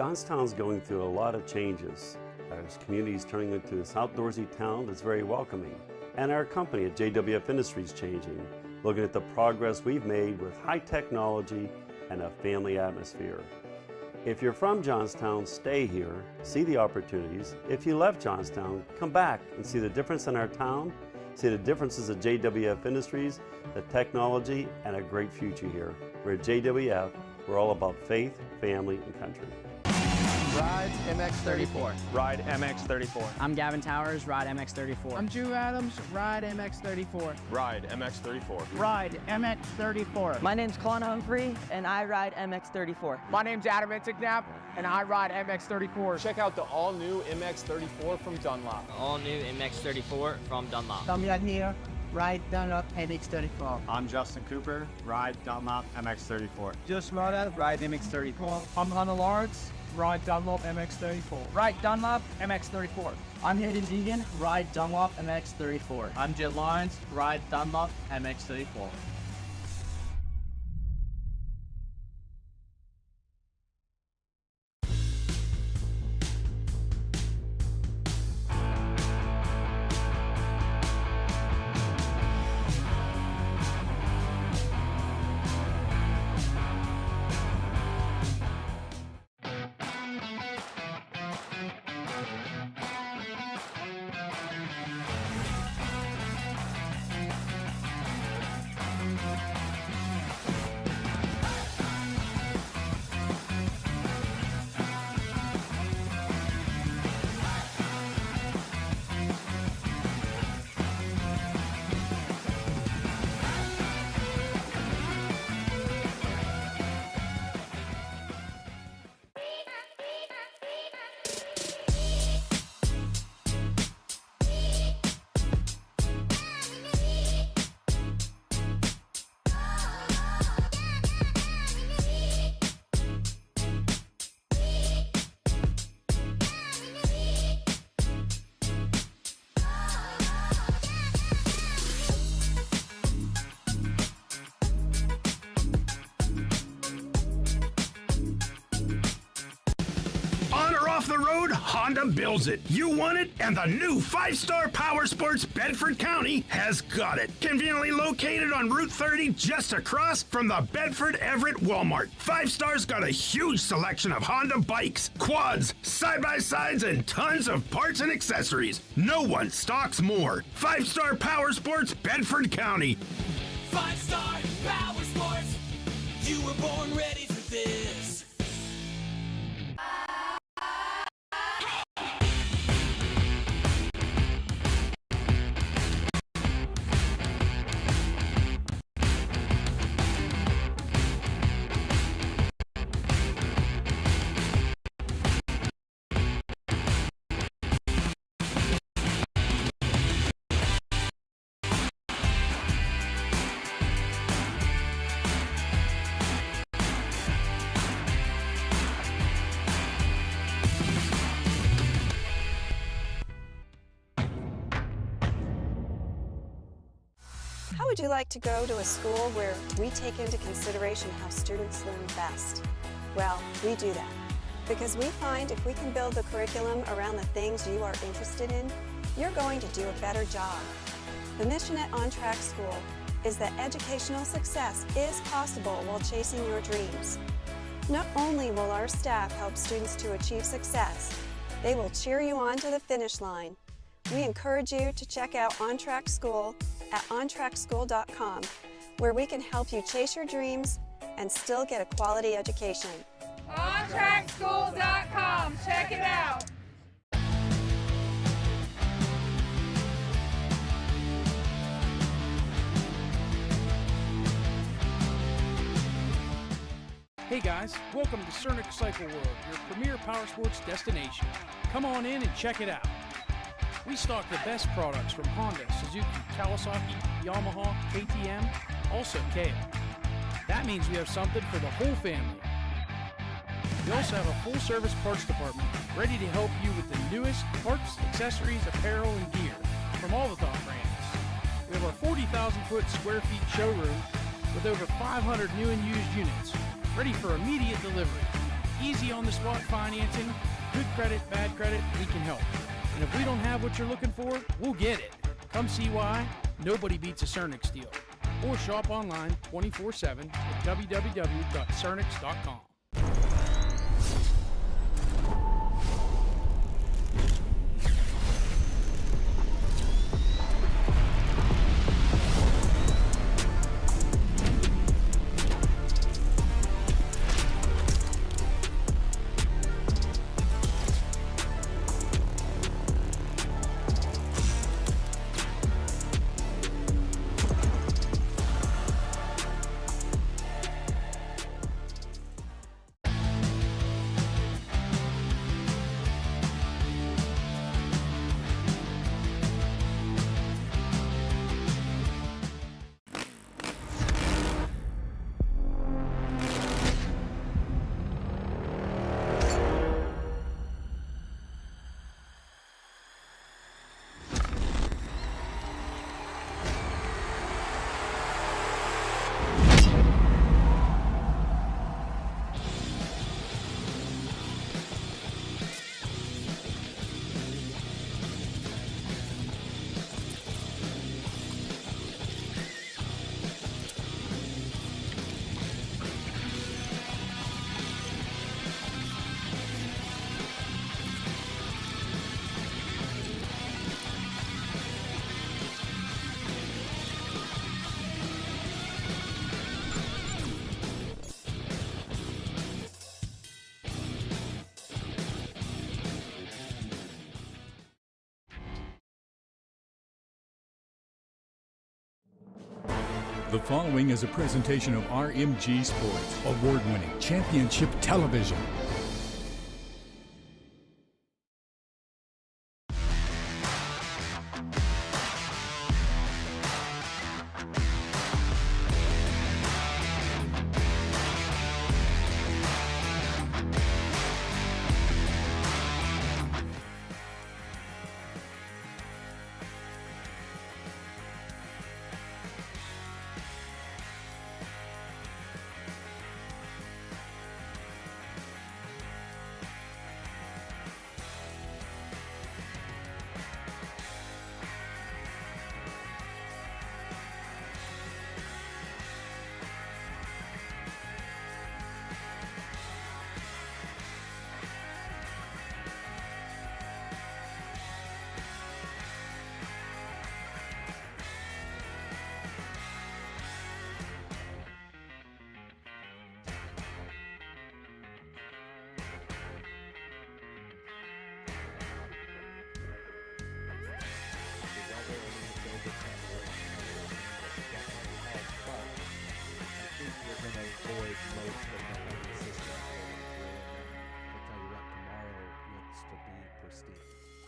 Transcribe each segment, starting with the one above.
Johnstown's going through a lot of changes. Our community is turning into this outdoorsy town that's very welcoming. And our company at JWF Industries changing, looking at the progress we've made with high technology and a family atmosphere. If you're from Johnstown, stay here, see the opportunities. If you left Johnstown, come back and see the difference in our town, see the differences at JWF Industries, the technology, and a great future here. We're at JWF, we're all about faith, family, and country. Ride MX34. Ride MX34. I'm Gavin Towers, Ride MX34. I'm Drew Adams, Ride MX34. Ride MX34. Ride MX34. My name's Colin Humphrey, and I ride MX34. My name's Adam Intignap, and I ride MX34. Check out the all-new MX34 from Dunlop. All new MX34 from Dunlop. Damian here, Ride Dunlop MX34. I'm Justin Cooper, Ride Dunlop MX34. Just Ride MX34. I'm Hunter Lawrence, Ride Dunlop MX34. Ride Dunlop MX34. I'm Hayden Deegan, Ride Dunlop MX34. I'm Jet Lyons, Ride Dunlop MX34. Off the road, Honda builds it. You want it, and the new 5-star Power Sports Bedford County has got it. Conveniently located on Route 30, just across from the Bedford Everett Walmart. 5-star's got a huge selection of Honda bikes, quads, side-by-sides, and tons of parts and accessories. No one stocks more. 5-star Power Sports Bedford County. 5-star Power Sports. You were born ready for this. How would you like to go to a school where we take into consideration how students learn best? Well, we do that because we find if we can build the curriculum around the things you are interested in, you're going to do a better job. The mission at On Track School is that educational success is possible while chasing your dreams. Not only will our staff help students to achieve success, they will cheer you on to the finish line. We encourage you to check out On Track School at ontrackschool.com, where we can help you chase your dreams and still get a quality education. ontrackschool.com, check it out. Hey guys, welcome to Cernic Cycle World, your premier power sports destination. Come on in and check it out. We stock the best products from Honda, Suzuki, Kawasaki, Yamaha, KTM, also Kia. That means we have something for the whole family. We also have a full-service parts department ready to help you with the newest parts, accessories, apparel, and gear from all the top brands. We have our 40,000 square feet showroom with over 500 new and used units ready for immediate delivery. easy on-the-spot financing, good credit, bad credit, we can help. And if we don't have what you're looking for, we'll get it. Come see why nobody beats a Cernix deal. Or shop online 24/7 at www.cernix.com. The following is a presentation of RMG Sports, award-winning championship television.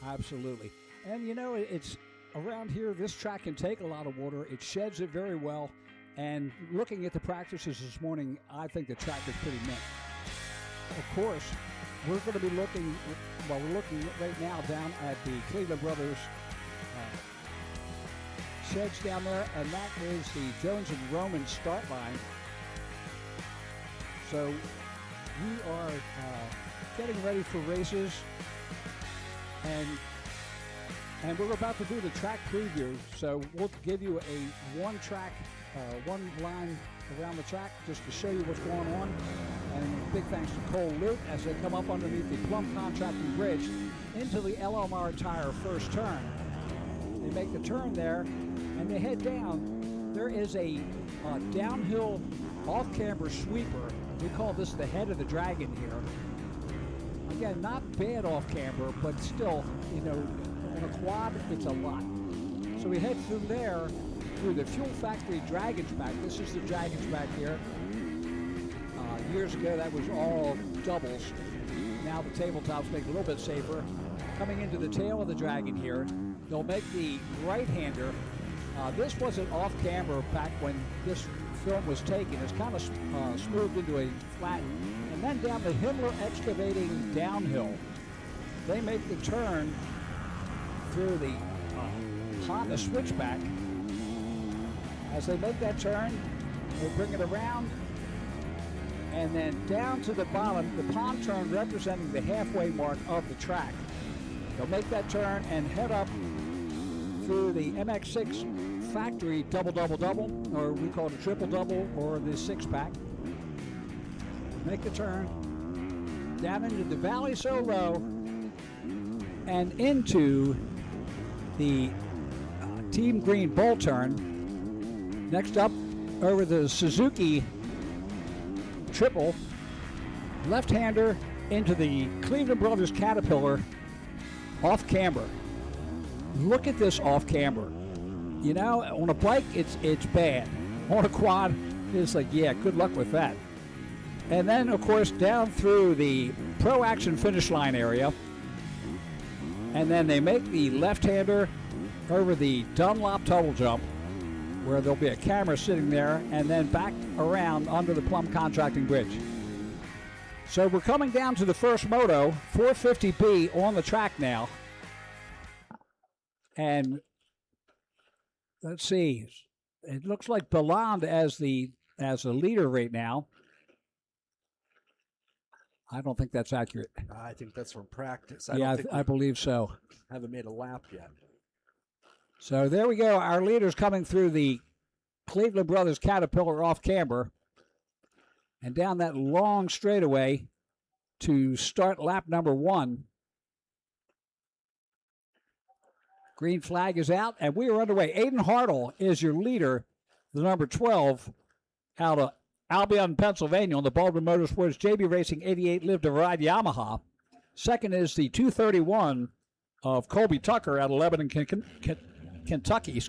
Absolutely. And you know, it's around here, this track can take a lot of water. It sheds it very well. And looking at the practices this morning, I think the track is pretty mint. Of course, we're going to be looking, well, we're looking right now down at the Cleveland Brothers sheds down there, and that is the Jones and Roman start line. So we are getting ready for races. And we're about to do the track preview, so we'll give you a one line around the track just to show you what's going on. And big thanks to Cole Luke as they come up underneath the Plum Contracting Bridge into the LMR Tire first turn. They make the turn there, and they head down. There is a downhill off-camber sweeper. We call this the head of the dragon here. Again, not bad off camber, but still, you know, on a quad, it's a lot. So we head through there, through the Fuel Factory Dragon's Back. This is the Dragon's Back here. Years ago, that was all doubles. Now the tabletops make it a little bit safer. Coming into the tail of the Dragon here, they'll make the right-hander. This wasn't off camber back when this film was taken. It's kind of smoothed into a flat. And then down the Himmler Excavating downhill, they make the turn through the Honda switchback. As they make that turn, they bring it around, and then down to the bottom, the palm turn representing the halfway mark of the track. They'll make that turn and head up through the MX6 factory double, or we call it a triple-double, or the six-pack. Make the turn down into the valley so low and into the Team Green bull turn. Next up, over the Suzuki triple, left-hander into the Cleveland Brothers Caterpillar off camber. Look at this off camber. You know, on a bike, it's bad. On a quad, it's like, yeah, good luck with that. And then, of course, down through the Pro Action finish line area. And then they make the left-hander over the Dunlop double jump, where there'll be a camera sitting there, and then back around under the Plum Contracting Bridge. So we're coming down to the first moto, 450B on the track now. And let's see, it looks like Belland as the leader right now. I don't think that's accurate. I think that's from practice. I believe so. Haven't made a lap yet. So there we go. Our leader's coming through the Cleveland Brothers Caterpillar off camber and down that long straightaway to start lap number 1. Green flag is out, and we are underway. Aiden Hartle is your leader, the number 12, out of Albion, Pennsylvania, on the Baldwin Motorsports JB Racing 88 Live to Ride Yamaha. Second is the 231 of Colby Tucker out of Lebanon, Kentucky,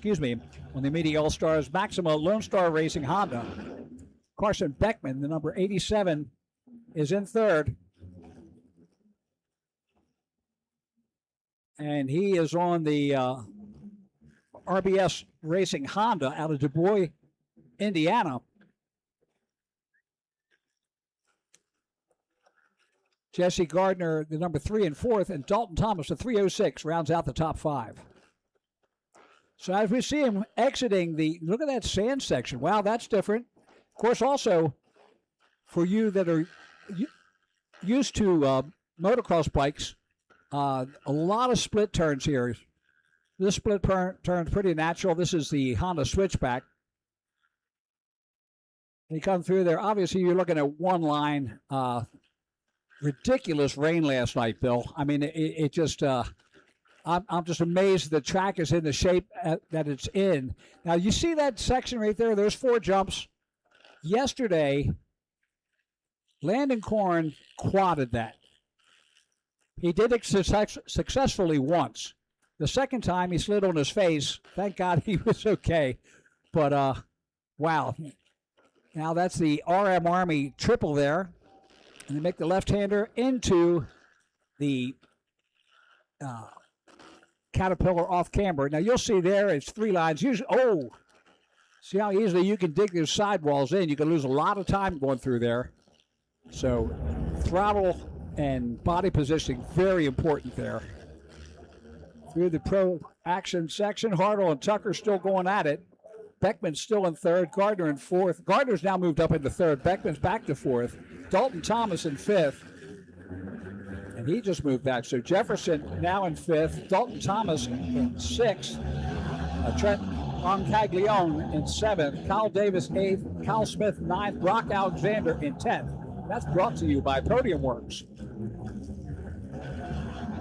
on the Media All-Stars Maxima Lone Star Racing Honda. Carson Beckman, the number 87, is in third. And he is on the RBS Racing Honda out of Du Bois, Indiana. Jesse Gardner, the number 3 and 4th, and Dalton Thomas, the 306, rounds out the top 5. So as we see him exiting look at that sand section. Wow, that's different. Of course, also, for you that are used to motocross bikes, a lot of split turns here. This split turn's pretty natural. This is the Honda Switchback. You come through there. Obviously, you're looking at one line. Ridiculous rain last night, Bill. I mean, it just, I'm just amazed the track is in the shape that it's in. Now, you see that section right there? There's 4 jumps. Yesterday, Landon Korn quadded that. He did it successfully once. The second time, he slid on his face. Thank God he was okay. But, wow. Now, that's the RM Army triple there. And they make the left-hander into the Caterpillar off camber. Now, you'll see there it's 3 lines. Usually, see how easily you can dig those sidewalls in. You can lose a lot of time going through there. So, throttle and body positioning, very important there. Through the Pro Action section, Hartle and Tucker still going at it. Beckman's still in third, Gardner in fourth. Gardner's now moved up into third. Beckman's back to fourth. Dalton Thomas in fifth. And he just moved back. So Jefferson now in fifth. Dalton Thomas in sixth. Trent Oncaglione in seventh. Kyle Davis eighth. Kyle Smith ninth. Brock Alexander in 10th. That's brought to you by Podium Works.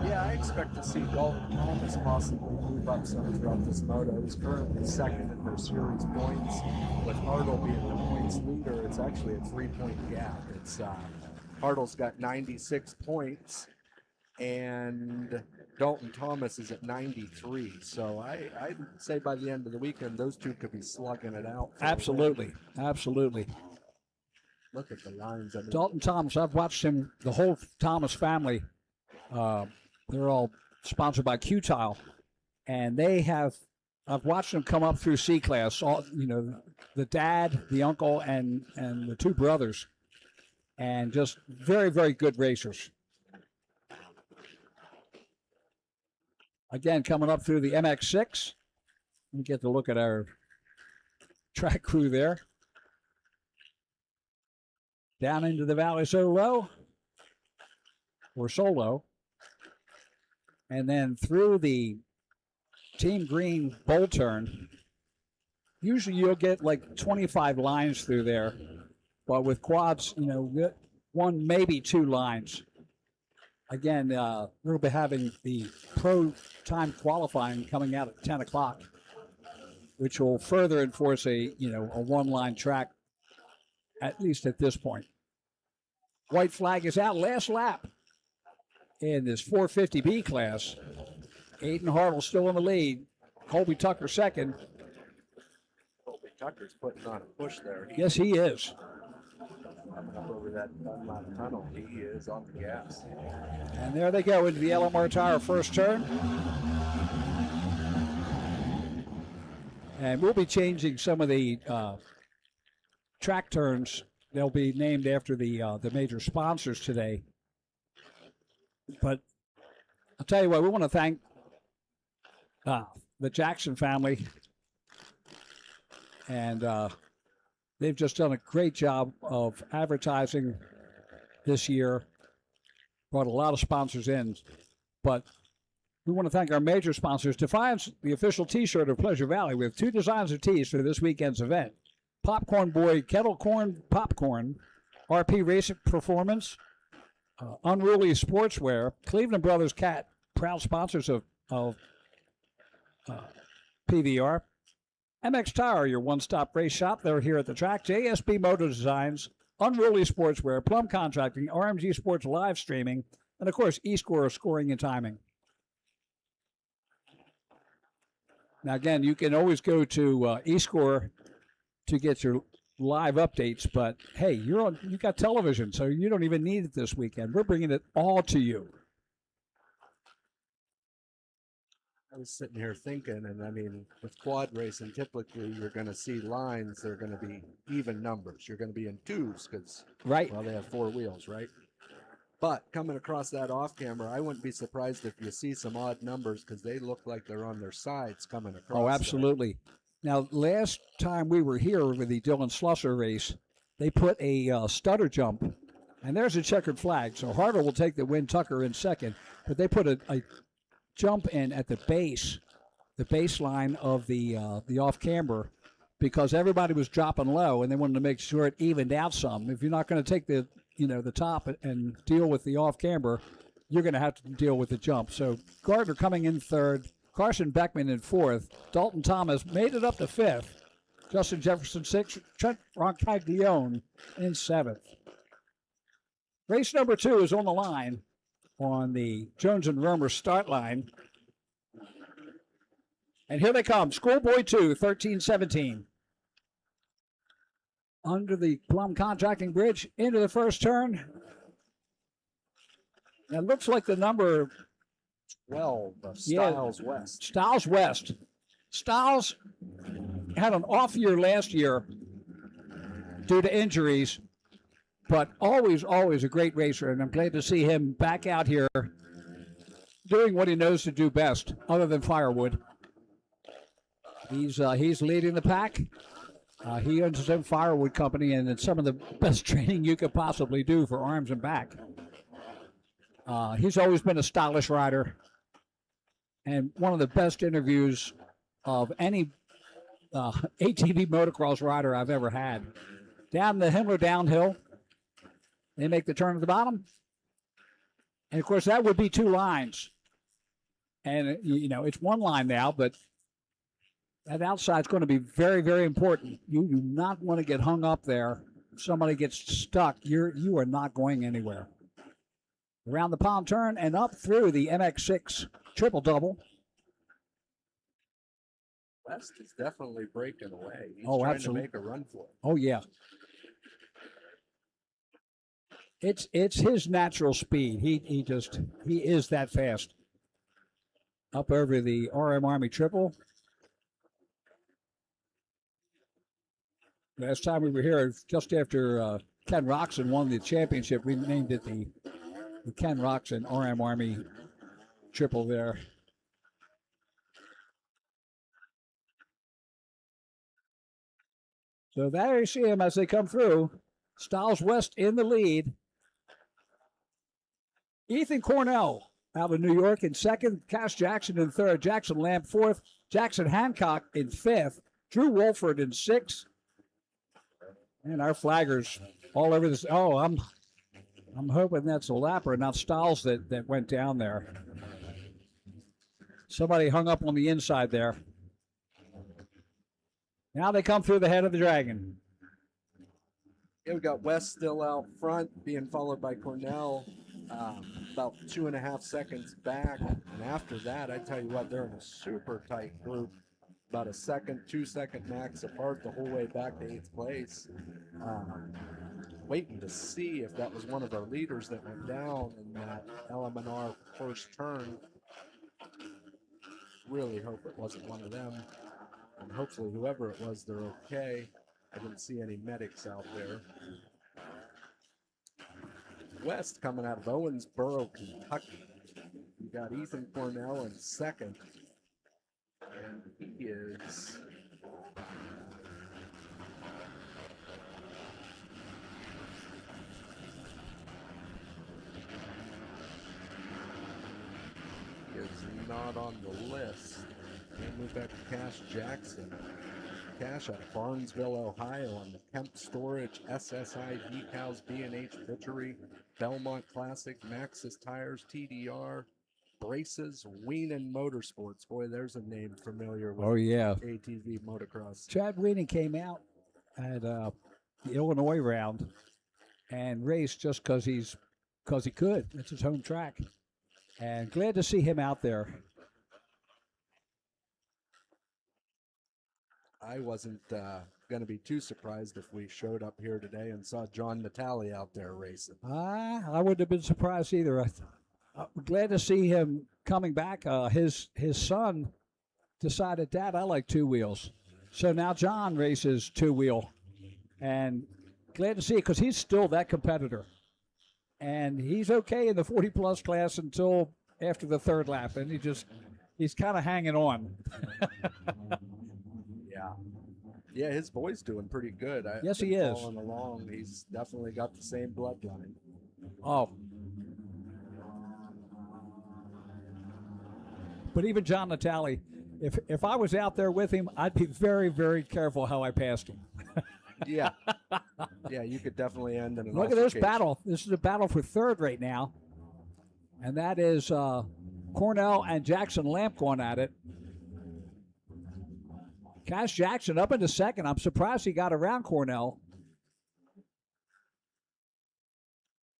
Yeah, I expect to see Dalton Thomas possibly move up some throughout this moto. He's currently second in their series points. With Hartle being the points leader, it's actually a 3-point gap. It's Hartle's got 96 points, and Dalton Thomas is at 93. So I'd say by the end of the weekend, those two could be slugging it out. Absolutely. Look at the lines. I mean, Dalton Thomas, I've watched him, the whole Thomas family. They're all sponsored by Q-Tile, and I've watched them come up through C-Class, the dad, the uncle, and the 2 brothers, and just very, very good racers. Again, coming up through the MX6, we get to look at our track crew there. down into the valley so low, or so low, and then through the Team Green bowl turn. Usually you'll get like 25 lines through there, but with quads, you know, one, maybe 2 lines. Again, we'll be having the pro time qualifying coming out at 10 o'clock, which will further enforce a 1-line track, at least at this point. White flag is out, last lap in this 450B class. Aiden Hartle still in the lead. Colby Tucker second. Colby Tucker's putting on a push there. Yes, he is. Coming up over that Dunlop tunnel, he is on the gas. And there they go into the LMR Tire first turn. And we'll be changing some of the track turns. They'll be named after the major sponsors today. But I'll tell you what, we want to thank the Jackson family. And they've just done a great job of advertising this year. Brought a lot of sponsors in. But we want to thank our major sponsors. Defiance, the official T-shirt of Pleasure Valley, with 2 designs of tees for this weekend's event. Popcorn Boy Kettle Corn Popcorn, RP Racing Performance, Unruly Sportswear, Cleveland Brothers Cat, proud sponsors of PVR. MX Tire, your one-stop race shop. They're here at the track. JSB Motor Designs, Unruly Sportswear, Plum Contracting, RMG Sports Live Streaming, and, of course, eScore Scoring and Timing. Now, again, you can always go to eScore to get your live updates, but, hey, you got television, so you don't even need it this weekend. We're bringing it all to you. I was sitting here thinking, and I mean, with quad racing, typically you're going to see lines that are going to be even numbers. You're going to be in 2s because, right, well, they have 4 wheels, right? But coming across that off camera, I wouldn't be surprised if you see some odd numbers because they look like they're on their sides coming across. Oh, absolutely. Now, last time we were here with the Dylan Slusser race, they put a stutter jump, and there's a checkered flag. So Hartle will take the win, Tucker in second, but they put a jump in at the baseline of the off camber, because everybody was dropping low and they wanted to make sure it evened out some. If you're not going to take the top and deal with the off camber, you're going to have to deal with the jump. So Gardner coming in third, Carson Beckman in fourth, Dalton Thomas made it up to fifth, Justin Jefferson sixth, Trent Roncaglione in seventh. Race number 2 is on the line on the Jones and Romer start line. And here they come. Schoolboy 2, 13-17. Under the Plum Contracting Bridge into the first turn. It looks like the number 12, Styles West. Styles West. Styles had an off year last year due to injuries, but always a great racer, and I'm glad to see him back out here doing what he knows to do best, other than firewood. He's leading the pack. He owns his own firewood company, and it's some of the best training you could possibly do for arms and back. He's always been a stylish rider, and one of the best interviews of any ATV motocross rider I've ever had. Down the Himmler downhill, they make the turn at the bottom. And, of course, that would be 2 lines. And, it's 1 line now, but that outside is going to be very, very important. You do not want to get hung up there. If somebody gets stuck, you are not going anywhere. Around the pond turn and up through the MX6 triple-double. West is definitely breaking away. He's trying absolutely. To make a run for it. Oh, yeah. It's his natural speed. He is that fast. Up over the RM Army triple. Last time we were here, just after Ken Roxon won the championship, we named it the Ken Roxon RM Army triple there. So there you see them as they come through. Styles West in the lead. Ethan Cornell out of New York in second. Cash Jackson in third. Jackson Lamb fourth. Jackson Hancock in fifth. Drew Wolford in sixth. And our flaggers all over this. Oh, I'm hoping that's a lapper, not Styles that went down there. Somebody hung up on the inside there. Now they come through the head of the Dragon. Yeah, we got West still out front, being followed by Cornell, about 2.5 seconds back. And after that, I tell you what, they're in a super tight group, about a second, 2 second max apart the whole way back to 8th place. Waiting to see if that was one of our leaders that went down in that LMNR first turn. Really hope it wasn't one of them. And hopefully whoever it was, they're okay. I didn't see any medics out there. West coming out of Owensboro, Kentucky. We got Ethan Cornell in second. And he is not on the list. And move back to Cash Jackson. Cash out of Barnesville, Ohio on the Kemp Storage, SSI, Decals, B&H Butchery, Belmont Classic, Maxxis Tires, TDR, Braces, Weenan Motorsports. Boy, there's a name familiar with ATV motocross. Chad Weenan came out at the Illinois round and raced just because he could. It's his home track. And glad to see him out there. I wasn't going to be too surprised if we showed up here today and saw John Natale out there racing. I wouldn't have been surprised either. I'm glad to see him coming back. His son decided, Dad, I like two wheels. So now John races two wheel. And glad to see it because he's still that competitor. And he's okay in the 40-plus class until after the third lap. And he's kind of hanging on. Yeah, his boy's doing pretty good. Yes, he is. Following along, he's definitely got the same bloodline. Oh. But even John Natale, if I was out there with him, I'd be very, very careful how I passed him. Yeah. Yeah, you could definitely end in an Look at this battle. This is a battle for third right now. And that is Cornell and Jackson Lamp going at it. Cash Jackson up into second. I'm surprised he got around Cornell.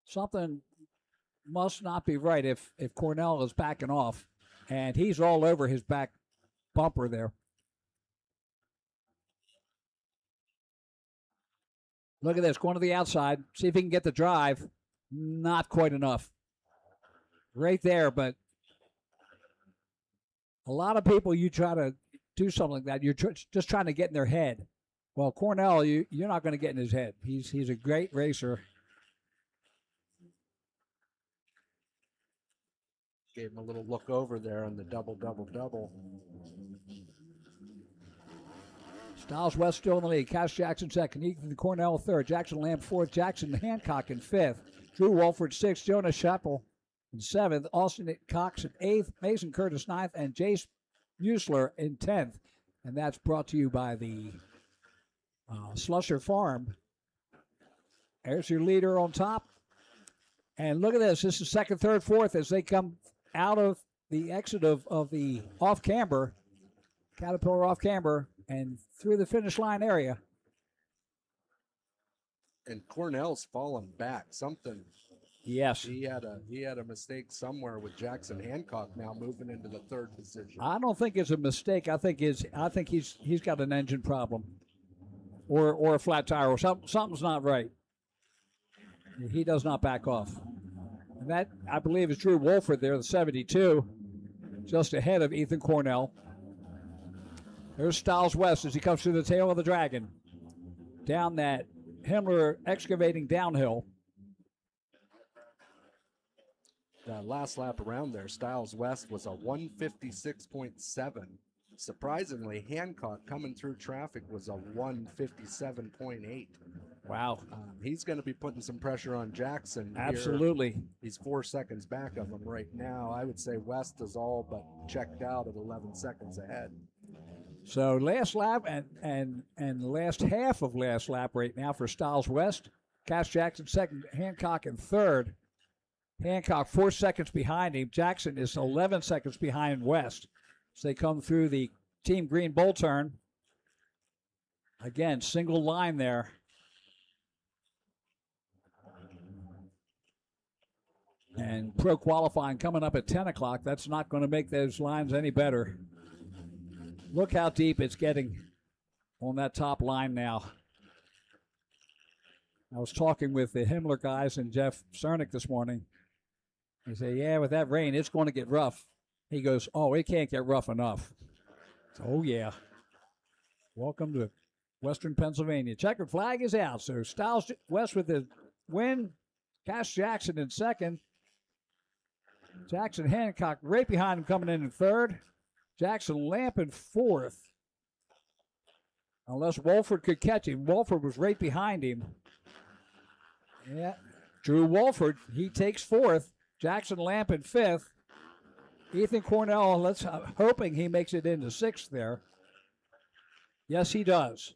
Something must not be right if Cornell is backing off. And he's all over his back bumper there. Look at this, going to the outside. See if he can get the drive. Not quite enough. Right there, but a lot of people, you try to do something like that, you're just trying to get in their head. Well, Cornell, you're not going to get in his head. He's a great racer. Gave him a little look over there on the double. Styles West still in the lead. Cash Jackson second. Ethan Cornell third. Jackson Lamb fourth. Jackson Hancock in fifth. Drew Wolford sixth. Jonas Scheppel in seventh. Austin Cox in eighth. Mason Curtis ninth. And Jace Muesler in 10th. And that's brought to you by the Slusher Farm. There's your leader on top. And look at this. This is second, third, fourth as they come out of the exit of the off-camber, Caterpillar off-camber, and through the finish line area. And Cornell's fallen back. Something. Yes. He had a mistake somewhere with Jackson Hancock now moving into the third position. I don't think it's a mistake. I think he's got an engine problem, or a flat tire, or something's not right. He does not back off. And that, I believe, is Drew Wolford there, the 72, just ahead of Ethan Cornell. There's Styles West as he comes through the tail of the Dragon. Down that Himmler excavating downhill. That last lap around there, Styles West was a 156.7. Surprisingly, Hancock coming through traffic was a 157.8. Wow. He's going to be putting some pressure on Jackson here. Absolutely. He's 4 seconds back of him right now. I would say West is all but checked out at 11 seconds ahead. So last lap and the last half of last lap right now for Stiles West. Cass Jackson second, Hancock in third. Hancock 4 seconds behind him. Jackson is 11 seconds behind West. So they come through the Team Green Bull turn. Again, single line there. And pro qualifying coming up at 10 o'clock. That's not going to make those lines any better. Look how deep it's getting on that top line now. I was talking with the Himmler guys and Jeff Cernick this morning. He said, yeah, with that rain, it's going to get rough. He goes, oh, it can't get rough enough. So, oh, yeah. Welcome to Western Pennsylvania. Checkered flag is out. So Stiles West with the win. Cass Jackson in second. Jackson Hancock right behind him coming in third. Jackson Lamp in fourth. Unless Wolford could catch him. Wolford was right behind him. Yeah. Drew Wolford, he takes fourth. Jackson Lamp in fifth. Ethan Cornell, hoping he makes it into sixth there. Yes, he does.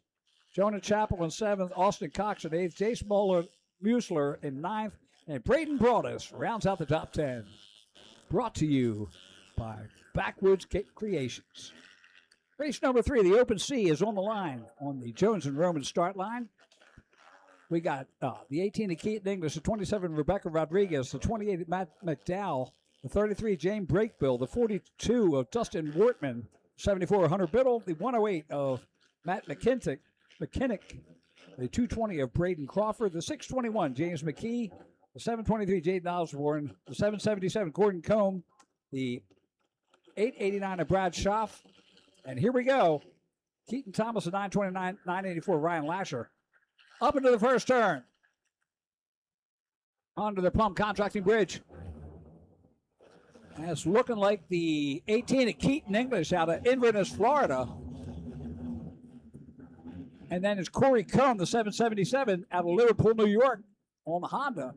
Jonah Chappell in seventh. Austin Cox in eighth. Jace Musler in ninth. And Braden Broadus rounds out the top 10. Brought to you by Backwoods Creations. Race number 3, the Open Sea, is on the line on the Jones and Roman start line. We got the 18 of Keaton English, the 27 Rebecca Rodriguez, the 28 Matt McDowell, the 33 James Brakebill, the 42 of Dustin Wortman, 74 Hunter Biddle, the 108 of Matt McKinnick, the 220 of Braden Crawford, the 621 James McKee, the 723 Jaden Osborne, the 777 Gordon Combe, the 889 of Brad Schaff, and here we go. Keaton Thomas, the 929, 984 Ryan Lasher. Up into the first turn. Onto the Plum Contracting Bridge. And it's looking like the 18 at Keaton English out of Inverness, Florida. And then it's Corey Combe, the 777 out of Liverpool, New York on the Honda.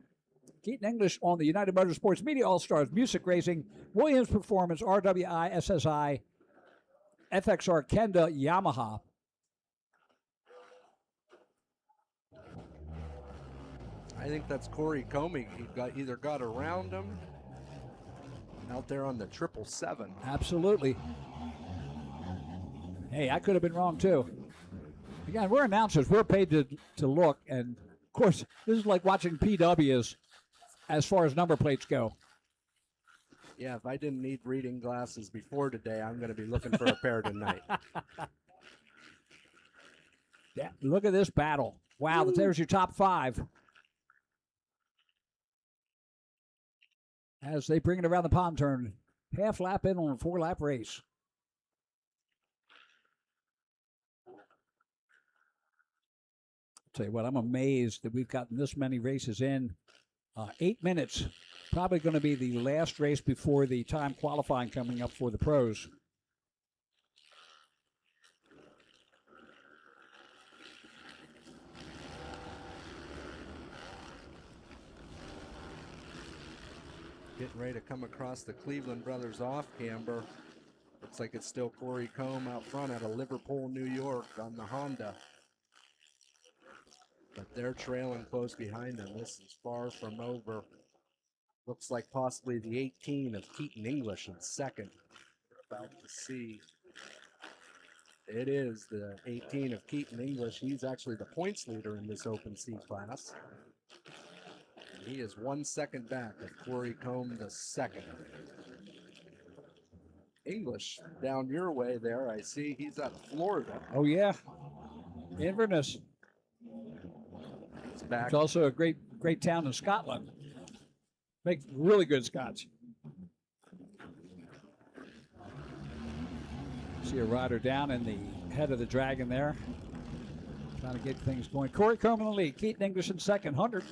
Keaton English on the United Motorsports Media All-Stars Music Racing, Williams Performance, RWI, SSI, FXR, Kenda, Yamaha. I think that's Corey Combe. He either got around him out there on the 777. Absolutely. Hey, I could have been wrong too. Again, we're announcers. We're paid to look, and of course, this is like watching PWs as far as number plates go. Yeah, if I didn't need reading glasses before today, I'm going to be looking for a pair tonight. Yeah, look at this battle. Wow, there's your top 5. As they bring it around the pond turn, half lap in on a 4-lap race. Tell you what, I'm amazed that we've gotten this many races in. 8 minutes, probably going to be the last race before the time qualifying coming up for the pros. Getting ready to come across the Cleveland Brothers off-camber. Looks like it's still Corey Combe out front out of Liverpool, New York on the Honda. But they're trailing close behind them. This is far from over. Looks like possibly the 18 of Keaton English in second. About to see. It is the 18 of Keaton English. He's actually the points leader in this Open C class. He is 1 second back of Corey Combe the second. English down your way there. I see he's out of Florida. Oh, yeah. Inverness. He's back. It's also a great town in Scotland. Makes really good scotch. See a rider down in the head of the dragon there. Trying to get things going. Corey Combe in the lead. Keaton English in second. Hunter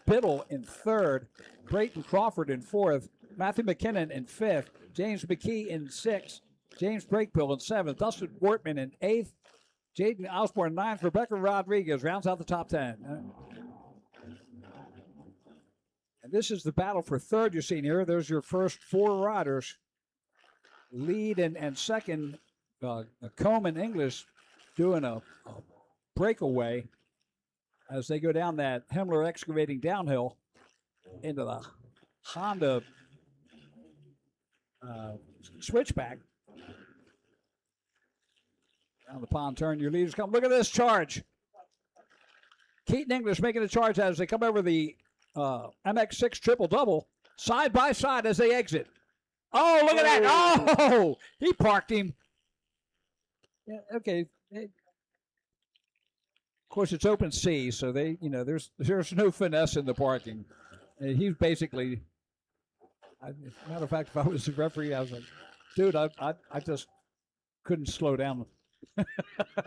Biddle in third. Brayton Crawford in fourth. Matthew McKinnon in fifth. James McKee in sixth. James Brakebill in seventh. Dustin Wortman in eighth. Jaden Osborne, 9th. Rebecca Rodriguez rounds out the top 10. And this is the battle for third you're seeing here. There's your first 4 riders. Lead and second, Combe and English doing a breakaway as they go down that Himmler excavating downhill into the Honda switchback. Down the pond turn, your leaders come. Look at this charge. Keaton English making a charge as they come over the MX6 triple-double, side by side as they exit. Oh, look at that. Oh, he parked him. Yeah, okay. Of course, it's open sea, so there's no finesse in the parking. And he's basically, as a matter of fact, if I was the referee, I was like, dude, I just couldn't slow down.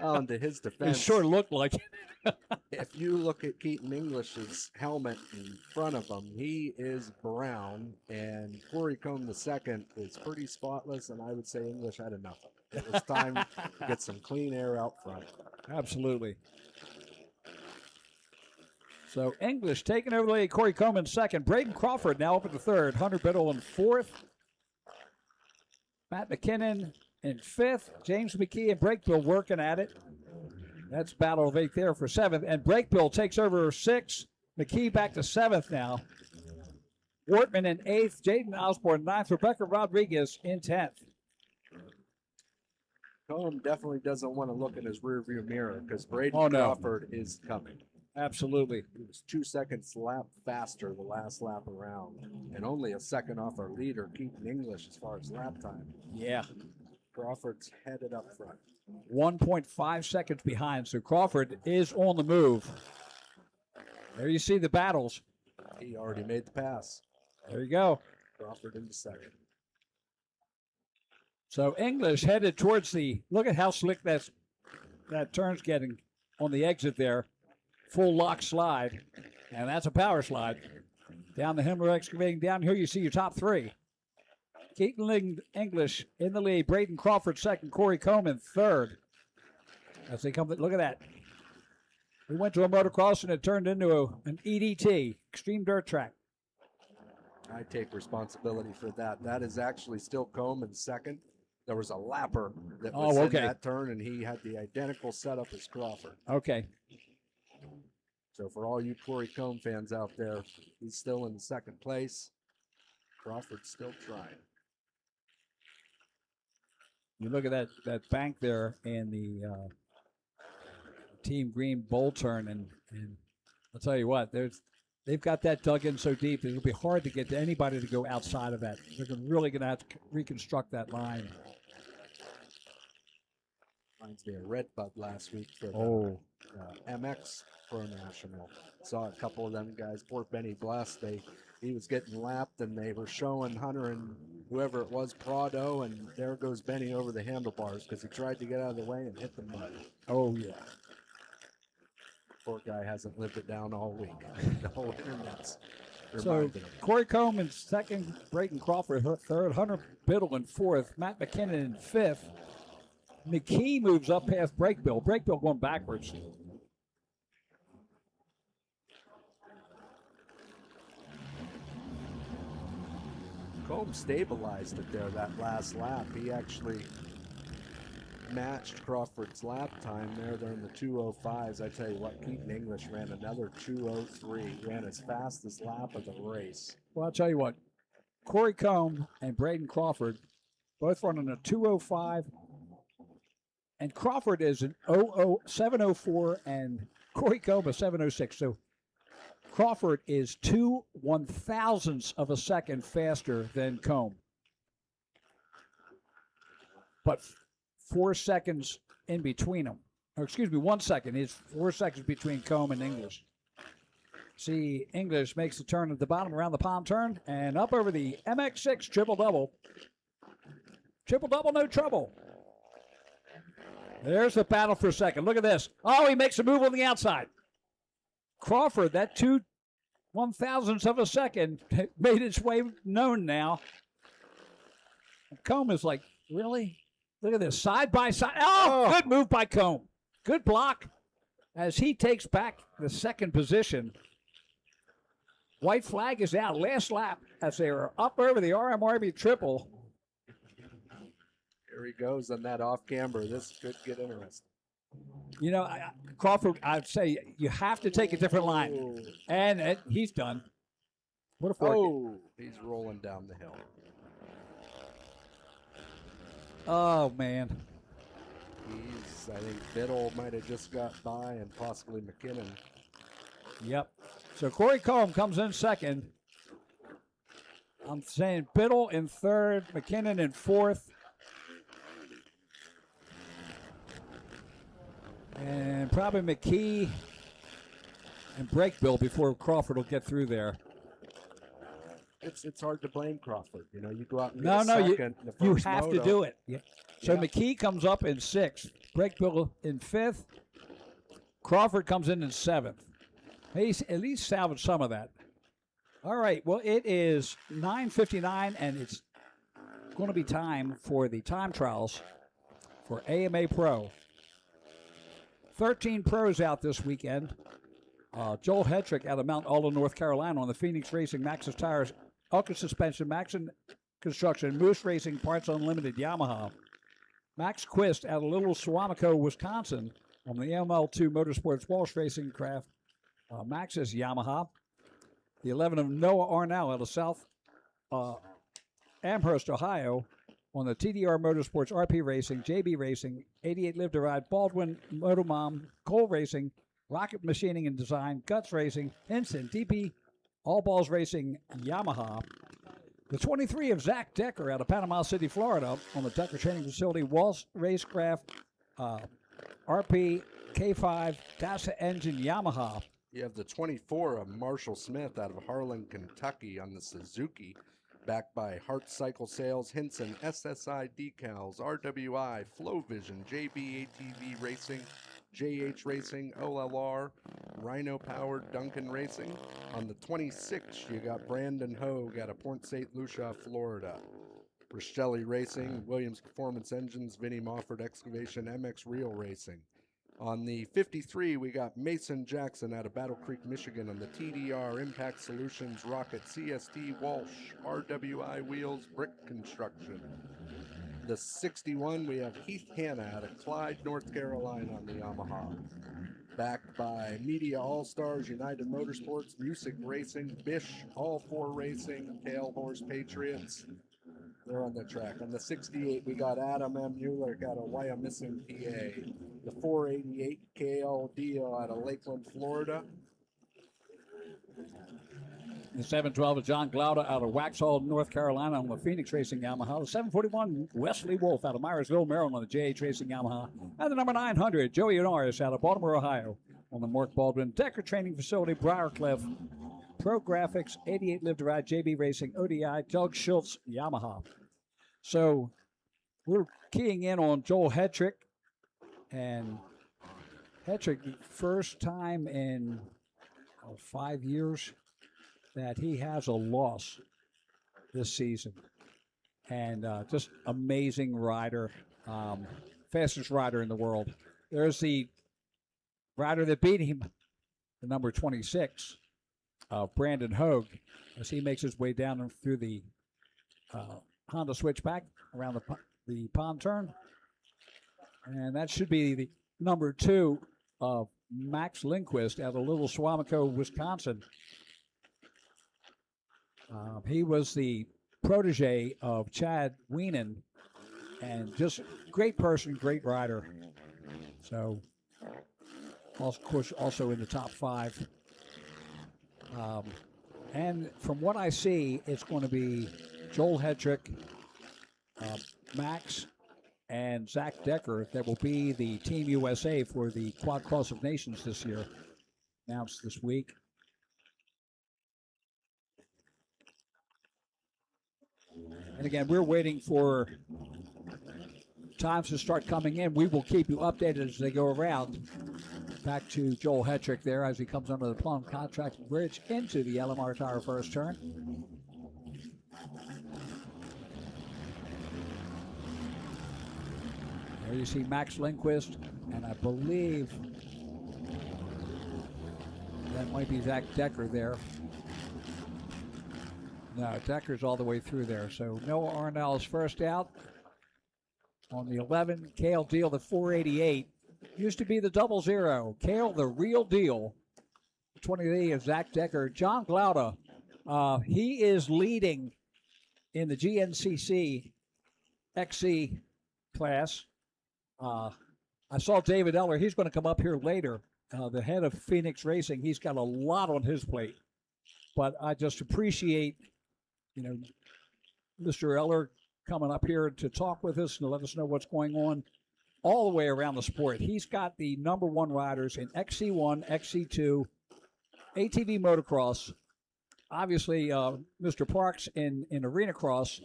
On to his defense, it sure looked like it. If you look at Keaton English's helmet in front of him, he is brown, and Corey Combe II is pretty spotless, and I would say English had enough of it. It was time to get some clean air out front. Absolutely. So English taking over the lead, Corey Combe in second. Braden Crawford now up at the third. Hunter Biddle in fourth. Matt McKinnon in fifth. James McKee and Brakebill working at it. That's battle of 8th there for 7th. And Brakebill takes over 6th. McKee back to 7th now. Wortman in 8th. Jaden Osborne 9th. Rebecca Rodriguez in 10th. Combe definitely doesn't want to look in his rearview mirror because Braden Crawford is coming. Absolutely. He was 2 seconds lap faster the last lap around, and only a second off our leader, Keaton English, as far as lap time. Yeah. Crawford's headed up front. 1.5 seconds behind, so Crawford is on the move. There you see the battles. He already made the pass. There you go. Crawford into second. So English headed towards the, look at how slick that turn's getting on the exit there. Full lock slide, and that's a power slide. Down the Himmler excavating down here, you see your top 3. Keaton English in the lead. Braden Crawford second. Corey Combe in third. As they come, look at that. We went to a motocross and it turned into an EDT, extreme dirt track. I take responsibility for that. That is actually still Combe in second. There was a lapper that was in that turn, and he had the identical setup as Crawford. Okay. So for all you Corey Combe fans out there, he's still in second place. Crawford's still trying. You look at that bank there and the Team Green bowl turn, and I'll tell you what, they've got that dug in so deep, it'll be hard to get to anybody to go outside of that. They're really going to have to reconstruct that line. Reminds me of Redbud last week for the MX Pro National. Saw a couple of them guys. Poor Benny Bless. He was getting lapped, and they were showing Hunter and whoever it was, Prado, and there goes Benny over the handlebars because he tried to get out of the way and hit the mud. Oh, yeah. Poor guy hasn't lived it down all week. The whole internet's So reminded him. Corey Combe in second, Braden Crawford third, Hunter Biddle in fourth, Matt McKinnon in fifth. McKee moves up past Brakebill. Brakebill going backwards. Combe stabilized it there that last lap. He actually matched Crawford's lap time there. They're in the 2:05s. I tell you what, Keaton English ran another 2:03. Ran his fastest lap of the race. Well, I'll tell you what. Corey Combe and Braden Crawford both running a 2:05. And Crawford is an 7:04 and Corey Combe a 7:06. So Crawford is 2 1,000ths of a second faster than Combe. But 4 seconds in between them. Or excuse me, 1 second is 4 seconds between Combe and English. See, English makes the turn at the bottom around the palm turn and up over the MX6 triple-double. Triple-double, no trouble. There's the battle for a second. Look at this. Oh, he makes a move on the outside. Crawford, that 2 1,000ths of a second made its way known now. Combe is like, really? Look at this, side by side. Oh, good move by Combe. Good block as he takes back the second position. White flag is out. Last lap as they are up over the RMRB triple. Here he goes on that off camber. This could get interesting. You know, Crawford, I'd say you have to take a different line. And he's done. What a fork. Oh, he's rolling down the hill. Oh, man. I think Biddle might have just got by and possibly McKinnon. Yep. So Corey Combs comes in second. I'm saying Biddle in third, McKinnon in fourth. And probably McKee and Brakebill before Crawford will get through there. It's hard to blame Crawford. You know, you go out and you have to do it. Yeah. So Yeah. McKee comes up in sixth, Brakebill in fifth, Crawford comes in seventh. He's at least salvaged some of that. All right, well, it is 9:59, and it's going to be time for the time trials for AMA Pro. 13 pros out this weekend. Joel Hetrick out of Mount Olive, North Carolina on the Phoenix Racing, Maxxis Tires, Elka Suspension, Maxon Construction, Moose Racing, Parts Unlimited, Yamaha. Max Quist out of Little Suamico, Wisconsin on the ML2 Motorsports Walsh Racing Craft, Maxxis Yamaha. The 11 of Noah Arnell out of South Amherst, Ohio on the TDR Motorsports RP Racing, JB Racing, 88 Live to Ride, Baldwin Motomom, Cole Racing, Rocket Machining and Design, Guts Racing, Hinson, DP, All Balls Racing, Yamaha. The 23 of Zach Decker out of Panama City, Florida on the Decker Training Facility, Walsh Racecraft, RP, K5, DASA Engine, Yamaha. You have the 24 of Marshall Smith out of Harlan, Kentucky on the Suzuki, backed by Hart Cycle Sales, Hinson, SSI Decals, RWI, Flow Vision, JB ATV Racing, JH Racing, OLR, Rhino Powered, Duncan Racing. On the 26th, you got Brandon Hogue out of Port St. Lucia, Florida. Rastelli Racing, Williams Performance Engines, Vinnie Mofford Excavation, MX Real Racing. On the 53, we got Mason Jackson out of Battle Creek, Michigan on the TDR, Impact Solutions, Rocket, CST, Walsh, RWI Wheels, Brick Construction. The 61, we have Heath Hanna out of Clyde, North Carolina on the Yamaha. Backed by Media All-Stars, United Motorsports, Music Racing, Bish, All 4 Racing, Tail Horse Patriots. They're on the track. On the 68, we got Adam M. Mueller out of Wyomissing, PA. The 488, KL Deal out of Lakeland, Florida. The 712 of John Glauda out of Waxhaw, North Carolina on the Phoenix Racing Yamaha. The 741, Wesley Wolf out of Myersville, Maryland on the JH Racing Yamaha. And the number 900, Joey Norris out of Baltimore, Ohio on the Mark Baldwin Decker Training Facility, Briarcliff. Pro Graphics, 88 Live to Ride, JB Racing, ODI, Doug Schultz, Yamaha. So we're keying in on Joel Hetrick. And Hetrick, first time in 5 years that he has a loss this season. And just amazing rider, fastest rider in the world. There's the rider that beat him, the number 26, Brandon Hogue, as he makes his way down through the Honda switchback around the pond turn. And that should be the number 2 of Max Lindquist out of Little Suamico, Wisconsin. He was the protege of Chad Weenan, and just great person, great rider. So, of course, also in the top 5. And from what I see, it's going to be Joel Hetrick, Max, and Zach Decker that will be the Team USA for the Quad Cross of Nations this year, announced this week. And again, we're waiting for times to start coming in. We will keep you updated as they go around. Back to Joel Hetrick there as he comes under the Plum Contract Bridge into the LMR Tower first turn. There There you see Max Lindquist, and I believe that might be Zach Decker there. No, Decker's all the way through there. So Noah Arnell is first out. On the 11, Cale Deal, the 488. Used to be the 00. Cale, the real deal. 28 is Zach Decker. John Glauda, he is leading in the GNCC XC class. I saw David Eller. He's going to come up here later. The head of Phoenix Racing. He's got a lot on his plate. But I just appreciate, Mr. Eller coming up here to talk with us and to let us know what's going on all the way around the sport. He's got the number one riders in XC1, XC2, ATV motocross, obviously Mr. Parks in arena cross,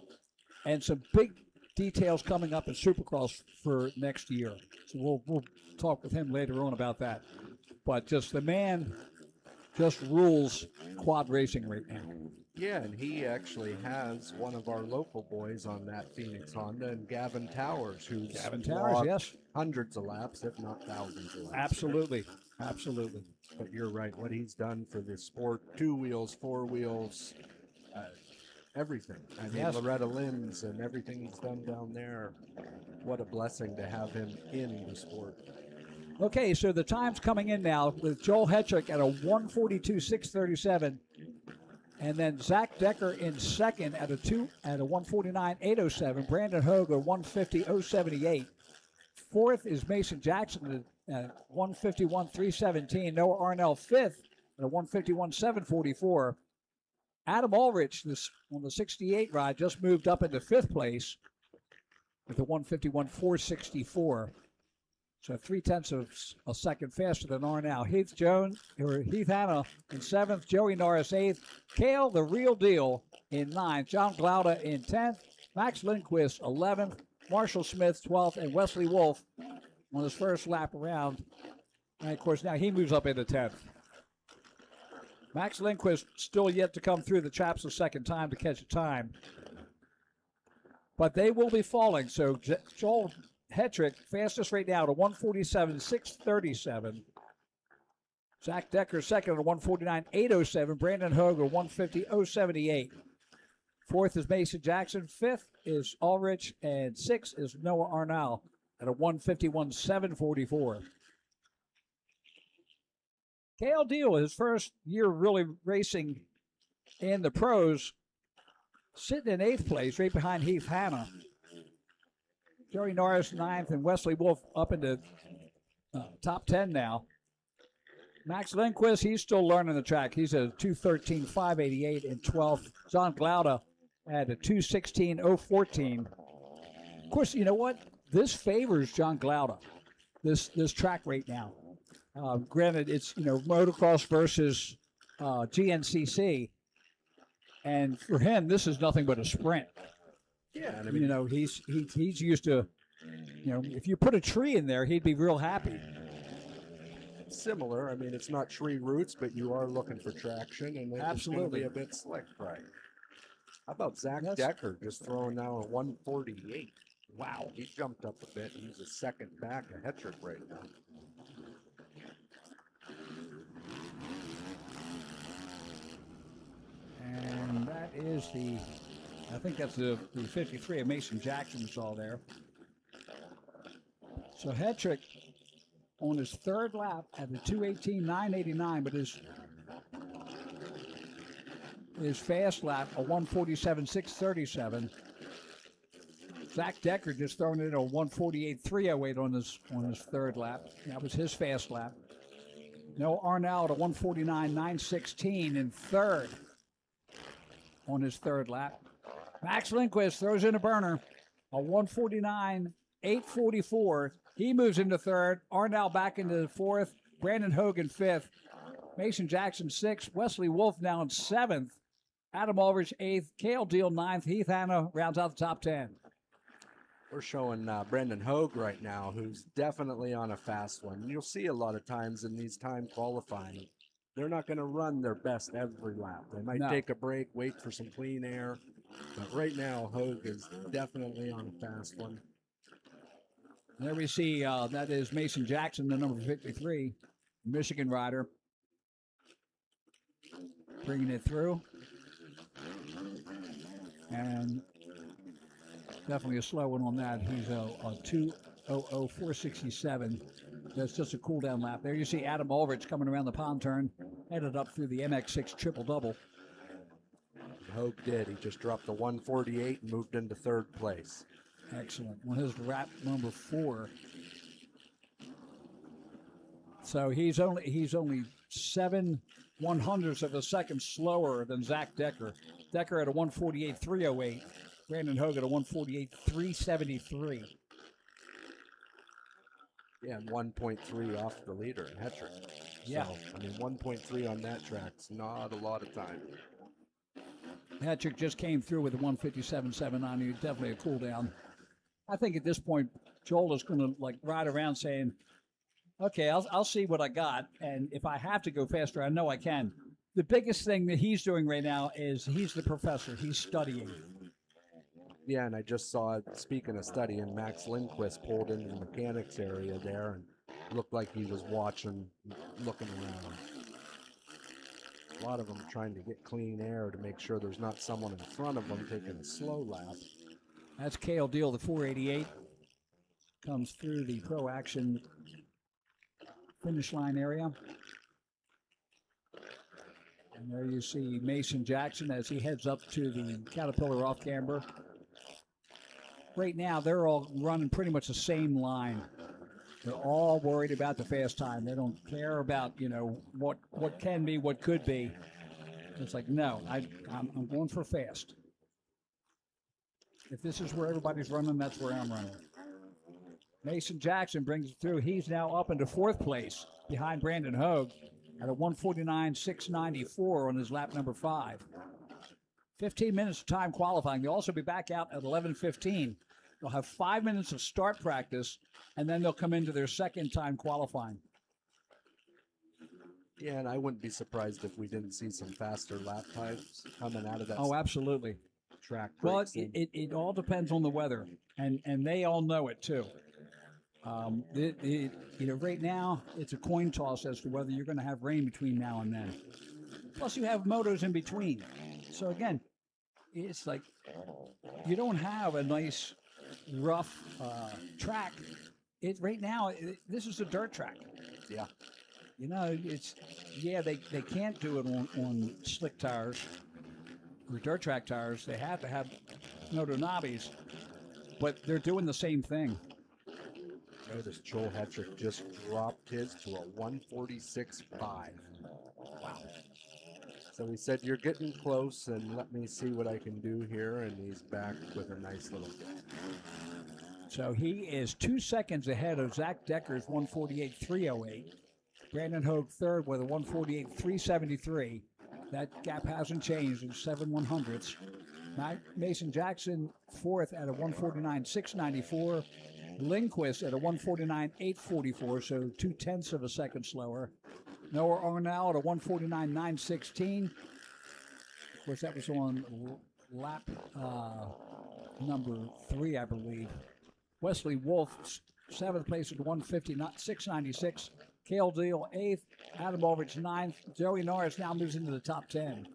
and some big details coming up in Supercross for next year. So we'll talk with him later on about that. But just the man just rules quad racing right now. Yeah, and he actually has one of our local boys on that Phoenix Honda, and Gavin Towers, who's yes, hundreds of laps, if not thousands of laps. Absolutely. Absolutely. But you're right, what he's done for this sport, 2 wheels, 4 wheels, everything. I mean, Yes. Loretta Lynn's and everything he's done down there, what a blessing to have him in the sport. Okay, so the time's coming in now with Joel Hetrick at a 142.637, and then Zach Decker in second at a 149.807. Brandon Hogue at 150.078. Fourth is Mason Jackson at 151.317. Noah Arnell fifth at a 151.744. Adam Ulrich on the 68 ride just moved up into fifth place with a 151.464. So 0.3 of a second faster than Arnell. Heath Hanna in seventh, Joey Norris eighth, Cale the real deal in ninth, John Glauda in 10th, Max Lindquist 11th, Marshall Smith 12th, and Wesley Wolf on his first lap around. And of course now he moves up into 10th. Max Lindquist still yet to come through the traps a second time to catch a time. But they will be falling. So Joel Hetrick, fastest right now, to 147.637. Zach Decker, second at 149.807. Brandon Hogue at 150.078. Fourth is Mason Jackson. Fifth is Ulrich. And sixth is Noah Arnell at a 151.744. Cale Deal, his first year really racing in the pros, sitting in eighth place, right behind Heath Hanna. Joey Norris, ninth, and Wesley Wolf up into top 10 now. Max Lindquist, he's still learning the track. He's at a 213.588 in 12th. John Glauda at a 216.014. Of course, you know what? This favors John Glauda, this track right now. Granted, it's motocross versus GNCC, and for him, this is nothing but a sprint. Yeah, and I mean, he's used to, if you put a tree in there, he'd be real happy. Similar. I mean, it's not tree roots, but you are looking for traction, and it's going to be a bit slick, right? How about Zach Decker just throwing now a 148? Wow, he jumped up a bit. He's a second back of Hetrick right now. And that is I think that's the 53 of Mason Jackson saw there. So Hetrick on his third lap at the 218.989, but his fast lap, a 147.637. Zach Decker just throwing it a 148.308 on his third lap. That was his fast lap. Noah Arnell at a 149.916 in third on his third lap. Max Lindquist throws in a burner, a 149.844. He moves into third. Arnell back into fourth. Brandon Hogue in fifth. Mason Jackson sixth. Wesley Wolf now in seventh. Adam Ulrich eighth. Cale Deal ninth. Heath Hanna rounds out the top 10. We're showing Brandon Hogue right now, who's definitely on a fast one. You'll see a lot of times in these time qualifying, they're not going to run their best every lap. They might take a break, wait for some clean air. But right now, Hogue is definitely on a fast one. There we see that is Mason Jackson, the number 53, Michigan rider, bringing it through. And definitely a slow one on that. He's a 2:00.467. That's just a cool down lap. There you see Adam Ulrich coming around the pond turn, headed up through the MX6 triple double. Hogue did. He just dropped the 148 and moved into third place. Excellent. On his lap number 4. So he's only 7/100ths of a second slower than Zach Decker. Decker at a 148.308. Brandon Hogue at a 148.373. Yeah, and 1.3 off the leader in Hetrick. Yeah. So, I mean, 1.3 on that track's not a lot of time. Hetrick just came through with a 157.79. Definitely a cool down. I think at this point, Joel is going to ride around saying, okay, I'll see what I got. And if I have to go faster, I know I can. The biggest thing that he's doing right now is he's the professor. He's studying. Yeah, and I just saw, speaking of studying, Max Lindquist pulled into the mechanics area there and looked like he was watching, looking around. A lot of them trying to get clean air to make sure there's not someone in front of them taking a slow lap. That's Cale Deal, the 488. Comes through the Pro Action finish line area. And there you see Mason Jackson as he heads up to the Caterpillar off camber. Right now, they're all running pretty much the same line. They're all worried about the fast time. They don't care about, what can be, what could be. It's like, no, I'm going for fast. If this is where everybody's running, that's where I'm running. Mason Jackson brings it through. He's now up into 4th place behind Brandon Hogue at a 149.694 on his lap number 5. 15 minutes of time qualifying. They'll also be back out at 11:15. They'll have 5 minutes of start practice, and then they'll come into their second time qualifying. Yeah, and I wouldn't be surprised if we didn't see some faster lap times coming out of that. Oh, absolutely. Track. Well, it all depends on the weather, and they all know it too. Right now it's a coin toss as to whether you're going to have rain between now and then. Plus, you have motos in between. So again, it's like you don't have a nice rough track. Right now this is a dirt track. Yeah. They can't do it on slick tires or dirt track tires. They have to have moto knobbies, but they're doing the same thing. Notice Joel Hetrick just dropped his to a 146.5. Wow. So he said, you're getting close, and let me see what I can do here, and he's back with a nice little... So he is 2 seconds ahead of Zach Decker's 148.308. Brandon Hogue third with a 148.373. That gap hasn't changed in 7/100ths. Mason Jackson fourth at a 149.694. Lindquist at a 149.844, so 0.2 of a second slower. Noah Arnall at a 149.916. Of course, that was on lap number 3, I believe. Wesley Wolf, 7th place at 150.696. Cale Deal, 8th. Adam Ulrich, 9th. Joey Norris now moves into the top 10.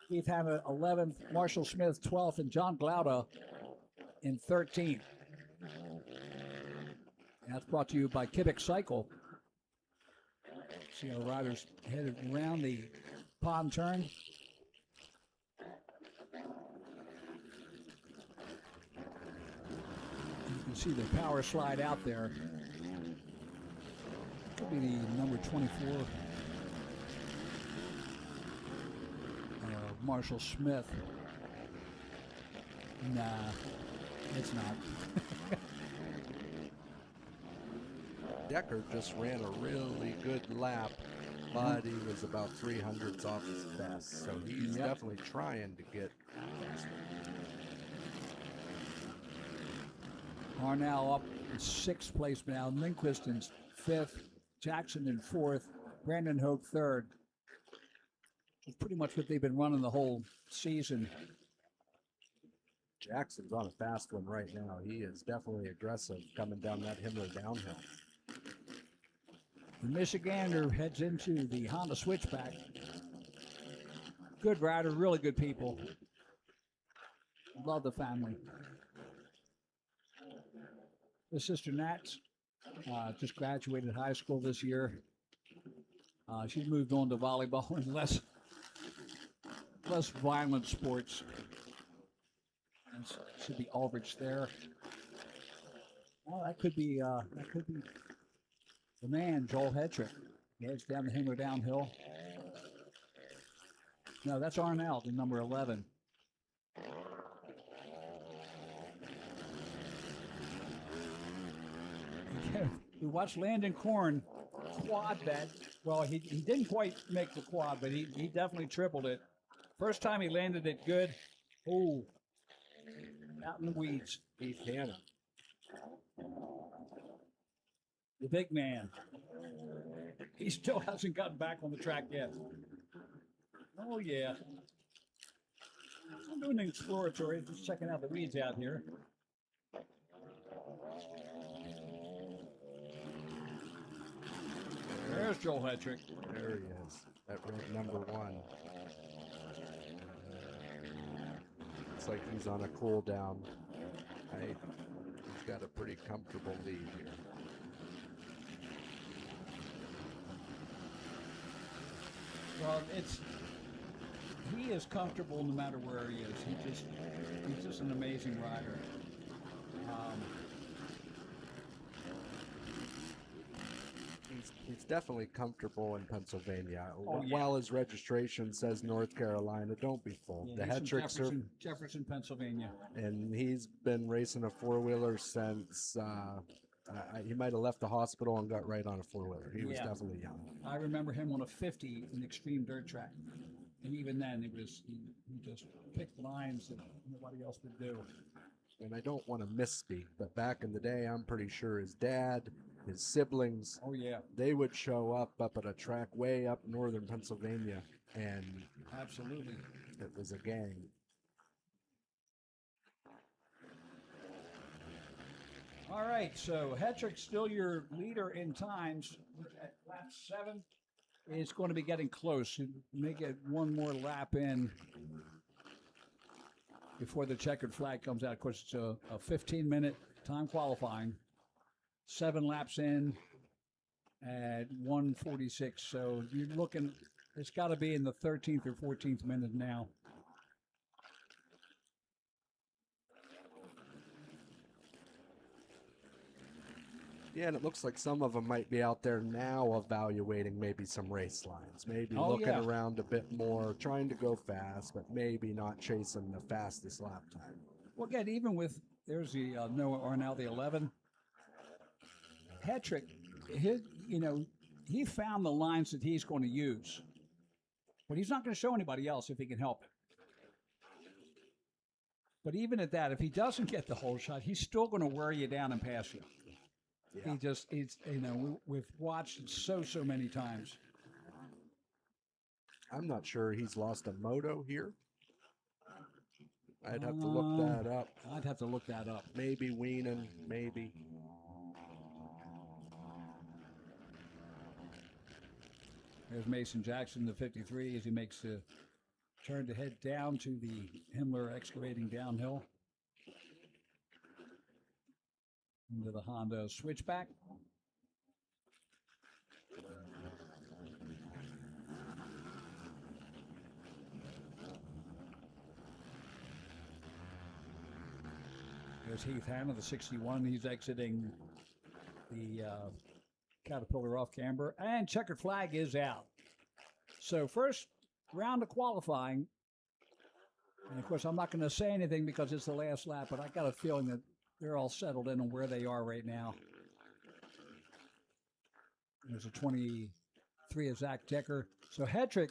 Keith Hanna, 11th. Marshall Smith, 12th. And John Glauda in 13th. That's brought to you by Kibbick Cycle. See our riders headed around the pond turn. You can see the power slide out there. Could be the number 24. Marshall Smith. Nah, it's not. Decker just ran a really good lap, but he was about 300ths off his best, so he's definitely trying to get. Arnall up in 6th place now. Lindquist in 5th. Jackson in 4th. Brandon Hogue 3rd. It's pretty much what they've been running the whole season. Jackson's on a fast one right now. He is definitely aggressive coming down that Himmler downhill. The Michigander heads into the Honda Switchback. Good rider, really good people. Love the family. His sister Nat just graduated high school this year. She's moved on to volleyball and less violent sports. And should be Aldrich there. Oh, that could be the man, Joel Hetrick. He heads down the Himmler downhill. No, that's Arnell, the number 11. We watched Landon Korn quad that. Well, he didn't quite make the quad, but he definitely tripled it. First time he landed it good. Oh, out in the weeds. Heath Hanna. The big man. He still hasn't gotten back on the track yet. Oh, yeah. I'm doing an exploratory, just checking out the weeds out here. There's Joel Hetrick. There he is, at number 1. Looks like he's on a cool down. He's got a pretty comfortable lead here. Well, he is comfortable no matter where he is. He's just an amazing rider. He's definitely comfortable in Pennsylvania. Oh, yeah. While his registration says North Carolina, don't be fooled. Yeah, the Hetricks are Jefferson, Pennsylvania. And he's been racing a four-wheeler since he might have left the hospital and got right on a four-wheeler. He was definitely young. I remember him on a 50 in extreme dirt track. And even then, he just picked lines that nobody else would do. And I don't want to misspeak, but back in the day, I'm pretty sure his dad, his siblings, they would show up at a track way up northern Pennsylvania, and absolutely, it was a gang. All right, so Hetrick's still your leader in times. At lap 7 is going to be getting close. You may get one more lap in before the checkered flag comes out. Of course, it's a 15-minute time qualifying. 7 laps in at 1:46. So you're looking, it's got to be in the 13th or 14th minute now. Yeah, and it looks like some of them might be out there now evaluating maybe some race lines, maybe looking around a bit more, trying to go fast, but maybe not chasing the fastest lap time. Well, again, even with, there's the Noah Arnell, the 11. Hetrick, he found the lines that he's going to use, but he's not going to show anybody else if he can help it. But even at that, if he doesn't get the whole shot, he's still going to wear you down and pass you. Yeah. We've watched it so many times. I'm not sure he's lost a moto here. I'd have to look that up. I'd have to look that up. Maybe Weenan, maybe. There's Mason Jackson, the 53, as he makes the turn to head down to the Himmler excavating downhill. Into the Honda switchback. There's Heath Hanna, the 61. He's exiting the Caterpillar off camber. And checkered flag is out. So first round of qualifying. And of course, I'm not going to say anything because it's the last lap, but I got a feeling that they're all settled in on where they are right now. There's a 23 of Zach Decker. So Hetrick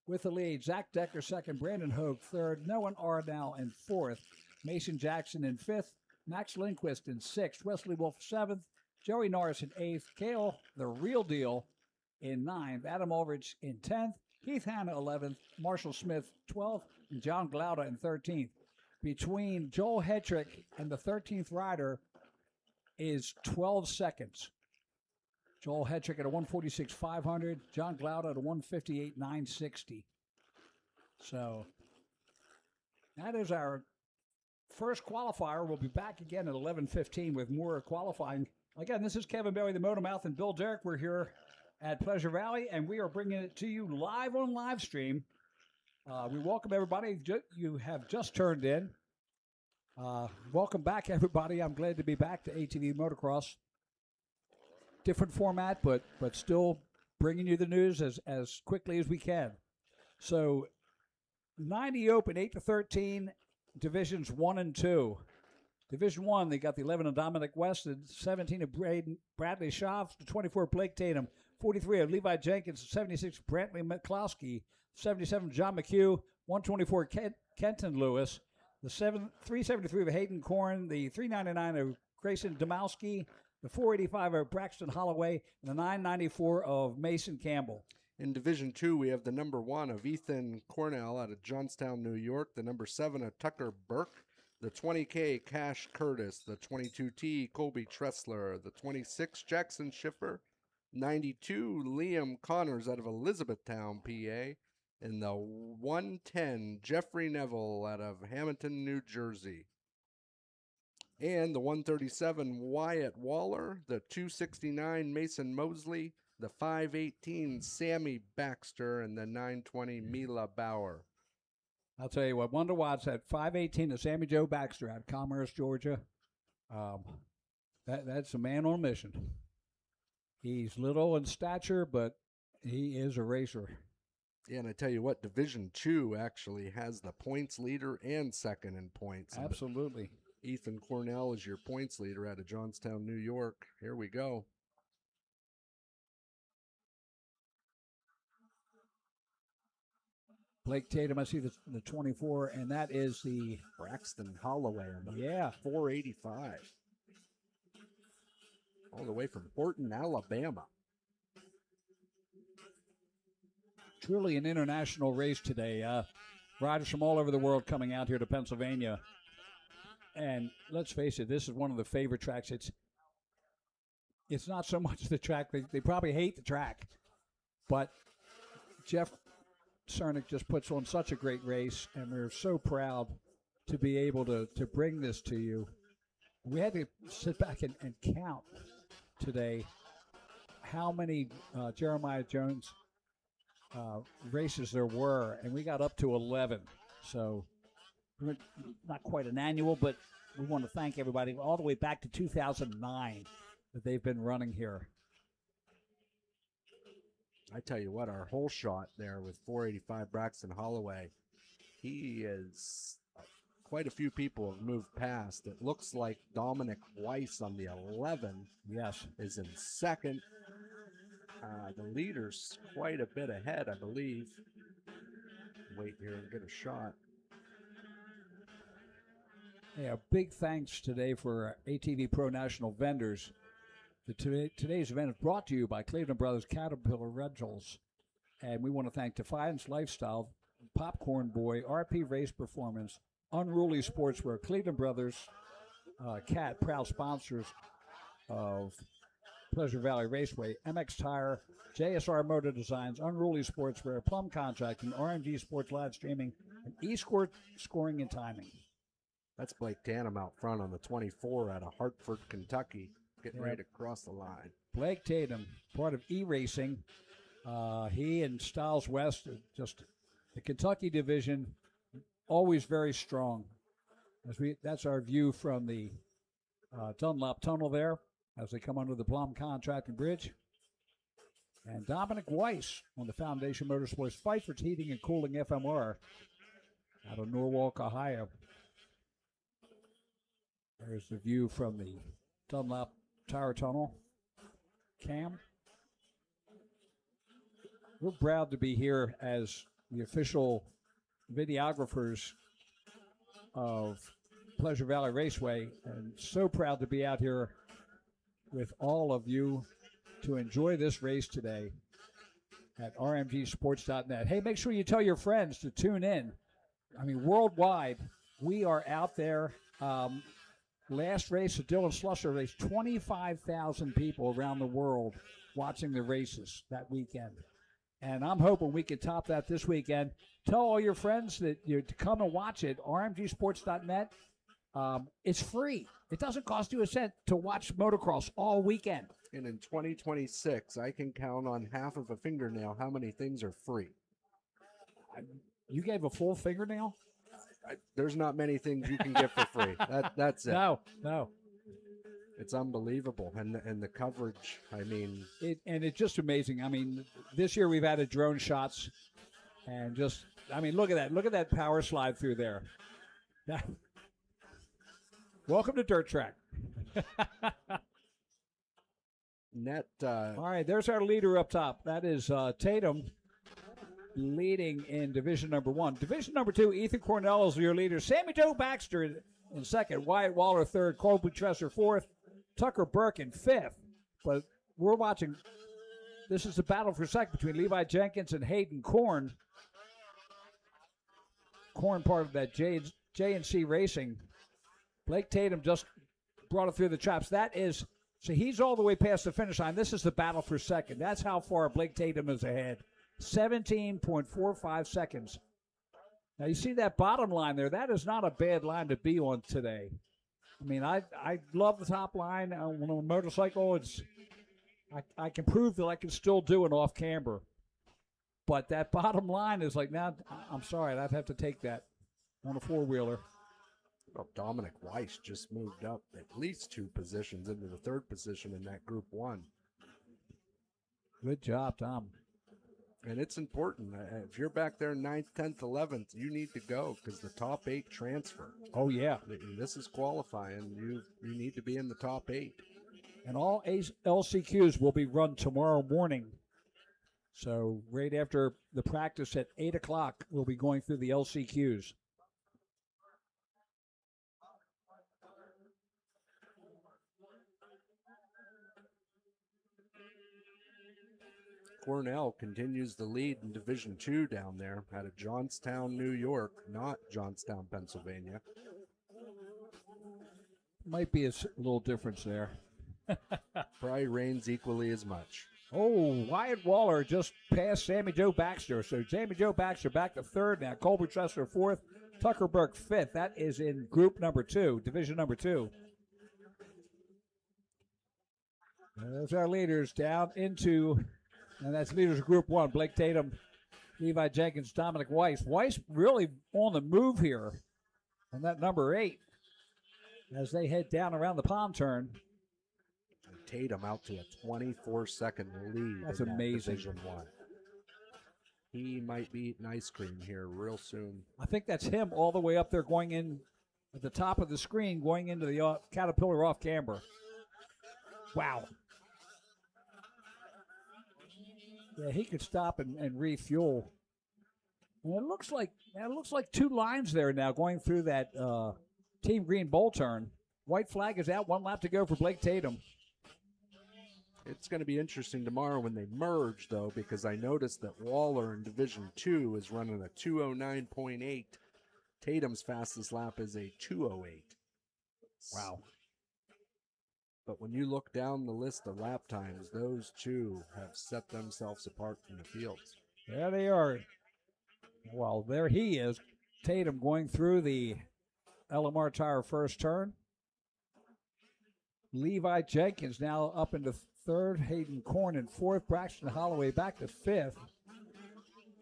with the lead. Zach Decker second, Brandon Hogue third, Noah Arnell in fourth, Mason Jackson in fifth, Max Lindquist in sixth, Wesley Wolf seventh, Joey Norris in eighth, Cale, the real deal, in ninth, Adam Ulrich in 10th, Heath Hanna 11th, Marshall Smith 12th, and John Glauda in 13th. between Joel Hetrick and the 13th rider is 12 seconds. Joel Hetrick at a 146.500, John Glaude at a 158.960. So that is our first qualifier. We'll be back again at 11:15 with more qualifying. Again, this is Kevin Bailey, the Motomouth, and Bill Derrick. We're here at Pleasure Valley, and we are bringing it to you live on live stream. We welcome everybody. You have just turned in. Welcome back, everybody. I'm glad to be back to ATV Motocross. Different format, but still bringing you the news as quickly as we can. So, 90 Open, 8-13, Divisions 1 and 2. Division 1, they got the 11 of Dominic West, and 17 of Bradley Schaaf, 24 of Blake Tatum, 43 of Levi Jenkins, 76 Brantley McCloskey, 77 John McHugh, 124 Kenton Lewis, the 373 of Hayden Korn, the 399 of Grayson Domowski, the 485 of Braxton Holloway, and the 994 of Mason Campbell. In Division 2, we have the number 1 of Ethan Cornell out of Johnstown, New York, the number 7 of Tucker Burke, the 20K Cash Curtis, the 22T Colby Tressler, the 26 Jackson Schiffer, 92 Liam Connors out of Elizabethtown, PA, and the 110 Jeffrey Neville out of Hamilton, New Jersey. And the 137 Wyatt Waller, the 269 Mason Mosley, the 518 Sammy Baxter, and the 920 Mila Bauer. I'll tell you what, Wonder Watts at 518 to Sammy Joe Baxter out of Commerce, Georgia. That's a man on a mission. He's little in stature, but he is a racer. Yeah, and I tell you what, Division 2 actually has the points leader and second in points. Absolutely. Ethan Cornell is your points leader out of Johnstown, New York. Here we go. Blake Tatum, I see the 24, and that is the Braxton Holloway on the 485. All the way from Horton, Alabama. Truly an international race today. Riders from all over the world coming out here to Pennsylvania. And let's face it, this is one of the favorite tracks. It's not so much the track. They probably hate the track. But Jeff Cernick just puts on such a great race, and we're so proud to be able to bring this to you. We had to sit back and count today how many Jeremiah Jones races there were, and we got up to 11. So not quite an annual, but we want to thank everybody all the way back to 2009 that they've been running here. I tell you what, our whole shot there with 485 Braxton Holloway, he is quite a few people have moved past. It looks like Dominic Weiss on the 11 is in second. The leader's quite a bit ahead, I believe. Wait here and get a shot. Yeah, big thanks today for our ATV Pro National vendors. Today's event is brought to you by Cleveland Brothers Caterpillar Rentals. And we want to thank Defiance Lifestyle, Popcorn Boy, RP Race Performance, Unruly Sportswear, Cleveland Brothers, Cat, proud sponsors of Pleasure Valley Raceway, MX Tire, JSR Motor Designs, Unruly Sportswear, Plum Contracting, RMG Sports Live Streaming, and eScourt Scoring and Timing. That's Blake Tatum out front on the 24 out of Hartford, Kentucky, getting ready to cross the line. Blake Tatum, part of E-Racing. He and Styles West, just the Kentucky division, always very strong. That's our view from the Dunlop Tunnel there as they come under the Plum Contracting Bridge. And Dominic Weiss on the Foundation Motorsports Pfeiffer's Heating and Cooling FMR out of Norwalk, Ohio. There's the view from the Dunlop Tower Tunnel. Cam. We're proud to be here as the official videographers of Pleasure Valley Raceway, and so proud to be out here with all of you to enjoy this race today at rmgsports.net. Hey, make sure you tell your friends to tune in. I mean, worldwide, we are out there. Last race, the Dylan Slusser race, 25,000 people around the world watching the races that weekend. And I'm hoping we can top that this weekend. Tell all your friends that you're to come and watch it, rmgsports.net. It's free. It doesn't cost you a cent to watch motocross all weekend. And in 2026, I can count on half of a fingernail how many things are free. You gave a full fingernail? There's not many things you can get for free. That's it. No. It's unbelievable. And the coverage, I mean. It's just amazing. I mean, this year we've added drone shots. And just, I mean, look at that. Look at that power slide through there. Welcome to Dirt Track. All right, there's our leader up top. That is Tatum leading in Division number 1. Division number 2, Ethan Cornell is your leader. Sammy Joe Baxter in second. Wyatt Waller third. Colby Tresser fourth. Tucker Burke in fifth. But we're watching. This is the battle for second between Levi Jenkins and Hayden Korn. Korn part of that J&C Racing. Blake Tatum just brought it through the traps. So he's all the way past the finish line. This is the battle for second. That's how far Blake Tatum is ahead. 17.45 seconds. Now you see that bottom line there. That is not a bad line to be on today. I mean, I love the top line. On a motorcycle, I can prove that I can still do it off camber. But that bottom line is like, now, I'm sorry, I'd have to take that on a four-wheeler. Well, Dominic Weiss just moved up at least 2 positions into the 3rd position in that Group 1. Good job, Tom. And it's important. If you're back there 9th, 10th, 11th, you need to go because the top 8 transfer. Oh, yeah. This is qualifying. You need to be in the top 8. And all LCQs will be run tomorrow morning. So right after the practice at 8 o'clock, we'll be going through the LCQs. Cornell continues the lead in Division 2 down there out of Johnstown, New York, not Johnstown, Pennsylvania. Might be a little difference there. Probably rains equally as much. Oh, Wyatt Waller just passed Sammy Joe Baxter. So Sammy Joe Baxter back to 3rd now. Colby Tresser 4th. Tucker Burke 5th. That is in Group number 2, Division number 2. There's our leaders down into... And that's leaders of Group 1, Blake Tatum, Levi Jenkins, Dominic Weiss. Weiss really on the move here. And that number 8 as they head down around the pond turn. And Tatum out to a 24-second lead. That's amazing. Division 1. He might be eating ice cream here real soon. I think that's him all the way up there going in at the top of the screen, going into the Caterpillar off camber. Wow. Yeah, he could stop and refuel. And it looks like 2 lines there now going through that Team Green bowl turn. White flag is out. 1 lap to go for Blake Tatum. It's going to be interesting tomorrow when they merge, though, because I noticed that Waller in Division 2 is running a 209.8. Tatum's fastest lap is a 208. Wow. But when you look down the list of lap times, those 2 have set themselves apart from the fields. There they are. Well, there he is. Tatum going through the LMR tire first turn. Levi Jenkins now up into 3rd. Hayden Korn in 4th. Braxton Holloway back to 5th.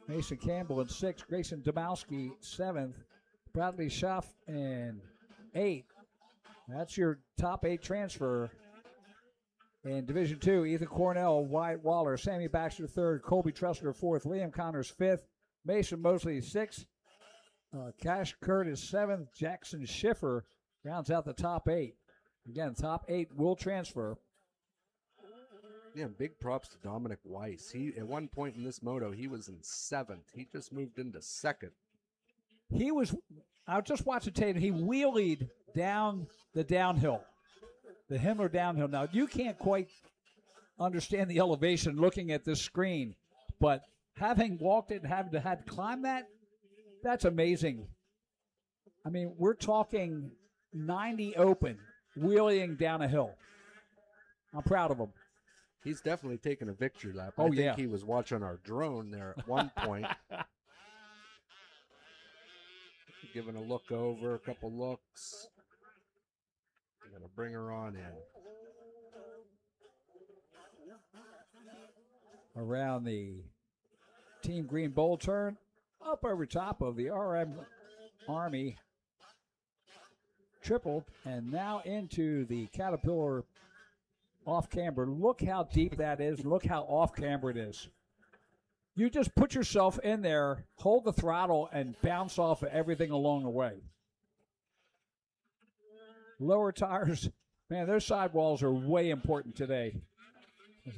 Mason Campbell in 6th. Grayson Domowski 7th. Bradley Schaff in 8th. That's your top 8 transfer. In Division 2, Ethan Cornell, Wyatt Waller, Sammy Baxter 3rd, Colby Tressler 4th, Liam Connors 5th, Mason Mosley 6th, Cash Curtis 7th, Jackson Schiffer rounds out the top 8. Again, top 8 will transfer. Yeah, big props to Dominic Weiss. He at one point in this moto, he was in 7th. He just moved into 2nd. I was just watching Tatum. He wheelied down the downhill, the Himmler downhill. Now, you can't quite understand the elevation looking at this screen, but having walked it and having to climb that, that's amazing. I mean, we're talking 90 open, wheeling down a hill. I'm proud of him. He's definitely taken a victory lap. Oh, I think yeah. he was watching our drone there at one point. Giving a look over, a couple looks. I'm going to bring her on in. Around the Team Green Bowl turn, up over top of the RM Army triple, and now into the Caterpillar off camber. Look how deep that is. Look how off camber it is. You just put yourself in there, hold the throttle, and bounce off of everything along the way. Lower tires, man, those sidewalls are way important today.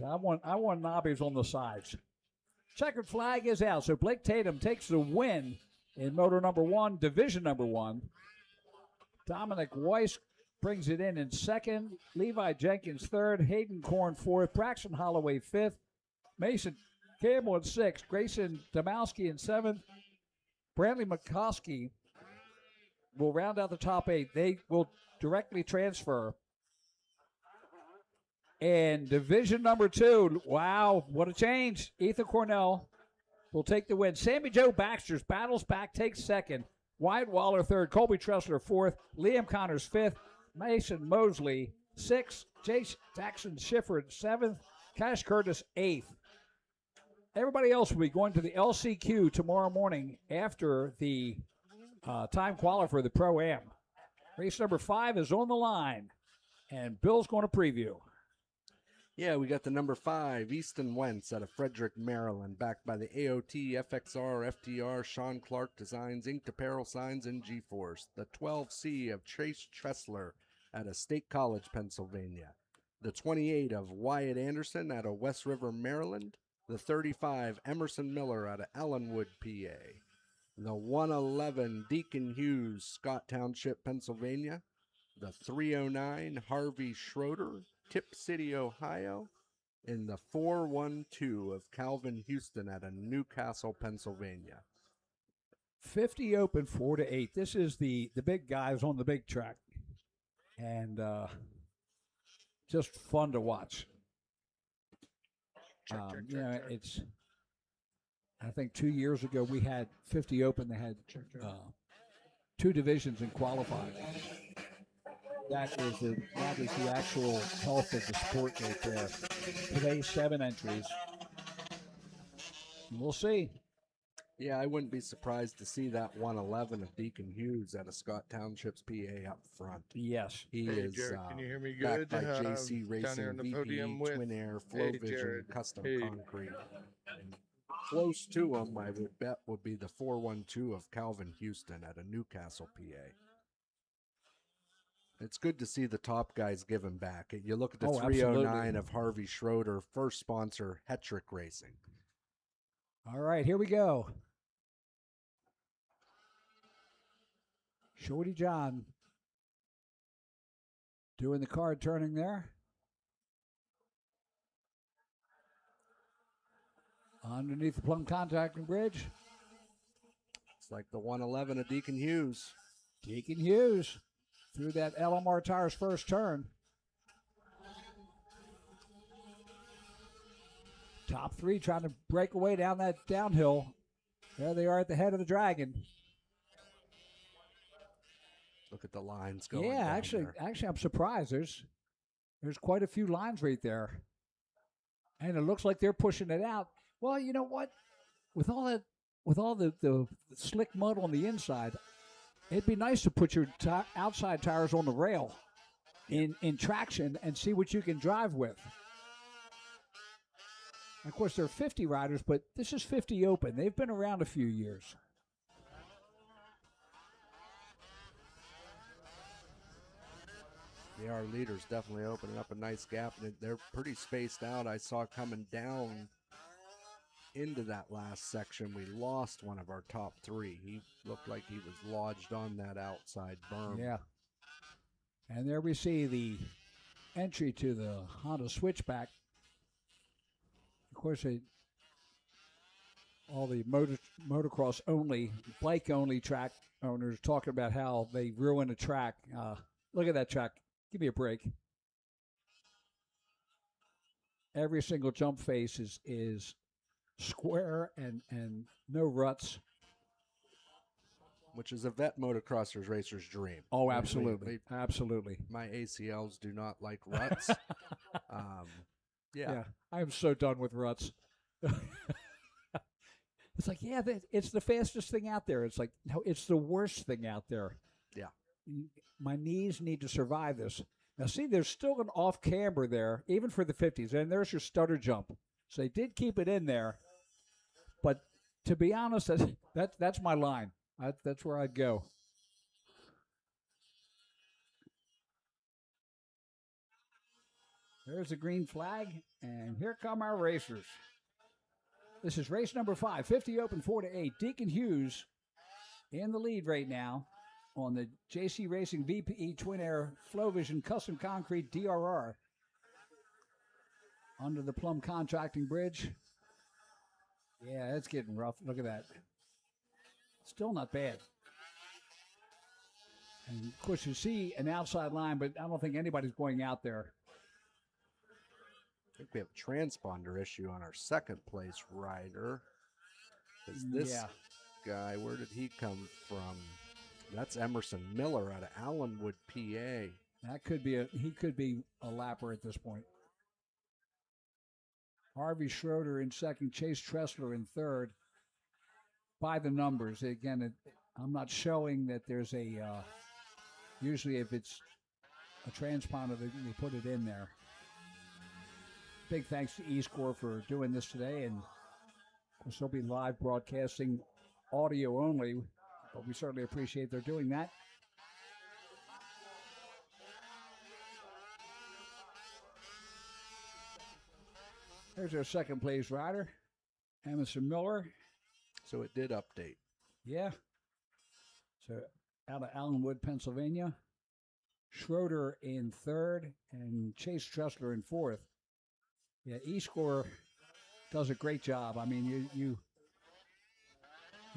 I want knobbies on the sides. Checkered flag is out, so Blake Tatum takes the win in motor number 1, division number 1. Dominic Weiss brings it in second. Levi Jenkins third. Hayden Korn fourth. Braxton Holloway fifth. Mason Campbell in sixth. Grayson Domowski in seventh. Brantley McCoskey will round out the top 8. They will directly transfer. And division number 2, wow, what a change. Ethan Cornell will take the win. Sammy Joe Baxter's battles back, takes second. Wyatt Waller third. Colby Tressler fourth. Liam Connors fifth. Mason Mosley sixth. Jackson Schiffer seventh. Cash Curtis eighth. Everybody else will be going to the LCQ tomorrow morning after the time qualifier for the Pro-Am. Race number 5 is on the line, and Bill's going to preview. Yeah, we got the number 5, Easton Wentz out of Frederick, Maryland, backed by the AOT, FXR, FTR, Sean Clark Designs, Inked Apparel Signs, and G-Force. The 12C of Chase Tressler out of State College, Pennsylvania. The 28 of Wyatt Anderson out of West River, Maryland. The 35, Emerson Miller out of Allenwood, PA. The 111, Deacon Hughes, Scott Township, Pennsylvania. The 309, Harvey Schroeder, Tip City, Ohio. And the 412 of Calvin Houston out of Newcastle, Pennsylvania. 50 open, 4-8. This is the big guys on the big track. And just fun to watch. It's, I think 2 years ago we had 50 open. They had 2 divisions in qualifying. That is the actual health of the sport right there. Today, 7 entries. We'll see. Yeah, I wouldn't be surprised to see that 111 of Deacon Hughes out of Scott Township's PA up front. Yes. He is Jared, can you hear me backed good? by JC Down Racing, here on the VP, podium with Twin Air, Flow Vision, Jared. Custom Concrete. And close to him, I would bet, would be the 412 of Calvin Houston out of Newcastle, PA. It's good to see the top guys giving back. You look at the 309 absolutely. of Harvey Schroeder, first sponsor, Hetrick Racing. All right, here we go. Shorty John doing the card turning there. Underneath the plumb contacting bridge. It's like the 111 of Deacon Hughes. Deacon Hughes through that LMR Tires first turn. Top 3 trying to break away down that downhill. There they are at the head of the Dragon. Look at the lines going. Yeah, down actually, there. I'm surprised. There's quite a few lines right there, and it looks like they're pushing it out. Well, you know what? With all the slick mud on the inside, it'd be nice to put your outside tires on the rail in traction and see what you can drive with. Of course, there are 50 riders, but this is 50 open. They've been around a few years. Our leaders definitely opening up a nice gap, and they're pretty spaced out. I saw coming down into that last section, we lost one of our top 3. He looked like he was lodged on that outside berm. Yeah. And there we see the entry to the Honda Switchback. Of course, all the motocross only, bike only track owners talking about how they ruin a track. Look at that track. Give me a break. Every single jump face is square and no ruts. Which is a vet motocrossers racer's dream. Oh, absolutely. Absolutely. My ACLs do not like ruts. Yeah. I'm so done with ruts. It's like, yeah, it's the fastest thing out there. It's like, no, it's the worst thing out there. Yeah. My knees need to survive this. Now, see, there's still an off camber there, even for the 50s. And there's your stutter jump. So they did keep it in there. But to be honest, that's my line. That's where I'd go. There's the green flag, and here come our racers. This is race number 5, 50 open 4-8. Deacon Hughes in the lead right now on the JC Racing VPE Twin Air Flowvision Custom Concrete DRR under the Plum Contracting Bridge. Yeah, it's getting rough. Look at that. Still not bad. And of course, you see an outside line, but I don't think anybody's going out there. I think we have a transponder issue on our second place rider. Is this guy, where did he come from? That's Emerson Miller out of Allenwood, PA. That could be he could be a lapper at this point. Harvey Schroeder in second, Chase Tressler in third. By the numbers, again, I'm not showing that there's a. Usually, if it's a transponder, they put it in there. Big thanks to eScore for doing this today, and of course, they'll be live broadcasting audio only, but we certainly appreciate their doing that. There's our second place rider, Emerson Miller. So it did update. Yeah. So out of Allenwood, Pennsylvania. Schroeder in third and Chase Tressler in fourth. Yeah, eScore does a great job. I mean, you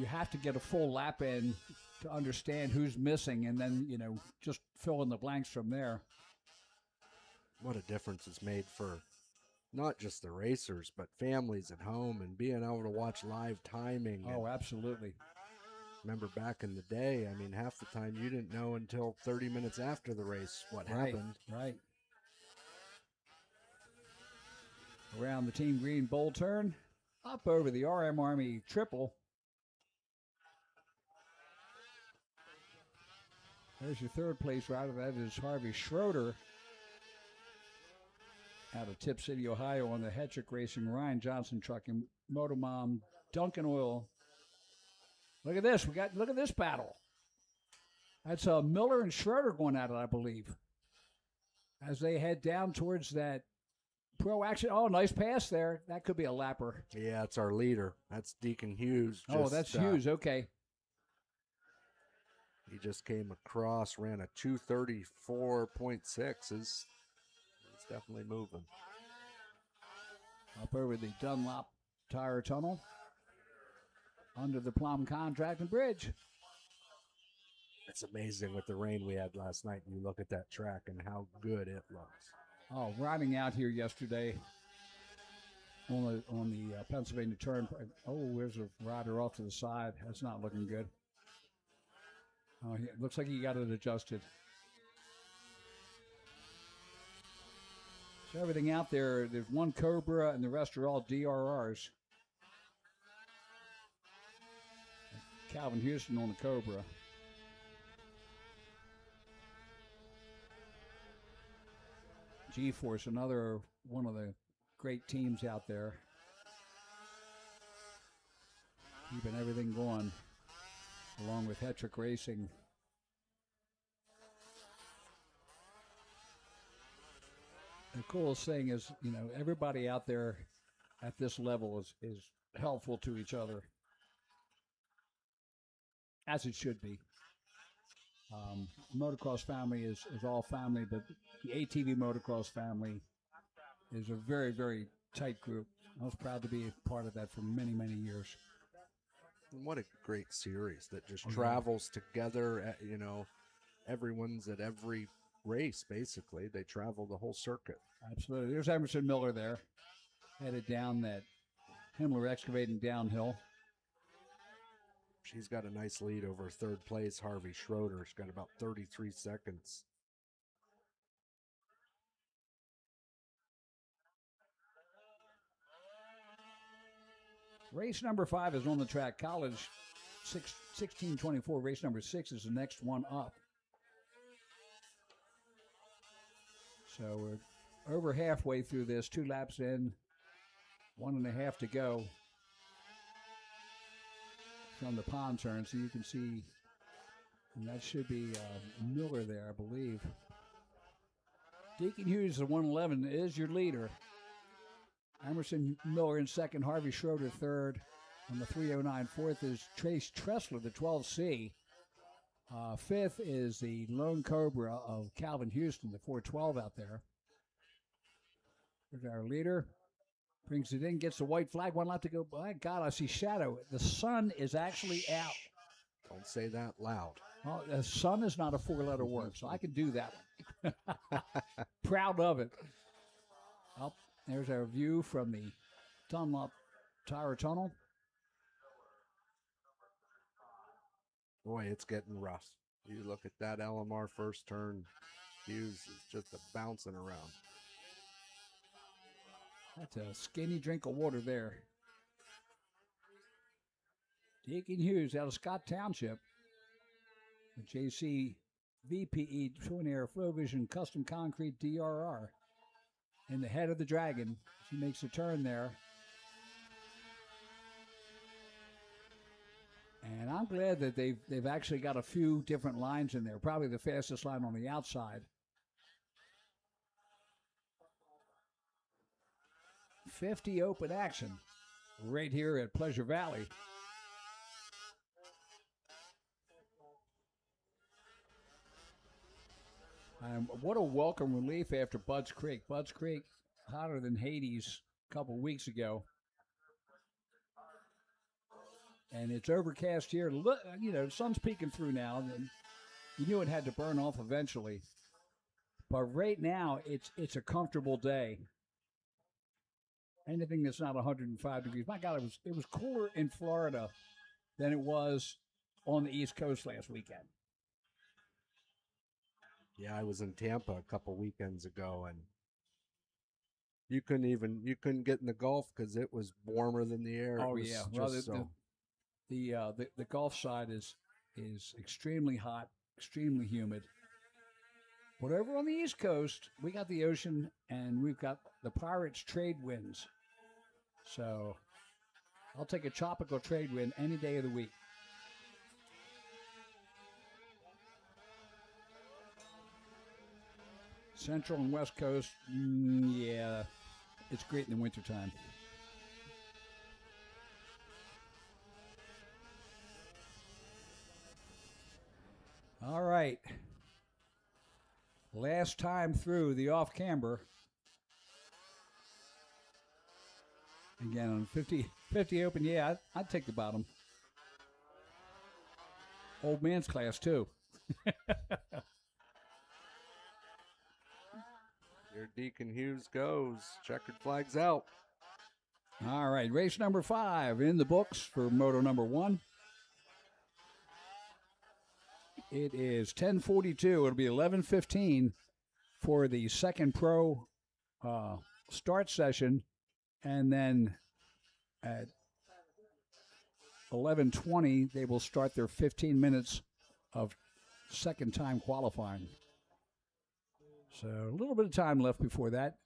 have to get a full lap in to understand who's missing, and then, just fill in the blanks from there. What a difference it's made for not just the racers, but families at home and being able to watch live timing. Oh, absolutely. Remember back in the day, I mean, half the time you didn't know until 30 minutes after the race what happened. Right. Around the Team Green bowl turn, up over the RM Army triple. There's your third place rider. That is Harvey Schroeder out of Tip City, Ohio, on the Hetrick Racing Ryan Johnson truck and Motomom Duncan Oil. Look at this. Look at this battle. That's Miller and Schroeder going at it, I believe, as they head down towards that pro action. Oh, nice pass there. That could be a lapper. Yeah, it's our leader. That's Deacon Hughes. That's Hughes. Okay. He just came across, ran a 2:34.6. It's definitely moving. Up over the Dunlop Tire Tunnel, under the Plum Contracting Bridge. It's amazing with the rain we had last night. And you look at that track and how good it looks. Oh, riding out here yesterday on the Pennsylvania Turnpike. Oh, there's a rider off to the side. That's not looking good. Oh, it looks like he got it adjusted. So everything out there, there's one Cobra and the rest are all DRRs. Calvin Houston on the Cobra. G-Force, another one of the great teams out there. Keeping everything going, along with Hetrick Racing. The coolest thing is, everybody out there at this level is helpful to each other, as it should be. Motocross family is all family, but the ATV motocross family is a very, very tight group. I was proud to be a part of that for many, many years. And what a great series that just travels together. Everyone's at every race, basically. They travel the whole circuit. Absolutely. There's Emerson Miller there, headed down that Himmler excavating downhill. She's got a nice lead over third place, Harvey Schroeder. She's got about 33 seconds. Race number 5 is on the track. College 1624. Race number 6 is the next one up. So we're over halfway through this. 2 laps in, 1.5 to go from the pond turn. So you can see, and that should be Miller there, I believe. Deacon Hughes, the 111, is your leader. Emerson Miller in second, Harvey Schroeder third. On the 309, fourth is Trace Tressler, the 12C. Fifth is the Lone Cobra of Calvin Houston, the 412 out there. There's our leader. Brings it in, gets the white flag, 1 lap to go. My God, I see shadow. The sun is actually out. Don't say that loud. Well, the sun is not a 4-letter word, so I can do that one. Proud of it. Well, there's our view from the Dunlop Tire Tunnel. Boy, it's getting rough. You look at that LMR first turn. Hughes is just bouncing around. That's a skinny drink of water there. Deacon Hughes out of Scott Township. The JC VPE Twin Air Flow Vision Custom Concrete DRR. In the head of the Dragon. She makes a turn there. And I'm glad that they've actually got a few different lines in there. Probably the fastest line on the outside. 50 open action right here at Pleasure Valley. What a welcome relief after Budds Creek. Budds Creek hotter than Hades a couple weeks ago. And it's overcast here. Look, the sun's peeking through now. And you knew it had to burn off eventually. But right now, it's a comfortable day. Anything that's not 105 degrees. My God, it was cooler in Florida than it was on the East Coast last weekend. Yeah, I was in Tampa a couple weekends ago, and you couldn't get in the Gulf because it was warmer than the air. Oh yeah, well, the Gulf side is extremely hot, extremely humid. But over on the East Coast, we got the ocean and we've got the Pirates trade winds. So I'll take a tropical trade wind any day of the week. Central and West Coast, yeah, it's great in the wintertime. All right. Last time through the off-camber. Again, on 50 open, yeah, I'd take the bottom. Old man's class, too. Here Deacon Hughes goes. Checkered flags out. All right, race number 5 in the books for moto number 1. It is 10:42. It'll be 11:15 for the second pro start session, and then at 11:20 they will start their 15 minutes of second time qualifying. So a little bit of time left before that.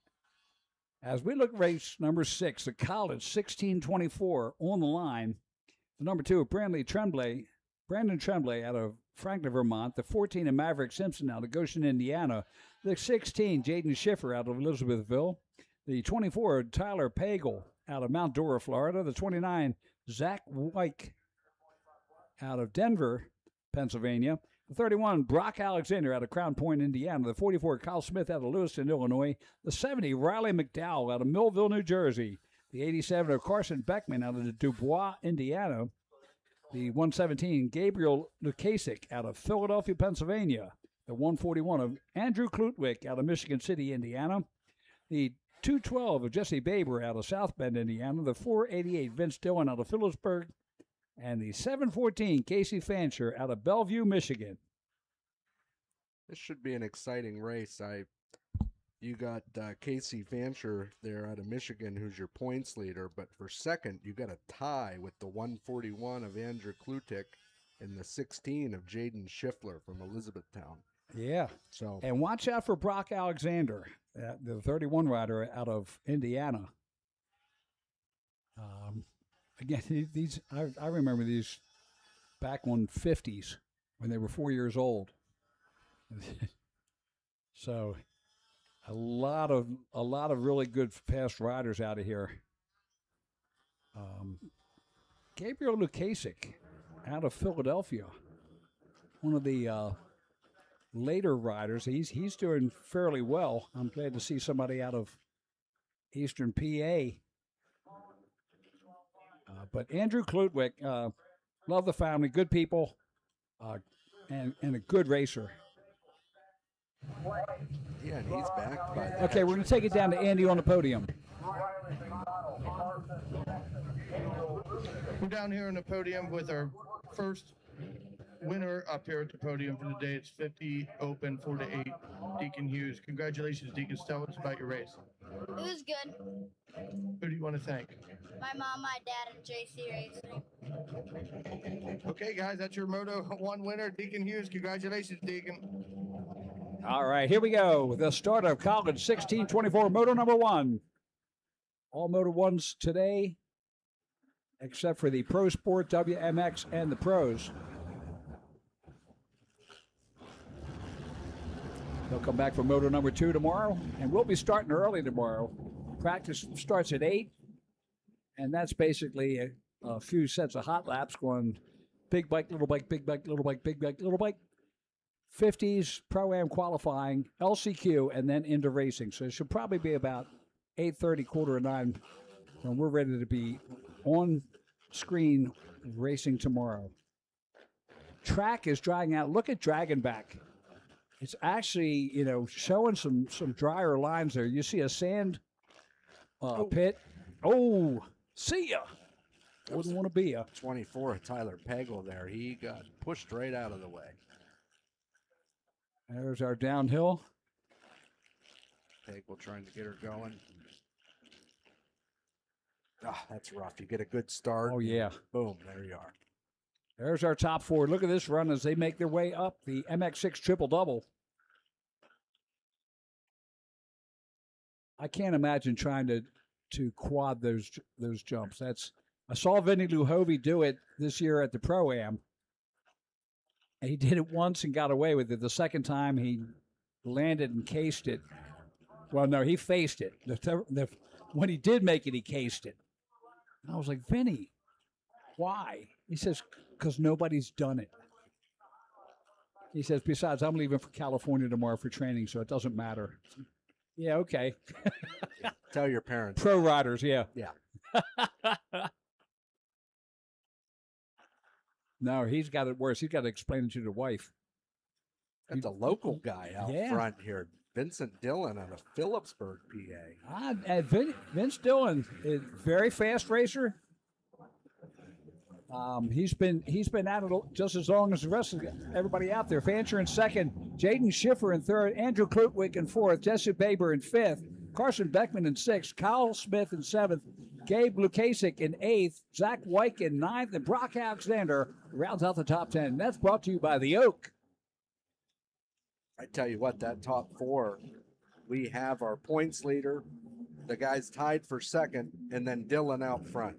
As we look at race number 6, the college 1624 on the line. The number 2, Brandon Tremblay out of Franklin, Vermont. The 14 of Maverick Simpson out of Goshen, Indiana. The 16, Jaden Schiffer out of Elizabethville. The 24, Tyler Pagel out of Mount Dora, Florida. The 29, Zach Wyke out of Denver, Pennsylvania. The 31, Brock Alexander out of Crown Point, Indiana. The 44, Kyle Smith out of Lewiston, Illinois. The 70, Riley McDowell out of Millville, New Jersey. The 87 of Carson Beckman out of Dubois, Indiana. The 117, Gabriel Lukasik out of Philadelphia, Pennsylvania. The 141 of Andrew Klutwick out of Michigan City, Indiana. The 212 of Jesse Baber out of South Bend, Indiana. The 488, Vince Dillon out of Phillipsburg. And the 714, Casey Fancher out of Bellevue, Michigan. This should be an exciting race. You got Casey Fancher there out of Michigan, who's your points leader. But for second, you got a tie with the 141 of Andrew Klutik and the 16 of Jaden Schiffler from Elizabethtown. Yeah. So and watch out for Brock Alexander, the 31 rider out of Indiana. Again, these I remember these back on 50s when they were 4 years old. So a lot of really good fast riders out of here. Gabriel Lukasik out of Philadelphia, one of the later riders. He's doing fairly well. I'm glad to see somebody out of Eastern PA. But Andrew Klutwick, love the family, good people, and a good racer. Yeah, and he's backed by that. Okay, we're going to take it down to Andy on the podium. We're down here on the podium with our first winner up here at the podium for the day. It's 50 open, 4 to 8. Deacon Hughes. Congratulations, Deacon. Tell us about your race. It was good. Who do you want to thank? My mom, my dad, and JC Racing. Okay, guys, that's your Moto 1 winner, Deacon Hughes. Congratulations, Deacon. All right, here we go. The start of College 1624 Moto number 1. All Moto 1s today, except for the Pro Sport, WMX, and the Pros. They'll come back for Moto number 2 tomorrow, and we'll be starting early tomorrow. Practice starts at 8, and that's basically a few sets of hot laps going big bike, little bike, big bike, little bike, big bike, little bike. 50s, Pro-Am qualifying, LCQ, and then into racing. So it should probably be about 8:30, 8:45 when we're ready to be on screen racing tomorrow. Track is drying out. Look at Dragonback. It's actually, showing some drier lines there. You see a sand pit. Oh, see ya. Wouldn't want to be ya. 24 of Tyler Pagel there. He got pushed right out of the way. There's our downhill. Pagel trying to get her going. That's rough. You get a good start. Oh, yeah. Boom, there you are. There's our top 4. Look at this run as they make their way up the MX6 triple-double. I can't imagine trying to quad those jumps. I saw Vinny Luhovi do it this year at the Pro-Am. He did it once and got away with it. The second time he landed and cased it. Well, no, he faced it. When he did make it, he cased it. And I was like, Vinny, why? He says, because nobody's done it. He says, besides, I'm leaving for California tomorrow for training, so it doesn't matter. Yeah, okay. Tell your parents. Pro riders, yeah. Yeah. No, he's got it worse. He's got to explain it to the wife. That's a local guy out front here. Vincent Dillon out of Phillipsburg, PA. Vince Dillon is a very fast racer. He's been at it just as long as the rest of everybody out there. Fancher in second, Jaden Schiffer in third, Andrew Klutwick in fourth, Jesse Baber in fifth, Carson Beckman in sixth, Kyle Smith in seventh, Gabe Lukasik in eighth, Zach Wyke in ninth, and Brock Alexander rounds out the top 10. That's brought to you by the Oak. I tell you what, that top 4, we have our points leader, the guys tied for second, and then Dillon out front.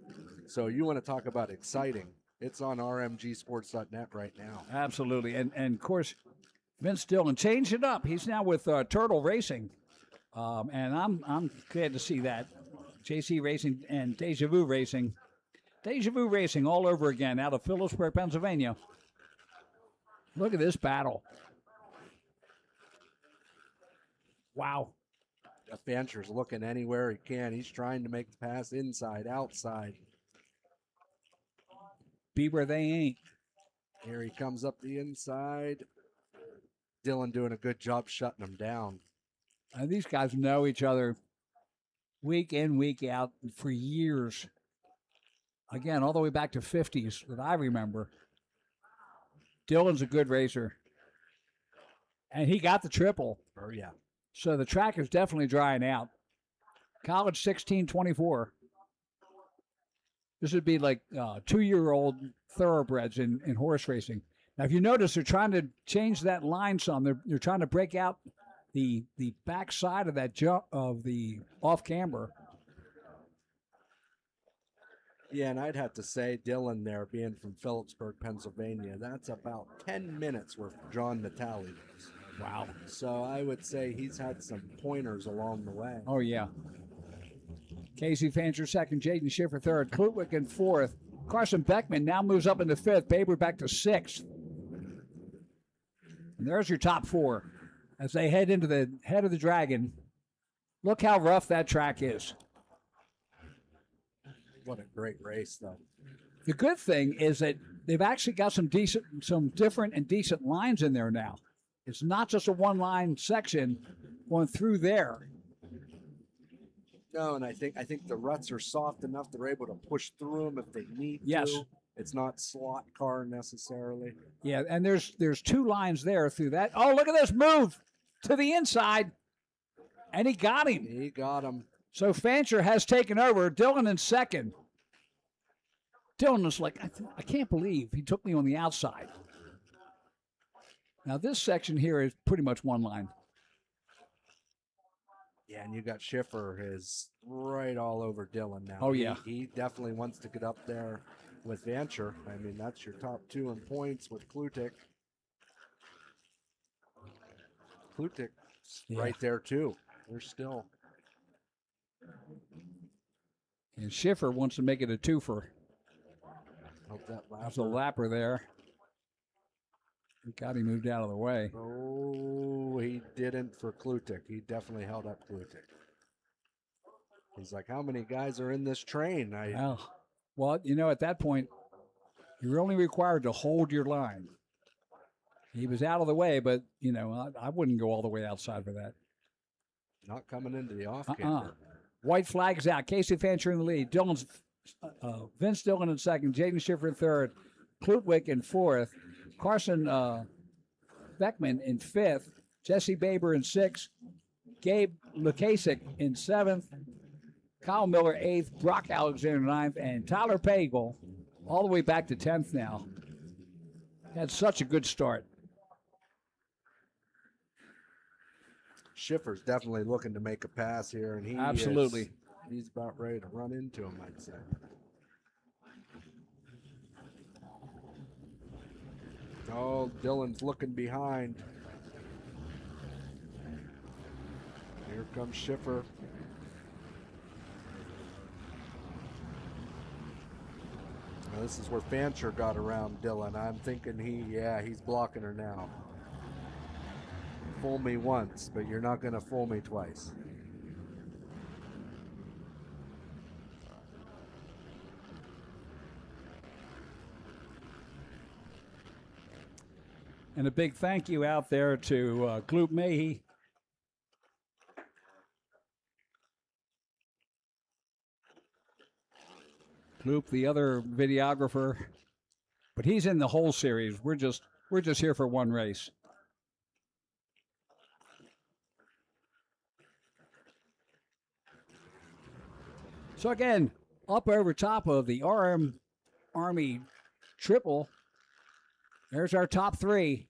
So you want to talk about exciting. It's on rmgsports.net right now. Absolutely. And of course, Vince Dillon changed it up. He's now with Turtle Racing. And I'm glad to see that. JC Racing and Deja Vu Racing. Deja Vu Racing all over again out of Phillipsburg, Pennsylvania. Look at this battle. Wow. Fancher's looking anywhere he can. He's trying to make the pass inside, outside. be where they ain't. Here he comes up the inside. Dylan doing a good job shutting him down. These guys know each other week in, week out for years. Again, all the way back to 50s that I remember. Dylan's a good racer. And he got the triple. Oh, yeah. So the track is definitely drying out. College 1624. This would be like 2-year-old thoroughbreds in horse racing. Now, if you notice, they're trying to change that line some. They're trying to break out the back side of that jump of the off camber. Yeah, and I'd have to say, Dylan there, being from Phillipsburg, Pennsylvania, that's about 10 minutes where John Natale is. Wow. So I would say he's had some pointers along the way. Oh, yeah. Casey Fancher second, Jaden Schiffer third, Klutwick in fourth. Carson Beckman now moves up into fifth, Baber back to sixth. And there's your top four as they head into the head of the Dragon. Look how rough that track is. What a great race, though. The good thing is that they've actually got some different and decent lines in there now. It's not just a one-line section going through there. No, and I think the ruts are soft enough they're able to push through them if they need Yes. to. It's not slot car necessarily. Yeah, and there's two lines there through that. Oh, look at this move to the inside. And he got him. He got him. So Fancher has taken over. Dylan in second. Dylan was like, I can't believe he took me on the outside. Now this section here is pretty much one line. Yeah, and you got Schiffer is right all over Dylan now. Oh, yeah. He definitely wants to get up there with Fancher. I mean, that's your top two in points with Klutik. Klutik's right there, too. They're still. And Schiffer wants to make it a twofer. Hope that There's a lapper there. He got him moved out of the way. Oh, he didn't for Klutik. He definitely held up Klutik. He's like, how many guys are in this train? Well, you know, at that point, you're only required to hold your line. He was out of the way, but, you know, I wouldn't go all the way outside for that. Not coming into the off-camber. White flag's out. Casey Fancher in the lead. Vince Dillon in second. Jaden Schiffer in third. Klutwick in fourth. Carson Beckman in fifth. Jesse Baber in sixth. Gabe Lukasik in seventh. Kyle Miller eighth. Brock Alexander ninth. And Tyler Pagel all the way back to 10th now. Had such a good start. Schiffer's definitely looking to make a pass here, and he's about ready to run into him, I'd say. Oh, Dylan's looking behind. Here comes Schiffer. Now, this is where Fancher got around Dylan. I'm thinking he's blocking her now. Fool me once, but you're not going to fool me twice. And a big thank you out there to Gloop Mahey. Gloop, the other videographer, but he's in the whole series. We're just here for one race. So again, up over top of the RM Army triple, there's our top three.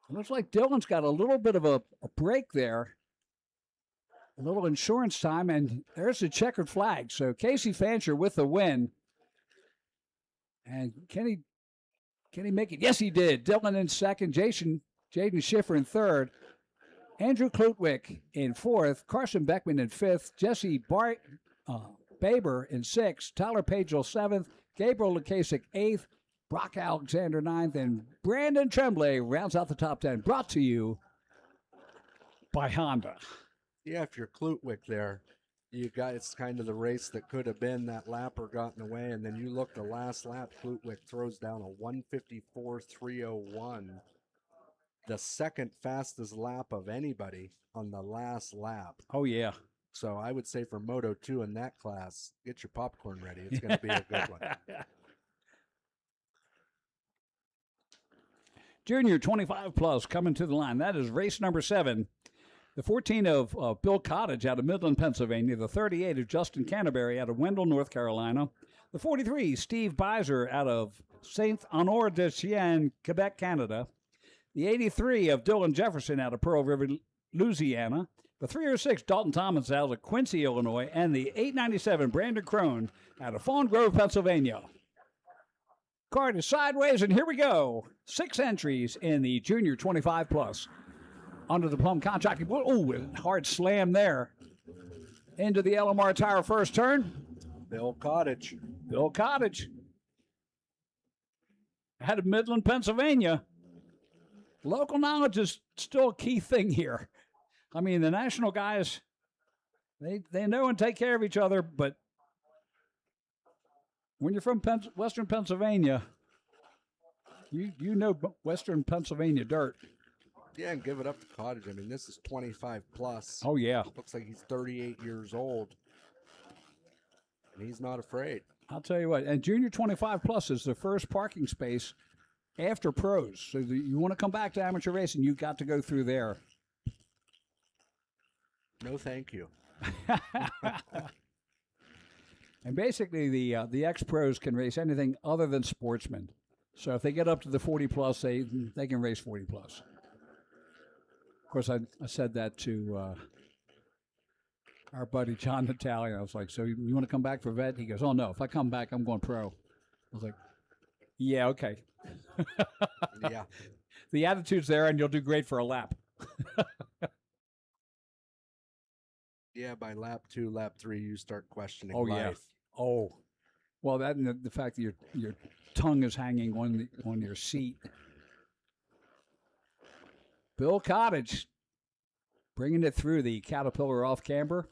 It looks like Dylan's got a little bit of a break there. A little insurance time, and there's the checkered flag. So Casey Fancher with the win. And can he make it? Yes, he did. Dylan in second, Jaden Schiffer in third. Andrew Klutwick in fourth, Carson Beckman in fifth, Jesse Baber in sixth, Tyler Pagel seventh, Gabriel Lukasik eighth, Brock Alexander ninth, and Brandon Tremblay rounds out the top 10. Brought to you by Honda. Yeah, if you're Klutwick there, it's kind of the race that could have been. That lapper got in the way, and then you look the last lap, Klutwick throws down a 1:54.301, the second fastest lap of anybody on the last lap. Oh, yeah. So I would say for Moto 2 in that class, get your popcorn ready. It's going to be a good one. Junior 25 plus coming to the line. That is race number 7. The 14 of Bill Cottage out of Midland, Pennsylvania. The 38 of Justin Canterbury out of Wendell, North Carolina. The 43, Steve Beiser out of Saint-Honoré-de-Chien, Quebec, Canada. The 83 of Dylan Jefferson out of Pearl River, Louisiana. The 306, Dalton Thomas out of Quincy, Illinois. And the 897, Brandon Crone out of Fawn Grove, Pennsylvania. Card is sideways, and here we go. 6 entries in the Junior 25 plus. Under the Plum contracting. Oh, hard slam there. Into the LMR tire first turn. Bill Cottage. Bill Cottage. Out of Midland, Pennsylvania. Local knowledge is still a key thing here. I mean, the national guys, they know and take care of each other, but when you're from Western Pennsylvania, you know Western Pennsylvania dirt. Yeah, and give it up to Cottage. I mean, this is 25 plus. Oh, yeah. Looks like he's 38 years old. And he's not afraid. I'll tell you what, and Junior 25 plus is the first parking space after pros. So you want to come back to amateur racing, you've got to go through there. No, thank you. And basically, the ex-pros can race anything other than sportsmen. So if they get up to the 40 plus, they can race 40 plus. Of course, I said that to our buddy John Natalia. I was like, so you want to come back for vet? He goes, oh, no. If I come back, I'm going pro. I was like, yeah, okay. Yeah. The attitude's there, and you'll do great for a lap. Yeah, by lap 2, lap 3, you start questioning life. Yeah. Oh, well, that and the fact that your tongue is hanging on your seat. Bill Cottage bringing it through the Caterpillar off camber.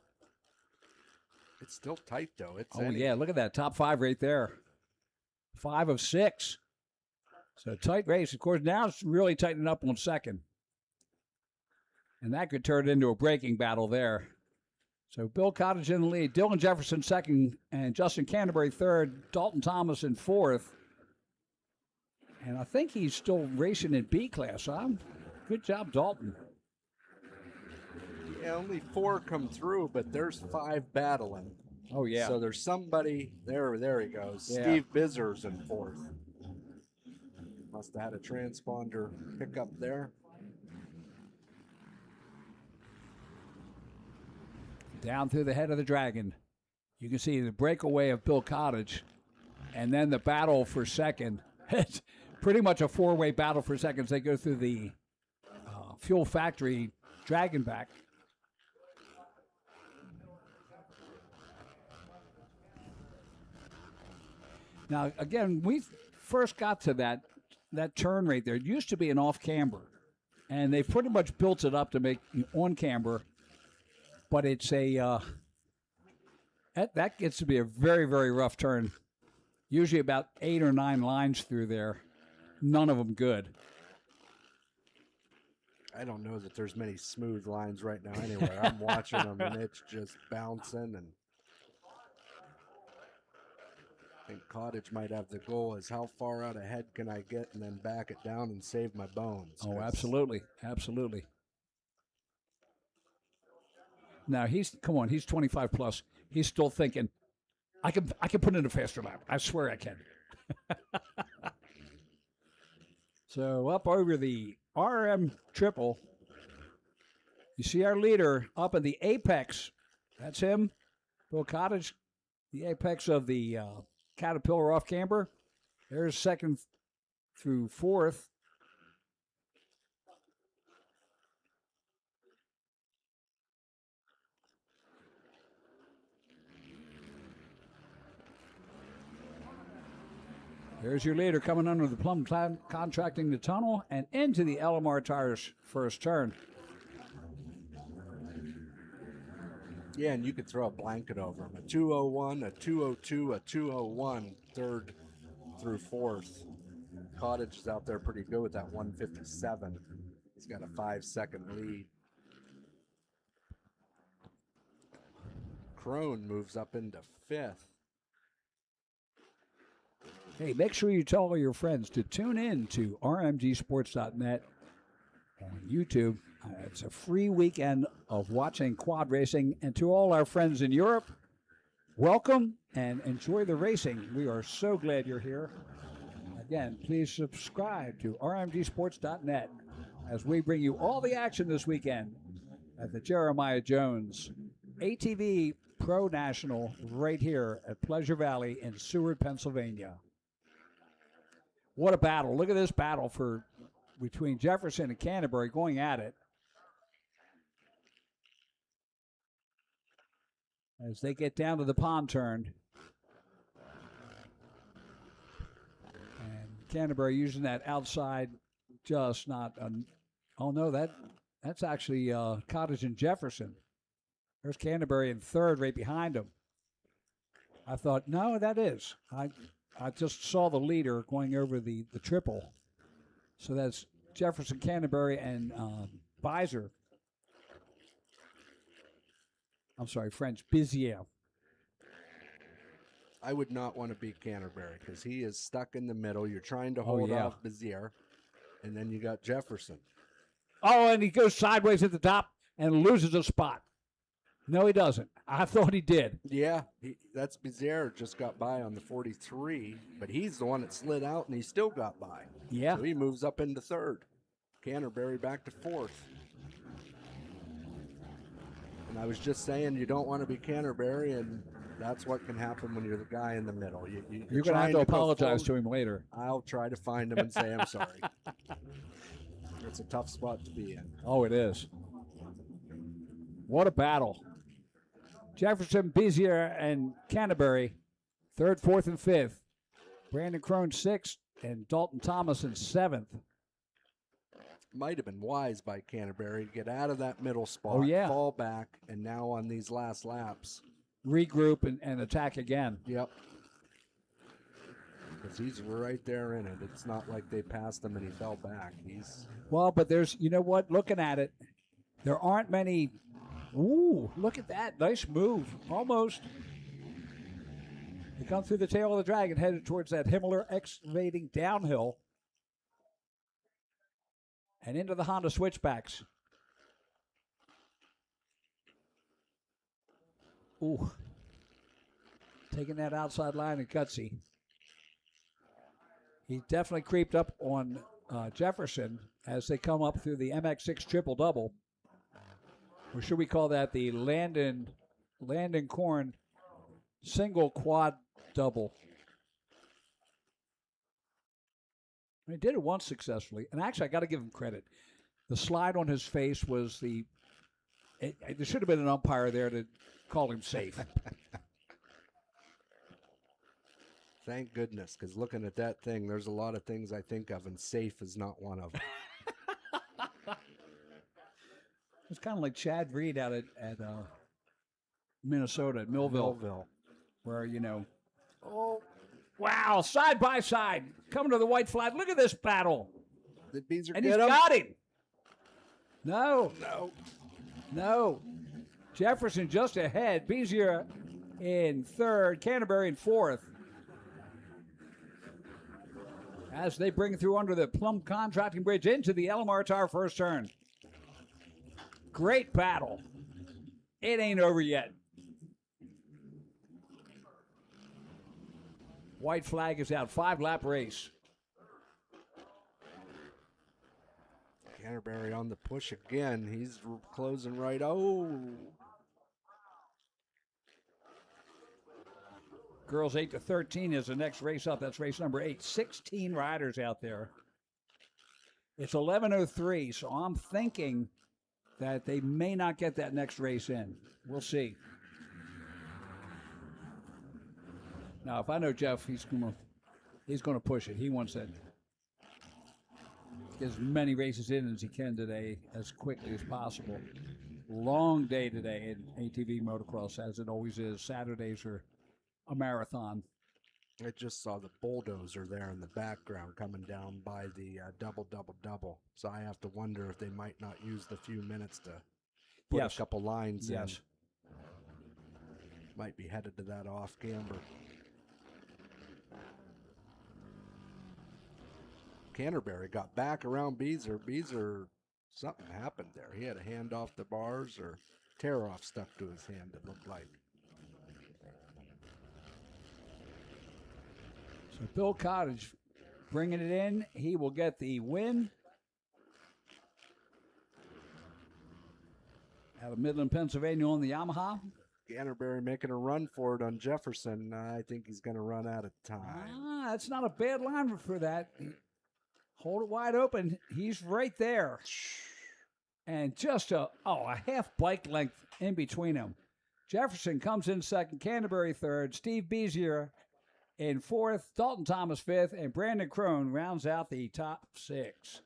It's still tight, though. Yeah, look at that. Top 5 right there. 5 of 6. So tight race. Of course, now it's really tightening up on second. And that could turn into a braking battle there. So Bill Cottage in the lead. Dylan Jefferson second, and Justin Canterbury third. Dalton Thomas in fourth. And I think he's still racing in B class. Good job, Dalton. Yeah, only 4 come through, but there's 5 battling. Oh, yeah. So there's somebody, there he goes. Yeah. Steve Bizzer's in 4th. Must have had a transponder pickup there. Down through the head of the dragon. You can see the breakaway of Bill Cottage, and then the battle for second. It's pretty much a 4-way battle for seconds. They go through the Fuel Factory dragon back. Now, again, we first got to that turn right there. It used to be an off camber, and they pretty much built it up to make on camber. But it's that gets to be a very, very rough turn. Usually about 8 or 9 lines through there. None of them good. I don't know that there's many smooth lines right now anywhere. I'm watching them, and it's just bouncing. And I think Cottage might have the goal is how far out ahead can I get and then back it down and save my bones. Oh, absolutely. Absolutely. Now, he's 25 plus. He's still thinking, I can put in a faster lap. I swear I can. So up over the RM triple, you see our leader up in the apex. That's him, Bill Cottage, the apex of the Caterpillar off camber. There's second through fourth. There's your leader coming under the Plum contracting the tunnel and into the LMR tires first turn. Yeah, and you could throw a blanket over him. A 201, a 202, a 201, third through fourth. Cottage is out there pretty good with that 157. He's got a 5-second lead. Crone moves up into fifth. Hey, make sure you tell all your friends to tune in to rmgsports.net on YouTube. It's a free weekend of watching quad racing. And to all our friends in Europe, welcome and enjoy the racing. We are so glad you're here. Again, please subscribe to rmgsports.net as we bring you all the action this weekend at the Jeremiah Jones ATV Pro National right here at Pleasure Valley in Seward, Pennsylvania. What a battle. Look at this battle between Jefferson and Canterbury going at it. As they get down to the pond turn. And Canterbury using that outside, just not. Oh no, that's actually Cottage and Jefferson. There's Canterbury in third, right behind him. I thought, no, that is. I just saw the leader going over the triple. So that's Jefferson, Canterbury, and Bizer. I'm sorry, French, Bizier. I would not want to beat Canterbury because he is stuck in the middle. You're trying to hold off Bizier, and then you got Jefferson. Oh, and he goes sideways at the top and loses a spot. No, he doesn't. I thought he did. Yeah, that's Bizier just got by on the 43, but he's the one that slid out, and he still got by. Yeah. So he moves up into third. Canterbury back to fourth. And I was just saying you don't want to be Canterbury, and that's what can happen when you're the guy in the middle. You're going to have to apologize to him later. I'll try to find him and say I'm sorry. It's a tough spot to be in. Oh, it is. What a battle. Jefferson, Bizier, and Canterbury, third, fourth, and fifth. Brandon Crone, sixth, and Dalton Thomas in seventh. Might have been wise by Canterbury to get out of that middle spot, fall back, and now on these last laps. Regroup and attack again. Yep. Because he's right there in it. It's not like they passed him and he fell back. Well, but there's, you know what, looking at it, there aren't many. Ooh, look at that. Nice move. Almost. They come through the tail of the dragon, headed towards that Himmler excavating downhill. And into the Honda switchbacks. Ooh. Taking that outside line and Gutsy. He definitely creeped up on Jefferson as they come up through the MX6 triple-double. Or should we call that the Landon Korn single quad double? He did it once successfully. And actually, I got to give him credit. The slide on his face was there should have been an umpire there to call him safe. Thank goodness, because looking at that thing, there's a lot of things I think of, and safe is not one of them. It's kind of like Chad Reed out at Minnesota, at Millville. Where, oh, wow, side by side, coming to the white flag. Look at this battle. Did Beezer and get he's him? Got him. No. Jefferson just ahead. Beezer in third. Canterbury in fourth. As they bring through under the Plum Contracting Bridge into the LMR Tower first turn. Great battle. It ain't over yet. White flag is out. 5-lap race. Canterbury on the push again. He's closing right. Oh. Girls 8 to 13 is the next race up. That's race number 8. 16 riders out there. It's 11:03, so I'm thinking that they may not get that next race in. We'll see. Now, if I know Jeff, he's gonna push it. He wants that. Get as many races in as he can today, as quickly as possible. Long day today in ATV motocross, as it always is. Saturdays are a marathon. I just saw the bulldozer there in the background coming down by the double. So I have to wonder if they might not use the few minutes to put a couple lines in. Might be headed to that off camber. Canterbury got back around Beezer. Beezer, something happened there. He had a hand off the bars or tear off stuck to his hand, it looked like. So Bill Cottage bringing it in. He will get the win. Out of Midland, Pennsylvania on the Yamaha. Canterbury making a run for it on Jefferson. I think he's going to run out of time. That's not a bad line for that. Hold it wide open. He's right there. And just a half bike length in between them. Jefferson comes in second, Canterbury third, Steve Bezier in fourth, Dalton Thomas fifth, and Brandon Crone rounds out the top six.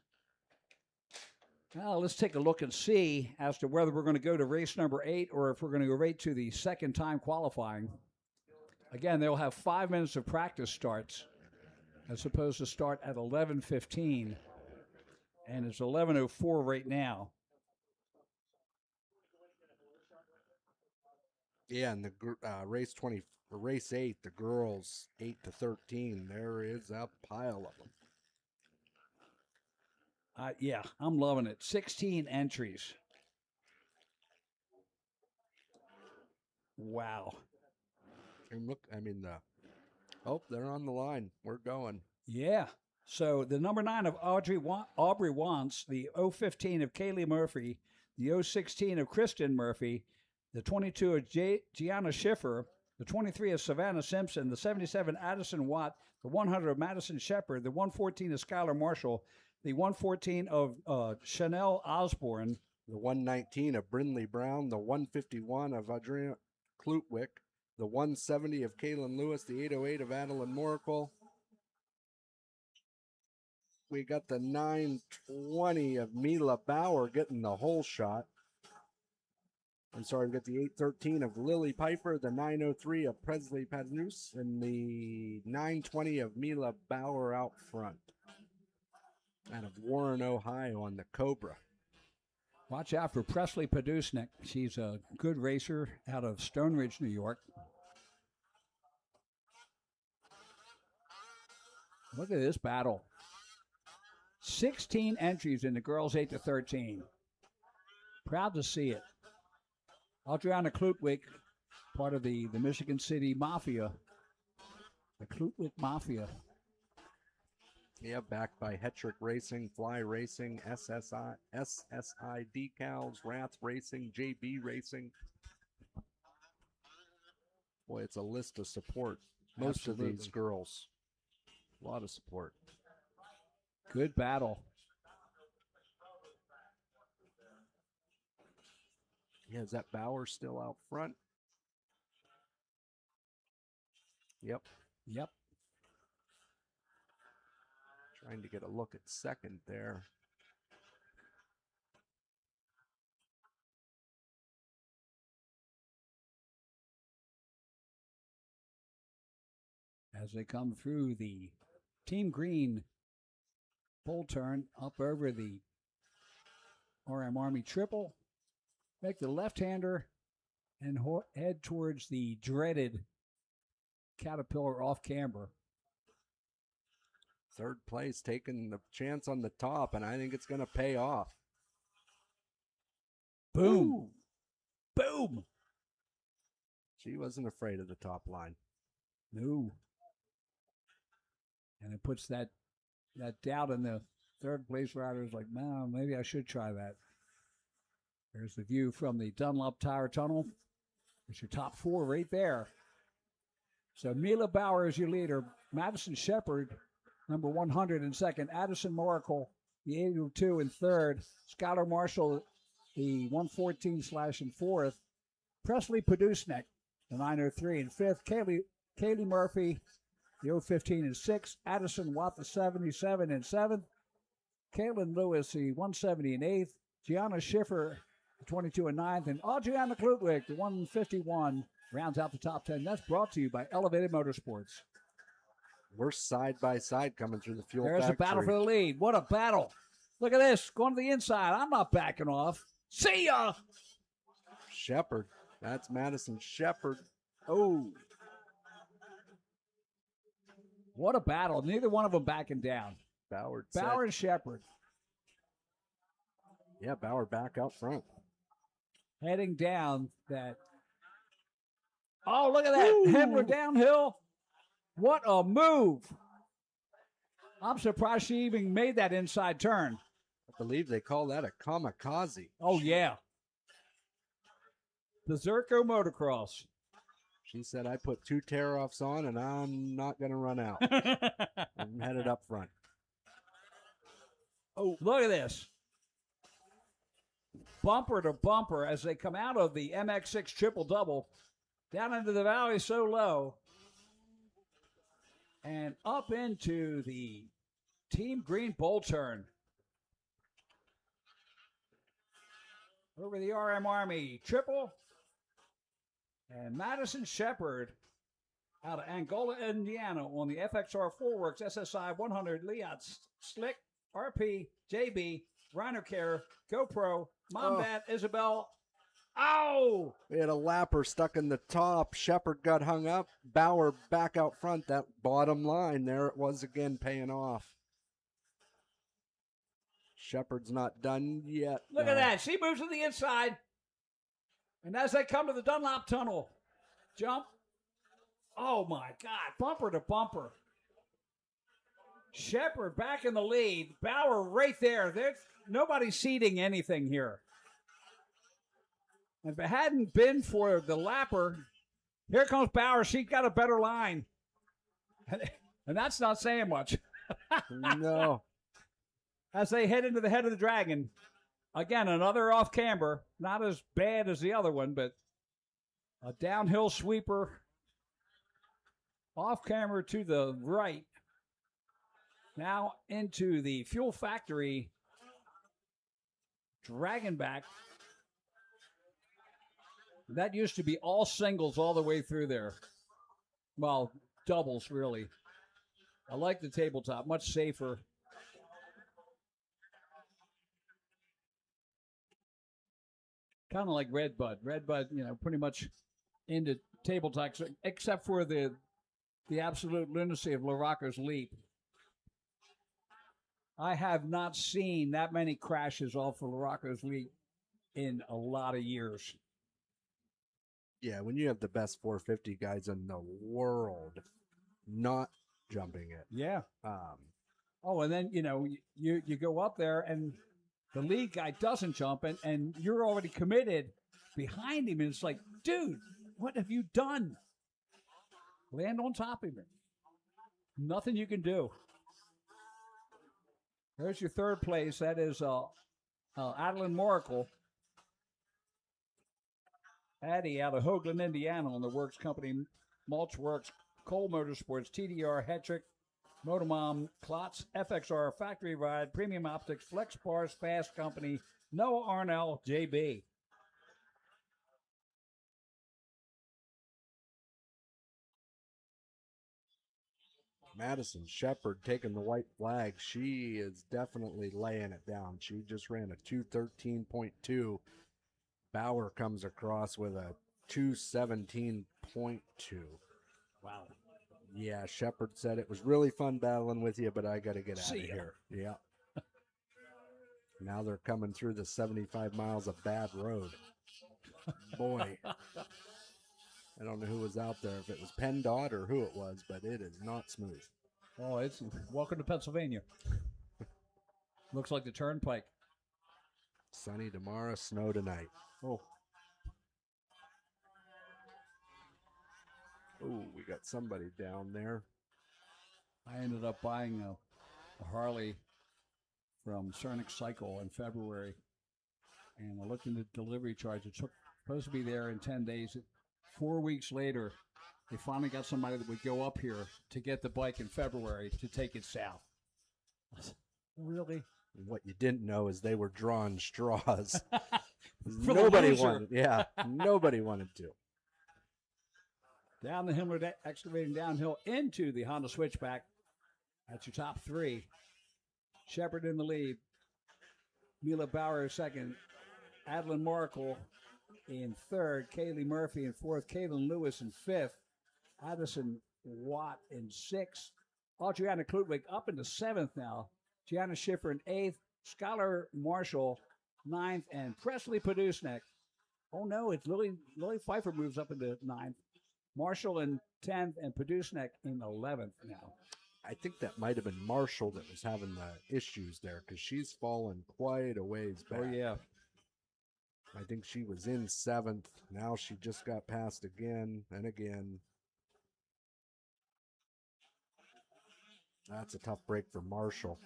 Now let's take a look and see as to whether we're going to go to race number 8 or if we're going to go right to the second time qualifying. Again, they'll have 5 minutes of practice starts as opposed to start at 11:15, and it's 11:04 right now. Yeah, and the race 8, the girls 8 to 13. There is a pile of them. Yeah, I'm loving it. 16 entries. Wow. And look, they're on the line. We're going. Yeah. So the number 9 of Aubrey Wants, the 015 of Kaylee Murphy, the 016 of Kristen Murphy, the 22 of Gianna Schiffer, the 23 of Savannah Simpson, the 77 Addison Watt, the 100 of Madison Shepard, the 114 of Skylar Marshall, the 114 of Chanel Osborne, the 119 of Brindley Brown, the 151 of Adriana Klutwick, the 170 of Kaylin Lewis, the 808 of Adeline Moracle. We got the 920 of Mila Bauer getting the whole shot. I'm sorry, we got the 813 of Lily Piper, the 903 of Presley Padnus, and the 920 of Mila Bauer out front. Out of Warren, Ohio on the Cobra. Watch out for Presley Padusnik. She's a good racer out of Stone Ridge, New York. Look at this battle. 16 entries in the girls 8 to 13. Proud to see it. Adriana Klutwick, part of the Michigan City Mafia. The Klutwick Mafia. Yeah, backed by Hetrick Racing, Fly Racing, SSI Decals, Rath Racing, JB Racing. Boy, it's a list of support. Most of these girls. A lot of support. Good battle. Yeah, is that Bauer still out front? Yep. Trying to get a look at second there. As they come through the Team Green pole turn up over the RM Army triple, make the left-hander and head towards the dreaded Caterpillar off camber. Third place, taking the chance on the top, and I think it's going to pay off. Boom. Ooh. Boom. She wasn't afraid of the top line. No. And it puts that doubt in the third place riders like, man, maybe I should try that. There's the view from the Dunlop Tire Tunnel. There's your top 4 right there. So Mila Bauer is your leader. Madison Shepard, number 100 in second. Addison Moracle, the 802 in third. Skylar Marshall, the 114/ in fourth. Presley Padusnik, the 903 in fifth. Kaylee Murphy, the 015 in sixth. Addison Watt, the 77 in seventh. Kaylin Lewis, the 170 in eighth. Gianna Schiffer 22 and 9th. And Adriana Klutwick, the 151, rounds out the top 10. That's brought to you by Elevated Motorsports. We're side by side coming through the fuel There's factory. a battle for the lead. What a battle. Look at this. Going to the inside. I'm not backing off. See ya. Shepard. That's Madison Shepard. Oh. What a battle. Neither one of them backing down. Bauer and Shepard. Yeah, Bauer back out front. Heading down that. Oh, look at that. Hendler downhill. What a move. I'm surprised she even made that inside turn. I believe they call that a kamikaze. Oh, yeah. The Zerko Motocross. She said, I put 2 tear-offs on, and I'm not going to run out. I'm headed up front. Oh, look at this. Bumper to bumper as they come out of the MX6 triple-double down into the valley so low and up into the Team Green bowl turn. Over the RM Army triple. And Madison Shepard out of Angola, Indiana on the FXR 4Works SSI 100 Liat Slick, RP, JB, Rhino Care, GoPro, Mombat, Isabel. Ow! We had a lapper stuck in the top. Shepard got hung up. Bauer back out front. That bottom line, there it was again, paying off. Shepard's not done yet. Look at that. She moves to the inside. And as they come to the Dunlop Tunnel, jump. Oh, my God. Bumper to bumper. Shepard back in the lead. Bauer right there. There's nobody's ceding anything here. If it hadn't been for the lapper, here comes Bauer. She's got a better line. And that's not saying much. No. As they head into the head of the dragon. Again, another off camber. Not as bad as the other one, but a downhill sweeper. Off camber to the right. Now into the fuel factory. Dragon back. That used to be all singles all the way through there. Well, doubles, really. I like the tabletop. Much safer. Kind of like Redbud. Redbud, pretty much into tabletop, except for the absolute lunacy of LaRocco's Leap. I have not seen that many crashes off of LaRocco's Leap in a lot of years. Yeah, when you have the best 450 guys in the world not jumping it. Yeah. And then, you go up there and the lead guy doesn't jump and you're already committed behind him. And it's like, dude, what have you done? Land on top of him. Nothing you can do. There's your third place. That is Adeline Moracle. Addie out of Hoagland, Indiana on the Works Company, Mulch Works, Cole Motorsports, TDR, Hetrick, Motomom, Klotz, FXR, Factory Ride, Premium Optics, Flex Bars, Fast Company, Noah Arnell, JB. Madison Shepard taking the white flag. She is definitely laying it down. She just ran a 2:13.2. Bauer comes across with a 2:17.2. Wow. Yeah, Shepard said it was really fun battling with you, but I got to get out of here. Yeah. Now they're coming through the 75 miles of bad road. Boy. I don't know who was out there, if it was PennDOT or who it was, but it is not smooth. Oh, it's welcome to Pennsylvania. Looks like the turnpike. Sunny tomorrow, snow tonight. Oh, we got somebody down there. I ended up buying a Harley from Cernic Cycle in February, and I looked into the delivery charge. It took supposed to be there in 10 days. 4 weeks later, they finally got somebody that would go up here to get the bike in February to take it south. Really? What you didn't know is they were drawing straws. For the nobody loser. wanted. Yeah, nobody wanted to. Down the Himmler excavating downhill into the Honda Switchback. That's your top three. Shepard in the lead. Mila Bauer second. Adeline Markle in third. Kaylee Murphy in fourth. Kaylin Lewis in fifth. Addison Watt in sixth. Adriana Klutwig up into seventh now. Gianna Schiffer in eighth. Skylar Marshall ninth. And Presley Podusnek. Oh no, it's Lily Pfeiffer moves up into ninth. Marshall in 10th and Podusnek in 11th now. I think that might have been Marshall that was having the issues there because she's fallen quite a ways back. Oh, yeah. I think she was in 7th. Now she just got passed again and again. That's a tough break for Marshall.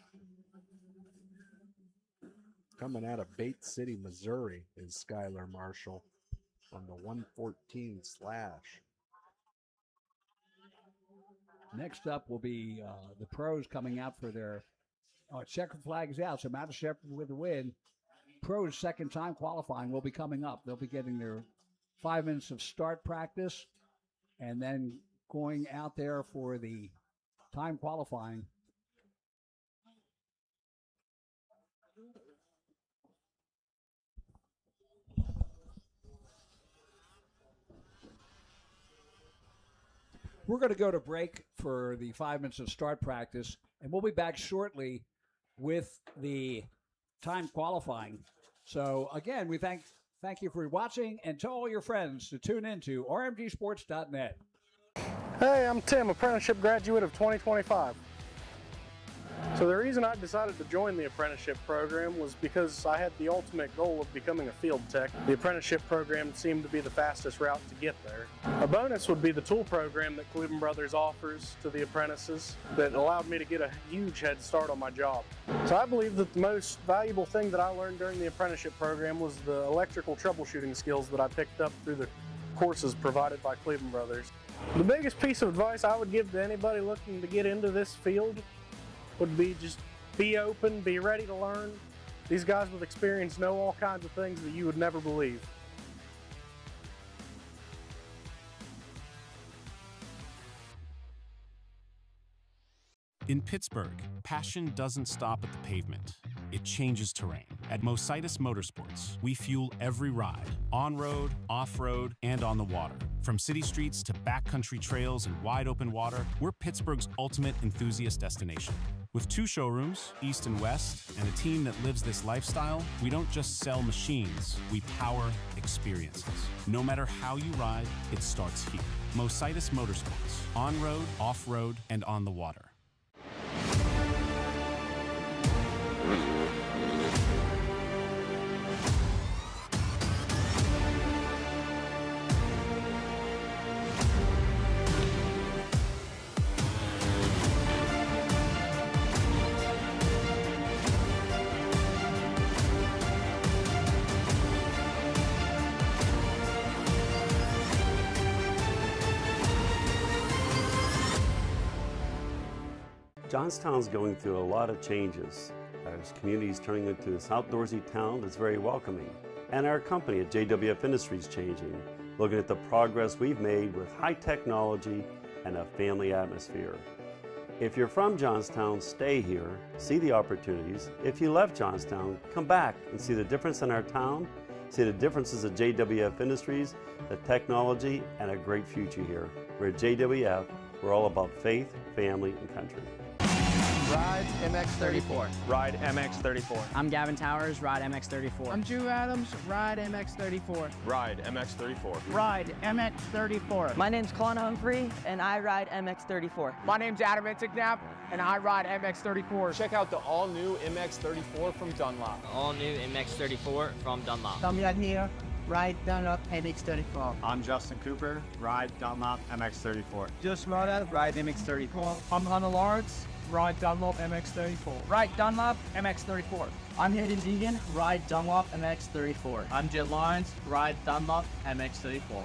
Coming out of Bate City, Missouri is Skylar Marshall on the 114 slash. Next up will be the pros coming out for their checkered flag is out. So Matt Shepard with the win. Pros second time qualifying will be coming up. They'll be getting their 5 minutes of start practice and then going out there for the time qualifying. We're going to go to break for the 5 minutes of start practice, and we'll be back shortly with the time qualifying. So, again, we thank you for watching, and tell all your friends to tune in to rmgsports.net. Hey, I'm Tim, apprenticeship graduate of 2025. So the reason I decided to join the apprenticeship program was because I had the ultimate goal of becoming a field tech. The apprenticeship program seemed to be the fastest route to get there. A bonus would be the tool program that Cleveland Brothers offers to the apprentices that allowed me to get a huge head start on my job. So I believe that the most valuable thing that I learned during the apprenticeship program was the electrical troubleshooting skills that I picked up through the courses provided by Cleveland Brothers. The biggest piece of advice I would give to anybody looking to get into this field would be just be open, be ready to learn. These guys with experience know all kinds of things that you would never believe. In Pittsburgh, passion doesn't stop at the pavement. It changes terrain. At Mositis Motorsports, we fuel every ride, on-road, off-road, and on the water. From city streets to backcountry trails and wide open water, we're Pittsburgh's ultimate enthusiast destination. With 2 showrooms, East and West, and a team that lives this lifestyle, we don't just sell machines, we power experiences. No matter how you ride, it starts here. Mositis Motorsports, on-road, off-road, and on the water. Johnstown's going through a lot of changes. Our community is turning into this outdoorsy town that's very welcoming. And our company at JWF Industries changing, looking at the progress we've made with high technology and a family atmosphere. If you're from Johnstown, stay here, see the opportunities. If you left Johnstown, come back and see the difference in our town, see the differences at JWF Industries, the technology, and a great future here. We're at JWF, we're all about faith, family, and country. Ride MX34. Ride MX34. I'm Gavin Towers, ride MX34. I'm Drew Adams, ride MX34. Ride MX34. Ride MX34. My name's Colin Humphrey, and I ride MX34. My name's Adam Intignap, and I ride MX34. Check out the all-new MX34 from Dunlop. All new MX34 from Dunlop. Tommy here, ride Dunlop MX34. I'm Justin Cooper, ride Dunlop MX34. Just Moda, ride MX34. I'm Hannah Lawrence, ride Dunlop MX34. Ride Dunlop MX34. I'm Hayden Deegan, ride Dunlop MX34. I'm Jet Lawrence, ride Dunlop MX34.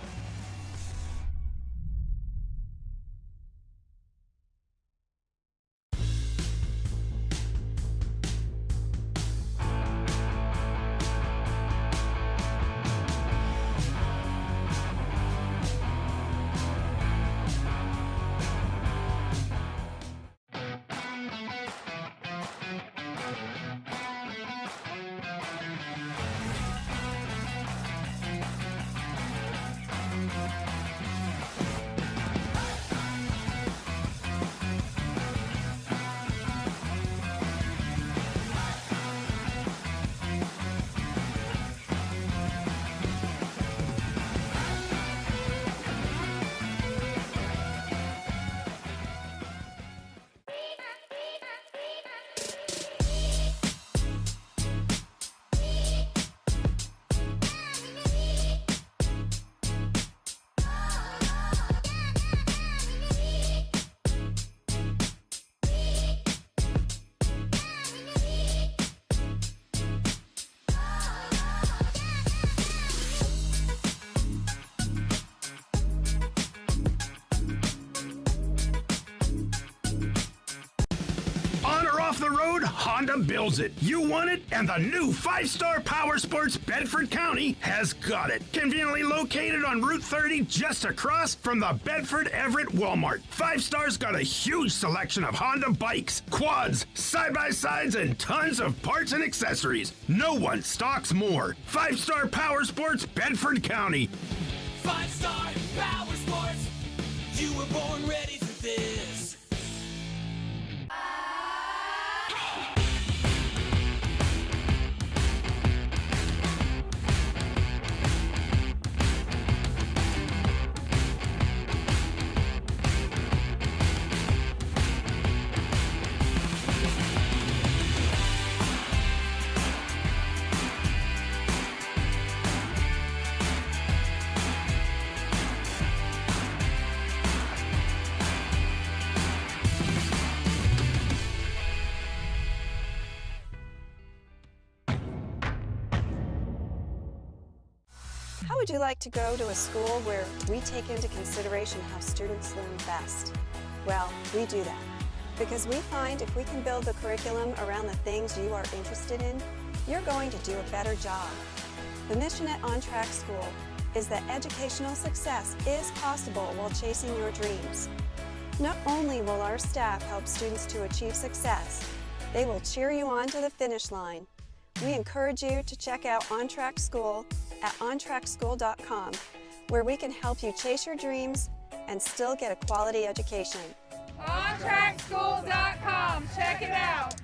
off the road, Honda builds it. You want it, and the new 5-Star Power Sports Bedford County has got it. Conveniently located on Route 30, just across from the Bedford Everett Walmart. 5-Star's got a huge selection of Honda bikes, quads, side-by-sides, and tons of parts and accessories. No one stocks more. 5-Star Power Sports Bedford County. 5-Star Power Sports. You were born ready for this. How would you like to go to a school where we take into consideration how students learn best? Well, we do that because we find if we can build the curriculum around the things you are interested in, you're going to do a better job. The mission at On Track School is that educational success is possible while chasing your dreams. Not only will our staff help students to achieve success, they will cheer you on to the finish line. We encourage you to check out On Track School at ontrackschool.com, where we can help you chase your dreams and still get a quality education. OnTrackSchool.com. Check it out.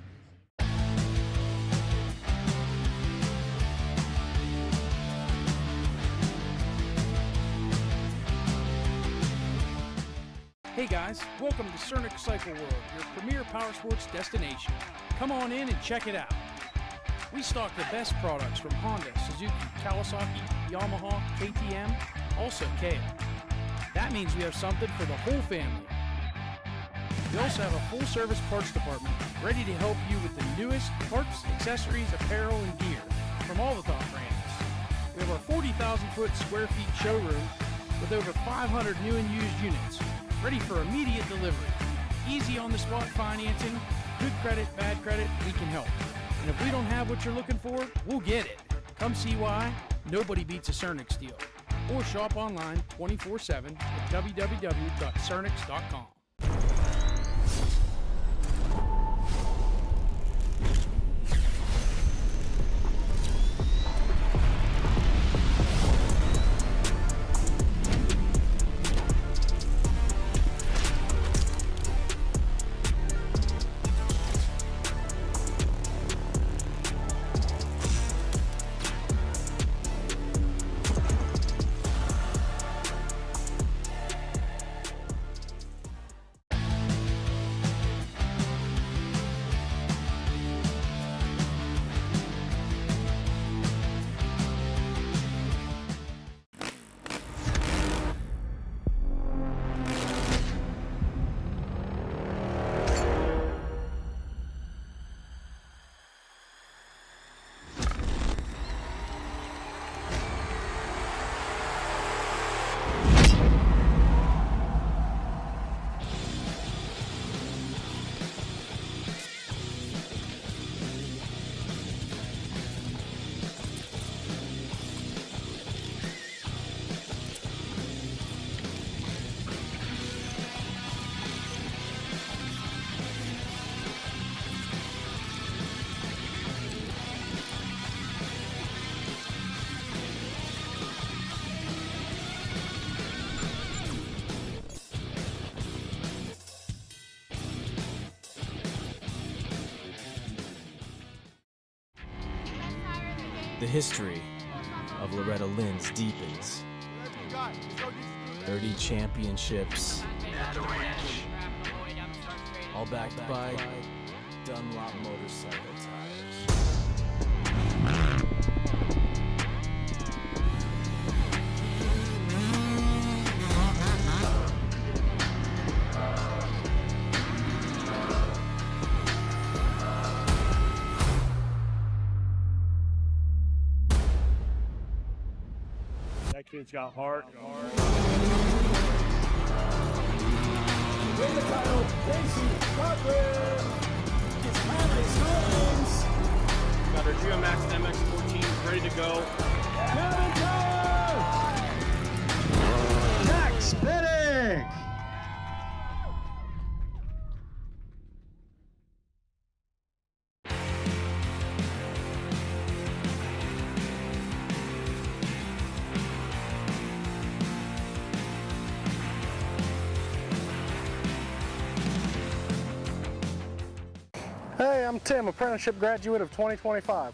Hey guys, welcome to Cernic Cycle World, your premier power sports destination. Come on in and check it out. We stock the best products from Honda, Suzuki, Kawasaki, Yamaha, KTM, also KA. That means we have something for the whole family. We also have a full-service parts department ready to help you with the newest parts, accessories, apparel, and gear from all the top brands. We have our 40,000 square feet showroom with over 500 new and used units, ready for immediate delivery. Easy on-the-spot financing, good credit, bad credit, we can help. And if we don't have what you're looking for, we'll get it. Come see why nobody beats a Cernic deal. Or shop online 24/7 at www.cernics.com. The history of Loretta Lynn's deepens. 30 championships, all backed by Dunlop motorcycle tires. That kid's got heart. Win the title, Casey Cochran. Got our GeoMax MX-14 ready to go. Max Pennick! Hey, I'm Tim, apprenticeship graduate of 2025.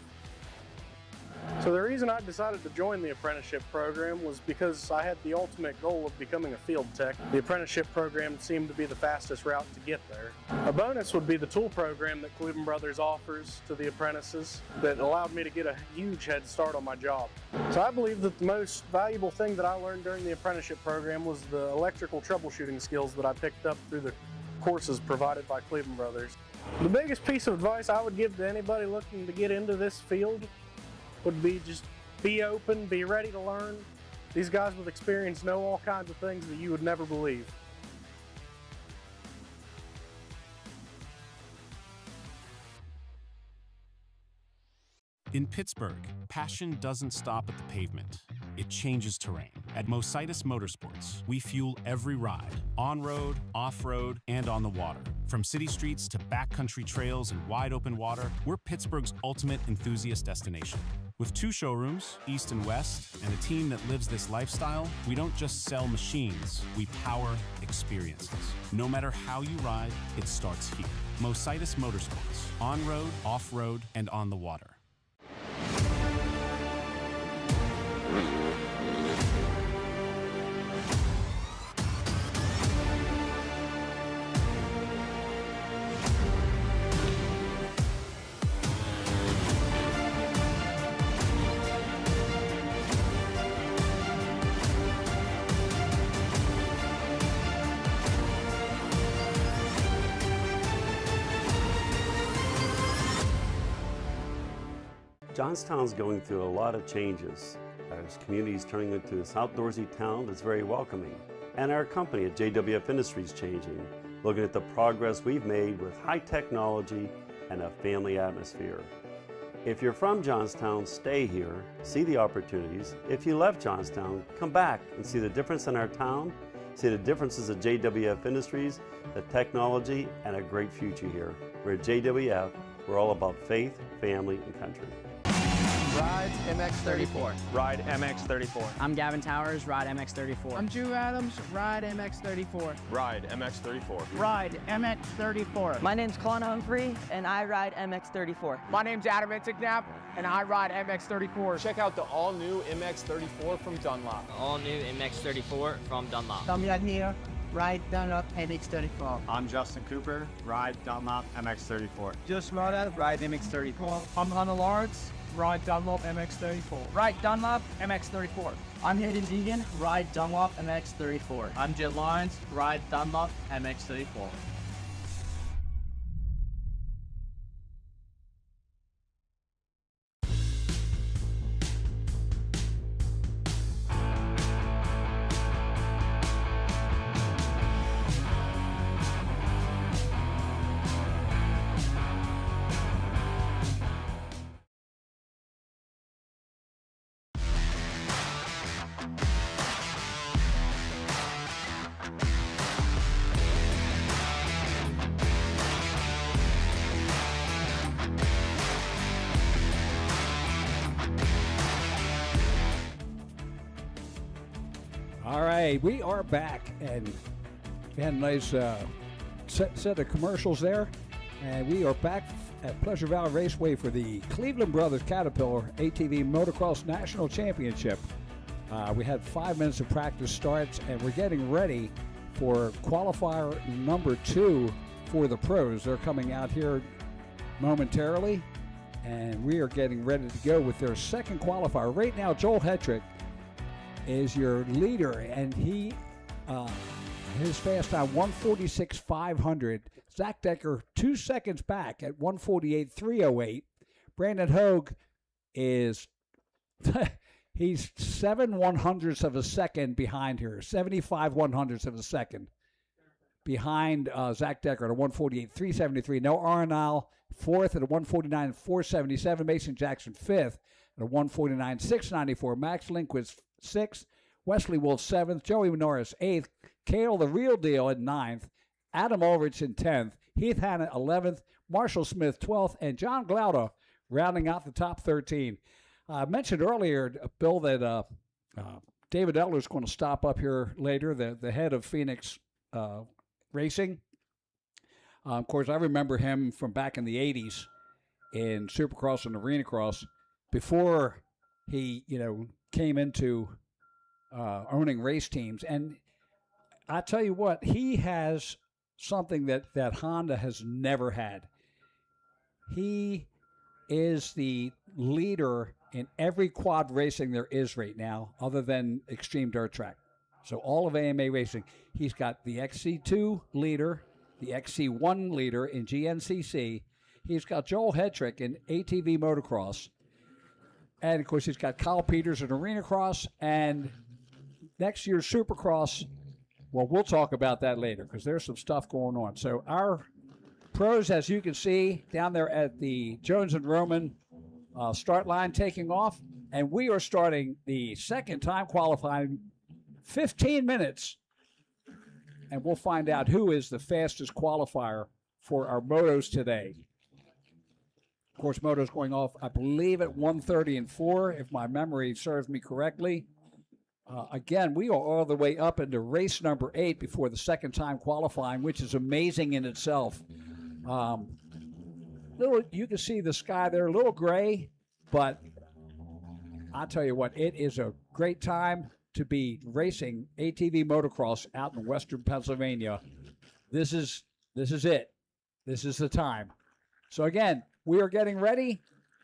So the reason I decided to join the apprenticeship program was because I had the ultimate goal of becoming a field tech. The apprenticeship program seemed to be the fastest route to get there. A bonus would be the tool program that Cleveland Brothers offers to the apprentices that allowed me to get a huge head start on my job. So I believe that the most valuable thing that I learned during the apprenticeship program was the electrical troubleshooting skills that I picked up through the courses provided by Cleveland Brothers. The biggest piece of advice I would give to anybody looking to get into this field would be just be open, be ready to learn. These guys with experience know all kinds of things that you would never believe. In Pittsburgh, passion doesn't stop at the pavement. It changes terrain. At Mositis Motorsports, we fuel every ride, on-road, off-road, and on the water. From city streets to backcountry trails and wide open water, we're Pittsburgh's ultimate enthusiast destination. With 2 showrooms, East and West, and a team that lives this lifestyle, we don't just sell machines, we power experiences. No matter how you ride, it starts here. Mositis Motorsports, on-road, off-road, and on the water. Johnstown's going through a lot of changes. Our community's turning into this outdoorsy town that's very welcoming. And our company at JWF Industries changing, looking at the progress we've made with high technology and a family atmosphere. If you're from Johnstown, stay here, see the opportunities. If you left Johnstown, come back and see the difference in our town, see the differences at JWF Industries, the technology, and a great future here. We're at JWF, we're all about faith, family, and country. Ride MX34. Ride MX34. I'm Gavin Towers, ride MX34. I'm Drew Adams, ride MX34. Ride MX34. Ride MX34. My name's Colin Humphrey, and I ride MX34. My name's Adam Intignap, and I ride MX34. Check out the all-new MX34 from Dunlop. All new MX34 from Dunlop. Damian here, ride Dunlop MX34. I'm Justin Cooper, ride Dunlop MX34. Just ride MX34. I'm Hunter Lawrence, ride Dunlop MX34. Ride Dunlop MX34. I'm Hayden Deegan, ride Dunlop MX34. I'm Jet Lyons, ride Dunlop MX34. All right, we are back, and we had a nice set of commercials there, and we are back at Pleasure Valley Raceway for the Cleveland Brothers Caterpillar ATV Motocross National Championship. We had 5 minutes of practice starts, and we're getting ready for qualifier number 2 for the pros. They're coming out here momentarily, and we are getting ready to go with their second qualifier. Right now, Joel Hetrick is your leader, and he his fast time 146.500. Zach Decker 2 seconds back at 148.308. Brandon Hogue is he's 7/100ths of a second behind her, 75/100ths of a second. behind Zach Decker at a 148.373. Noah Arenal, fourth at a 149.477. Mason Jackson, fifth at a 149.694. Max Lindquist, sixth. Wesley Wolf, seventh. Joey Norris, eighth. Cale, the real deal, at ninth. Adam Ulrich in 10th. Heath Hanna, 11th. Marshall Smith, 12th. And John Glauda rounding out the top 13. I mentioned earlier, Bill, that David Eller is going to stop up here later, the head of Phoenix Racing. Of course, I remember him from back in the 80s in Supercross and Arena Cross before he, came into owning race teams. And I tell you what, he has something that Honda has never had. He is the leader in every quad racing there is right now, other than Extreme Dirt Track. So all of AMA racing. He's got the XC2 leader, the XC1 leader in GNCC. He's got Joel Hetrick in ATV motocross. And, of course, he's got Kyle Peters in Arena Cross. And next year's Supercross, well, we'll talk about that later because there's some stuff going on. So our pros, as you can see, down there at the Jones and Roman start line taking off. And we are starting the second time qualifying 15 minutes. And we'll find out who is the fastest qualifier for our motos today. Of course, motos going off, I believe, at 1:30 and 4, if my memory serves me correctly. Again, we are all the way up into race number 8 before the second time qualifying, which is amazing in itself. You can see the sky there, a little gray, but I'll tell you what, it is a great time to be racing ATV motocross out in western Pennsylvania. This is it. This is the time. So again, we are getting ready,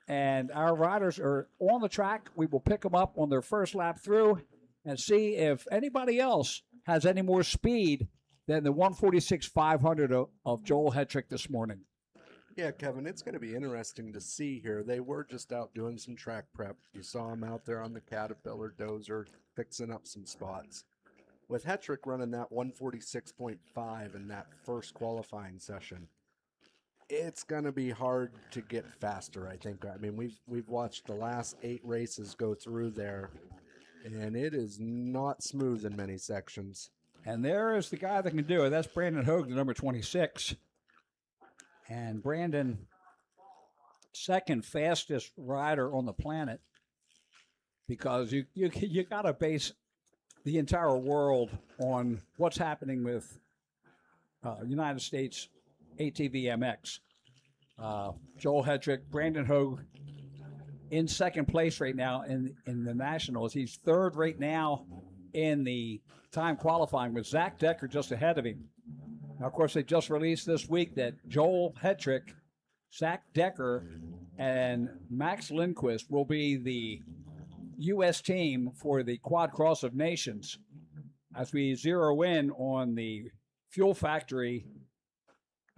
and our riders are on the track. We will pick them up on their first lap through and see if anybody else has any more speed than the 146.500 of Joel Hetrick this morning. Yeah, Kevin, it's going to be interesting to see here. They were just out doing some track prep. You saw them out there on the Caterpillar dozer fixing up some spots. With Hetrick running that 146.5 in that first qualifying session, it's going to be hard to get faster, I think. I mean, we've watched the last 8 races go through there, and it is not smooth in many sections. And there is the guy that can do it. That's Brandon Hogue, the number 26. And Brandon, second fastest rider on the planet, because you got to base the entire world on what's happening with United States ATV MX. Joel Hetrick, Brandon Hogue in second place right now in the Nationals. He's third right now in the time qualifying with Zach Decker just ahead of him. Now, of course, they just released this week that Joel Hetrick, Zach Decker, and Max Lindquist will be the U.S. team for the Quad Cross of Nations as we zero in on the Fuel Factory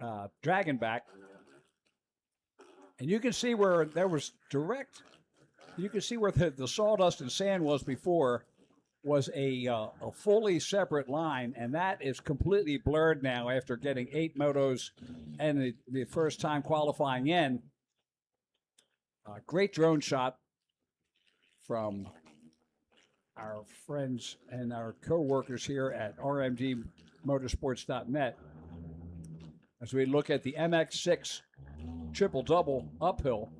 Dragonback. And you can see where there was you can see where the sawdust and sand was before was a fully separate line, and that is completely blurred now after getting 8 motos and the first time qualifying in. Great drone shot from our friends and our co-workers here at rmgmotorsports.net as we look at the MX6 triple-double uphill.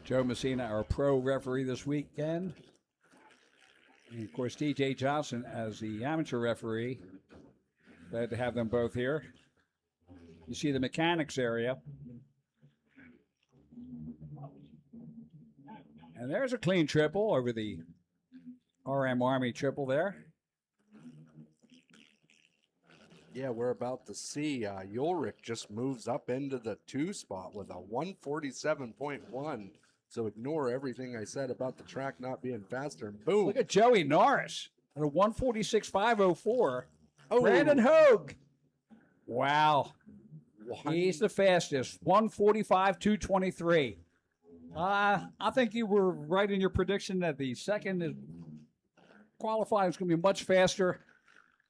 Joe Messina, our pro referee this weekend. And, of course, DJ Johnson as the amateur referee. Glad to have them both here. You see the mechanics area. And there's a clean triple over the RM Army triple there. Yeah, we're about to see Ulrich just moves up into the 2 spot with a 147.1. So ignore everything I said about the track not being faster. Boom. Look at Joey Norris at a 146.504. Oh. Brandon Hogue. Wow. He's the fastest. 145.223. I think you were right in your prediction that the second qualifying is going to be much faster.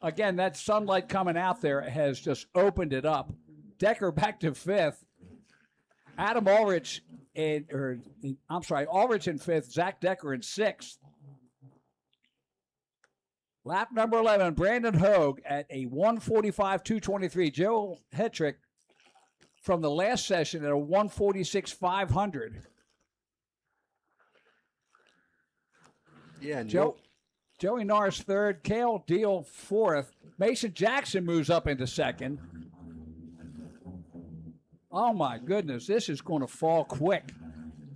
Again, that sunlight coming out there has just opened it up. Decker back to fifth. Adam Ulrich Ulrich in fifth. Zach Decker in sixth. Lap number 11, Brandon Hogue at a 1:45.223. Joe Hetrick from the last session at a 1:46.500. Yeah, and Joey Norris third, Cale Deal fourth. Mason Jackson moves up into second. Oh my goodness, this is going to fall quick.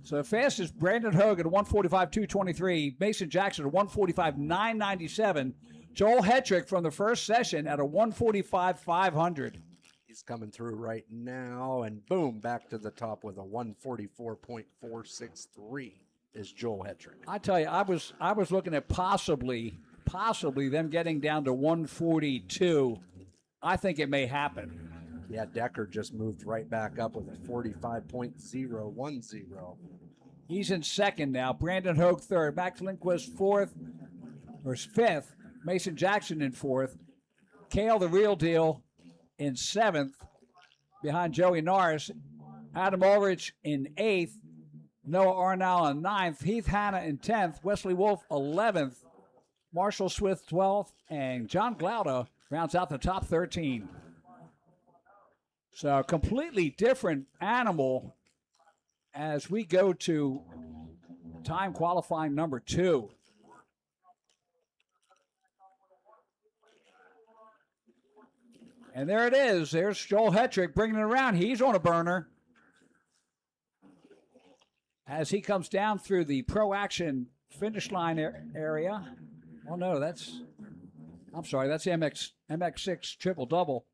So fastest Brandon Hogue at a 1:45.223. Mason Jackson at 1:45.997. Joel Hetrick from the first session at a 1:45.500. He's coming through right now, and boom, back to the top with a 1:44.463 is Joel Hetrick. I tell you, I was looking at possibly them getting down to 1:42. I think it may happen. Yeah, Decker just moved right back up with a 45.010. He's in second now. Brandon Hogue third. Max Lindquist fifth. Mason Jackson in fourth. Cale the Real Deal in seventh, behind Joey Norris. Adam Ulrich in eighth. Noah Arnall in ninth. Heath Hanna in 10th. Wesley Wolf 11th. Marshall Swift 12th. And John Glauda rounds out the top 13. So a completely different animal as we go to time qualifying number 2. And there it is. There's Joel Hetrick bringing it around. He's on a burner as he comes down through the Pro Action finish line area. Oh, no, that's MX6 triple-double.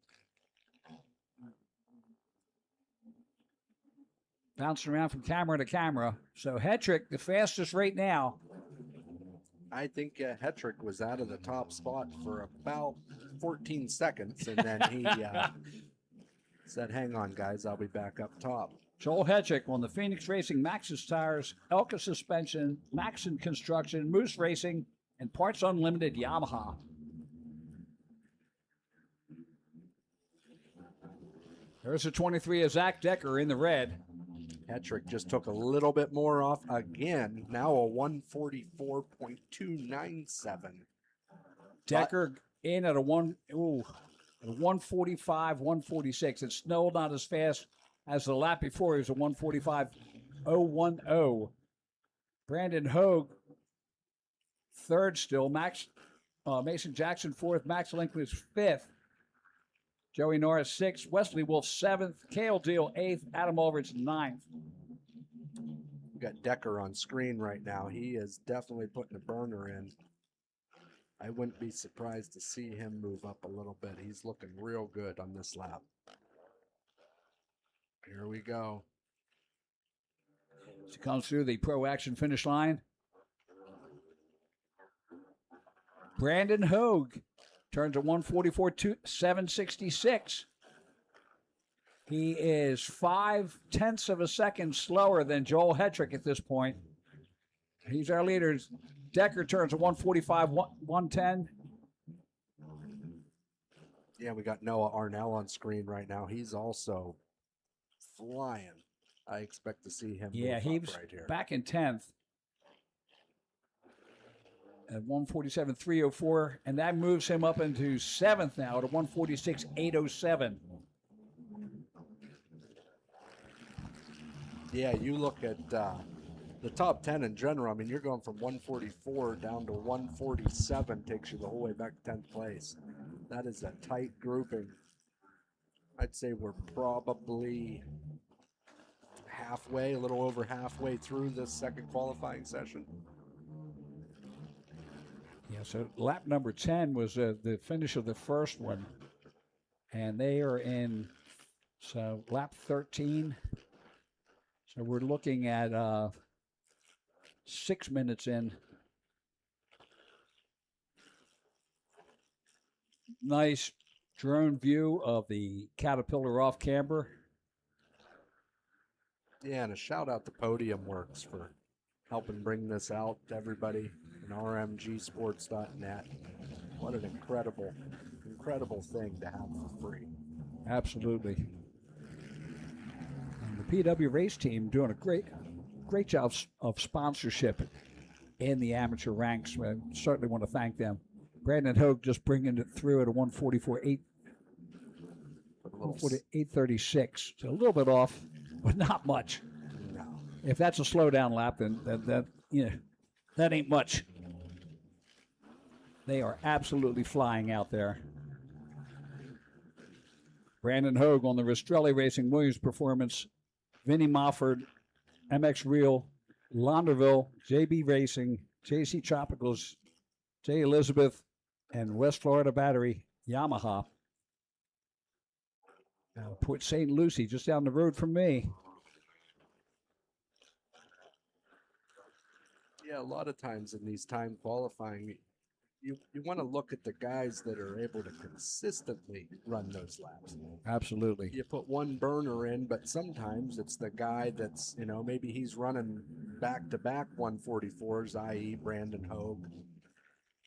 Bouncing around from camera to camera. So Hetrick, the fastest right now. I think Hetrick was out of the top spot for about 14 seconds, and then he said, hang on, guys, I'll be back up top. Joel Hetrick on the Phoenix Racing Maxxis Tires, Elka Suspension, Maxon Construction, Moose Racing, and Parts Unlimited Yamaha. There's a 23 of Zach Decker in the red. Hetrick just took a little bit more off again. Now a 1:44.297. Decker in at a 1:45, 1:46. It's still not as fast as the lap before. He was a 1:45.010. Brandon Hogue third still. Mason Jackson fourth. Max Lindquist fifth. Joey Norris sixth. Wesley Wolf seventh. Cale Deal eighth. Adam Ulrich ninth. We got Decker on screen right now. He is definitely putting a burner in. I wouldn't be surprised to see him move up a little bit. He's looking real good on this lap. Here we go. She comes through the Pro Action finish line. Brandon Hogue turns a 1:44.766. He is 0.5 of a second slower than Joel Hetrick at this point. He's our leader. Decker turns a 1:45.110. Yeah, we got Noah Arnall on screen right now. He's also flying. I expect to see him move he up was right here. back in 10th at 1:47.304, and that moves him up into 7th now at a 1:46.807. Yeah, you look at the top 10 in general. I mean, you're going from 144 down to 147, takes you the whole way back to 10th place. That is a tight grouping. I'd say we're probably halfway, a little over halfway through this second qualifying session. Yeah, so lap number 10 was the finish of the first one. And they are in, so lap 13. So we're looking at 6 minutes in. Nice drone view of the Caterpillar off camber. Yeah, and a shout out to Podium Works for helping bring this out to everybody in rmgsports.net. What an incredible, incredible thing to have for free. Absolutely. And the PW race team doing a great job of sponsorship in the amateur ranks. I certainly want to thank them. Brandon Hogue just bringing it through at a 1:36. So a little bit off, but not much. No. If that's a slow down lap, then that ain't much. They are absolutely flying out there. Brandon Hogue on the Rastrelli Racing Williams Performance, Vinnie Mofford, MX Real, Launderville, JB Racing, JC Tropicals, J. Elizabeth, and West Florida Battery Yamaha. Port St. Lucie, just down the road from me. Yeah, a lot of times in these time qualifying, you want to look at the guys that are able to consistently run those laps. Absolutely. You put one burner in, but sometimes it's the guy that's, maybe he's running back-to-back 144s, i.e. Brandon Hogue,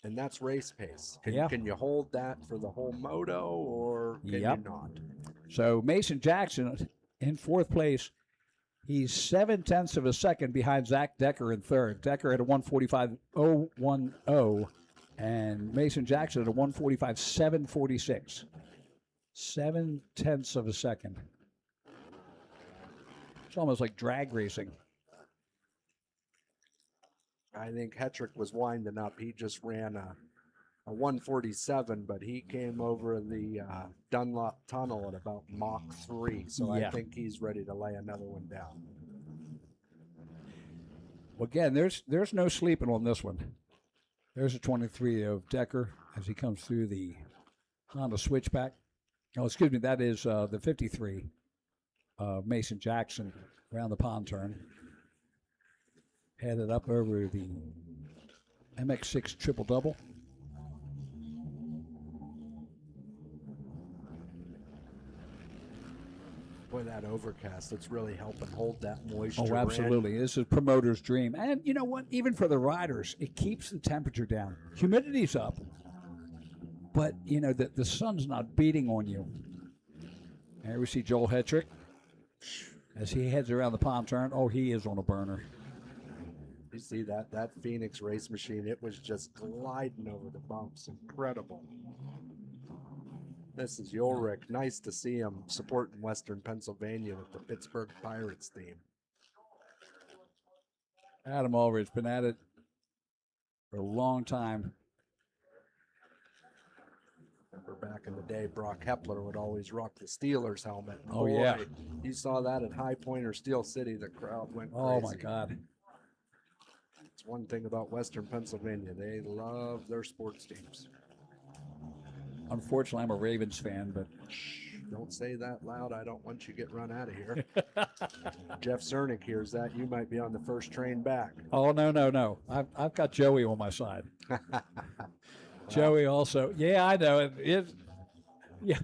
and that's race pace. Can you hold that for the whole moto, or can you not? So Mason Jackson in fourth place. He's 0.7 of a second behind Zach Decker in third. Decker at a 1:45.010, and Mason Jackson at a 1:45.746. 0.7 of a second. It's almost like drag racing. I think Hetrick was winding up. He just ran a 1:47, but he came over the Dunlop Tunnel at about Mach 3. So I think he's ready to lay another one down. Well, again, there's no sleeping on this one. There's a 23 of Decker as he comes through the Honda Switchback. Oh, excuse me, that is the 53 of Mason Jackson around the pond turn. Headed up over the MX6 Triple Double. Boy, that overcast, it's really helping hold that moisture. Oh, absolutely. This is promoter's dream. And you know what? Even for the riders, it keeps the temperature down. Humidity's up, but, the sun's not beating on you. There we see Joel Hetrick as he heads around the palm turn. Oh, he is on a burner. You see that Phoenix race machine, it was just gliding over the bumps. Incredible. This is Ulrich. Nice to see him supporting Western Pennsylvania with the Pittsburgh Pirates theme. Adam Ulrich been at it for a long time. Remember back in the day, Brock Hepler would always rock the Steelers helmet. Oh, yeah. You saw that at High Point or Steel City, the crowd went crazy. Oh, my God. It's one thing about Western Pennsylvania. They love their sports teams. Unfortunately, I'm a Ravens fan, but... Don't say that loud. I don't want you to get run out of here. Jeff Cernick hears that. You might be on the first train back. Oh, no. I've got Joey on my side. Joey also. Yeah, I know. Yeah.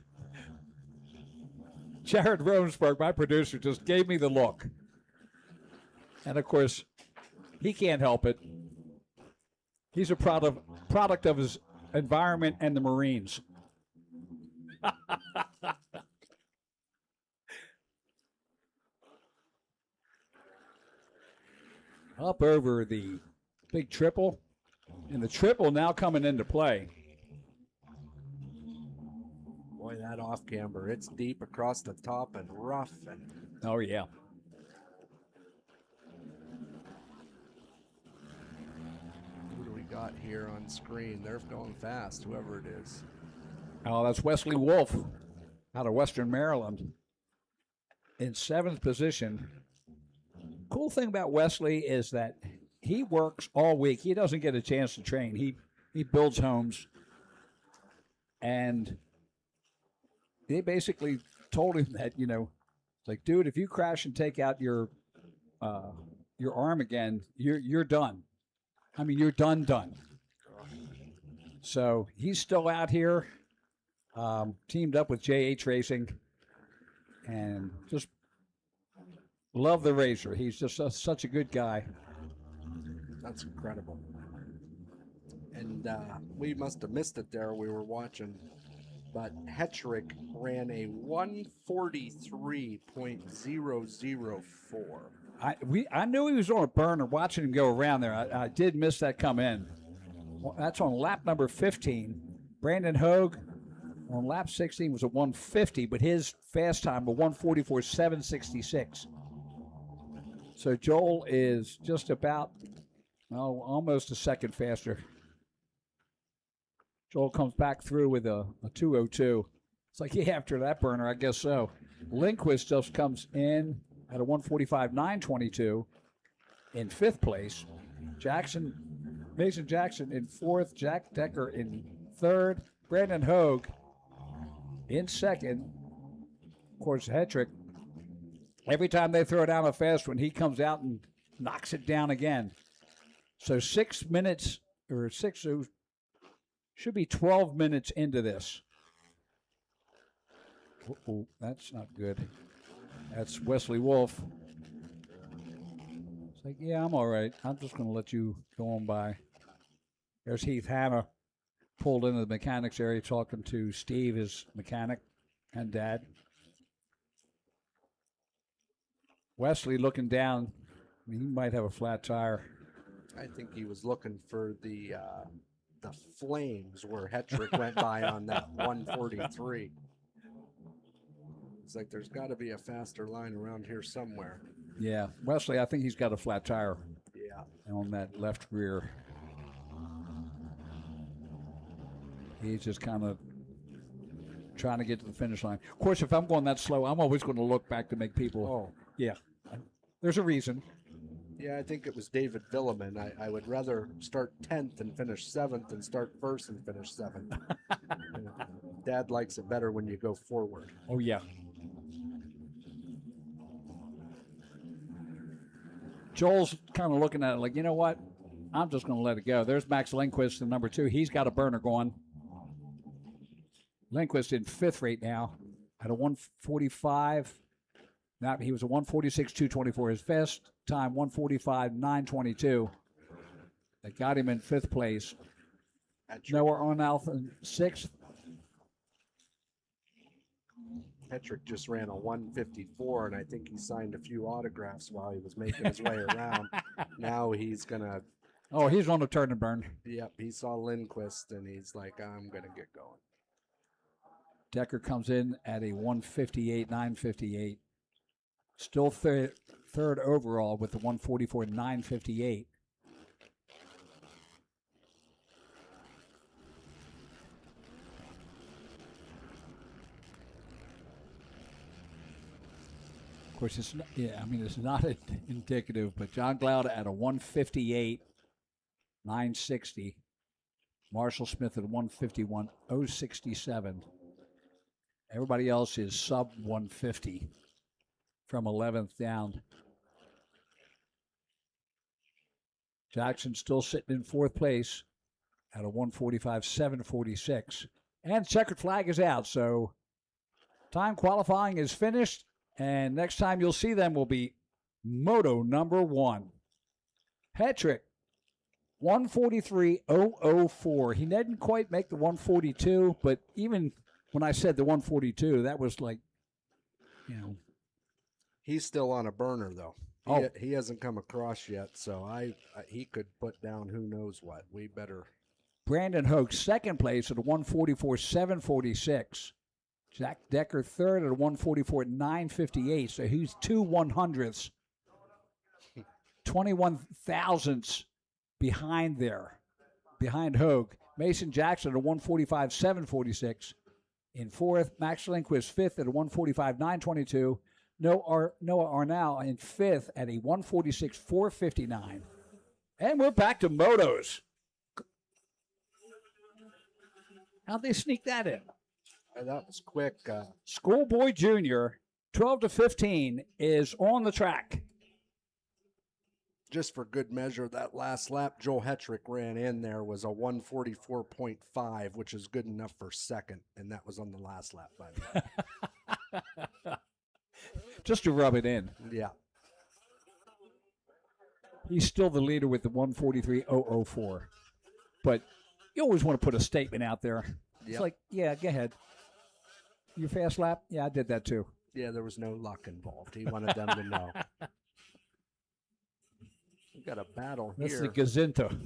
Jared Romsberg, my producer, just gave me the look. And, of course, he can't help it. He's a product of his environment and the Marines. Up over the big triple, and the triple now coming into play. Boy, that off camber, it's deep across the top and rough. Oh, yeah. Who do we got here on screen? They're going fast, whoever it is. Oh, that's Wesley Wolf out of Western Maryland in 7th position. Cool thing about Wesley is that he works all week. He doesn't get a chance to train. He builds homes. And they basically told him that, it's like, dude, if you crash and take out your arm again, you're done. I mean, you're done. So he's still out here. Teamed up with JH Racing and just Love the racer. He's just such a good guy. That's incredible. And we must have missed it there. We were watching. But Hetrick ran a 143.004. I knew he was on a burner watching him go around there. I did miss that come in. Well, that's on lap number 15. Brandon Hogue on lap 16 was a 150, but his fast time was 144.766. So Joel is just about, almost a second faster. Joel comes back through with a 202. It's like, yeah, after that burner, I guess so. Lindquist just comes in at a 145.922 in 5th place. Mason Jackson in 4th. Jack Decker in 3rd. Brandon Hogue in 2nd. Of course, Hetrick. Every time they throw down a fast one, he comes out and knocks it down again. So 6 minutes, or should be 12 minutes into this. Uh-oh, that's not good. That's Wesley Wolf. It's like, yeah, I'm all right. I'm just going to let you go on by. There's Heath Hanna pulled into the mechanics area talking to Steve, his mechanic, and Dad. Wesley looking down. I mean, he might have a flat tire. I think he was looking for the flames where Hetrick went by on that 143. It's like there's got to be a faster line around here somewhere. Yeah, Wesley, I think he's got a flat tire. Yeah. On that left rear. He's just kind of trying to get to the finish line. Of course, if I'm going that slow, I'm always going to look back to make people. Oh. Yeah. There's a reason. Yeah, I think it was David Villeman. I would rather start 10th and finish 7th than start 1st and finish 7th. Dad likes it better when you go forward. Oh, yeah. Joel's kind of looking at it like, you know what? I'm just going to let it go. There's Max Lindquist in number 2. He's got a burner going. Lindquist in 5th right now at a 145. Now, he was a 146.224. His fast time, 145.922. That got him in 5th place. Noah Arnalth in 6th. Hetrick just ran a 154, and I think he signed a few autographs while he was making his way around. Now he's going to... Oh, he's on the turn and burn. Yep, he saw Lindquist, and he's like, I'm going to get going. Decker comes in at a 158.958. Still third overall with the 144.958. Of course, it's not, it's not indicative, but John Glaude at a 158.960. Marshall Smith at 151.067. Everybody else is sub 150 from 11th down. Jackson still sitting in 4th place at a 145.746. And checkered flag is out, so time qualifying is finished. And next time you'll see them will be Moto number 1. Hetrick, 143.004. He didn't quite make the 142, but even when I said the 142, that was like, He's still on a burner, though. He hasn't come across yet, so he could put down who knows what. We better. Brandon Hogue, 2nd place at a 144.746. Jack Decker, 3rd at a 144.958. So he's 2 100ths, 21 thousandths behind Hogue. Mason Jackson at a 145.746. In 4th, Max Lindquist 5th at a 145.922. Noah Arnall in 5th at a 146.459. And we're back to motos. How'd they sneak that in? That was quick. Schoolboy Jr., 12 to 15, is on the track. Just for good measure, that last lap Joel Hetrick ran in there was a 144.5, which is good enough for 2nd, and that was on the last lap, by the way. Just to rub it in. Yeah. He's still the leader with the 1:43.004. But you always want to put a statement out there. It's Yep. like, yeah, go ahead. Your fast lap? Yeah, I did that too. Yeah, there was no luck involved. He wanted them to know. We got a battle That's here. the Gazinta.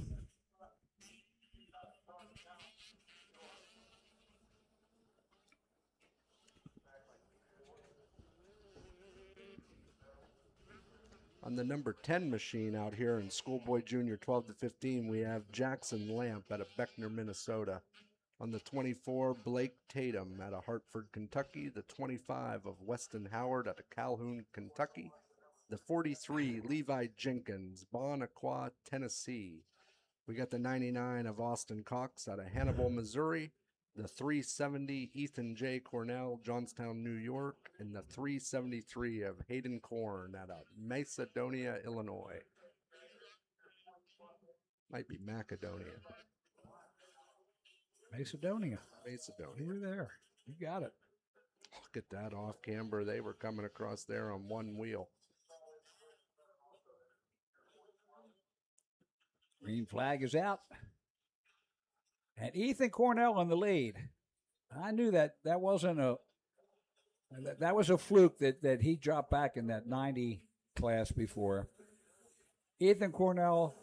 On the number 10 machine out here in Schoolboy Junior 12 to 15, we have Jackson Lamp out of Beckner, Minnesota. On the 24, Blake Tatum out of Hartford, Kentucky. The 25 of Weston Howard out of Calhoun, Kentucky. The 43, Levi Jenkins, Bonaqua, Tennessee. We got the 99 of Austin Cox out of Hannibal, Missouri. The 370, Ethan J. Cornell, Johnstown, New York. And the 373 of Hayden Korn out of Macedonia, Illinois. Might be Macedonia. Macedonia. Macedonia. We're there. You got it. Look at that off camber. They were coming across there on one wheel. Green flag is out. And Ethan Cornell in the lead. I knew that wasn't that was a fluke that he dropped back in that 90 class before. Ethan Cornell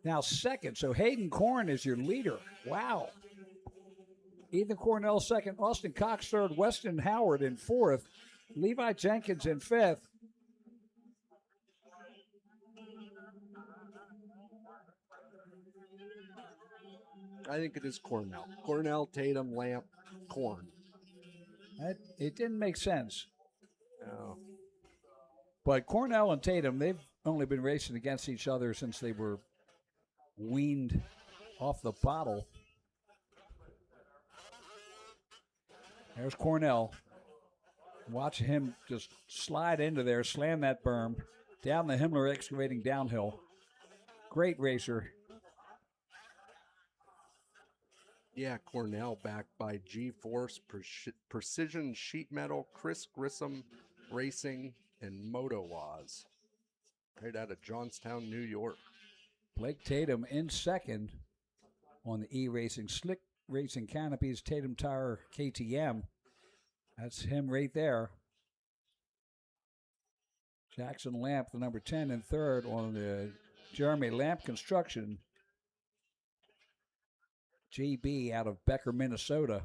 now second. So Hayden Korn is your leader. Wow. Ethan Cornell second. Austin Cox third. Weston Howard in fourth. Levi Jenkins in fifth. I think it is Cornell. Cornell, Tatum, Lamp, Korn. It didn't make sense. No. But Cornell and Tatum, they've only been racing against each other since they were weaned off the bottle. There's Cornell. Watch him just slide into there, slam that berm, down the Himmler excavating downhill. Great racer. Yeah, Cornell backed by G-Force, Precision Sheet Metal, Chris Grissom Racing, and MotoWaz. Right out of Johnstown, New York. Blake Tatum in second on the E-Racing Slick Racing Canopies Tatum Tire KTM. That's him right there. Jackson Lamp, the number 10 and third on the Jeremy Lamp Construction. JB out of Becker, Minnesota.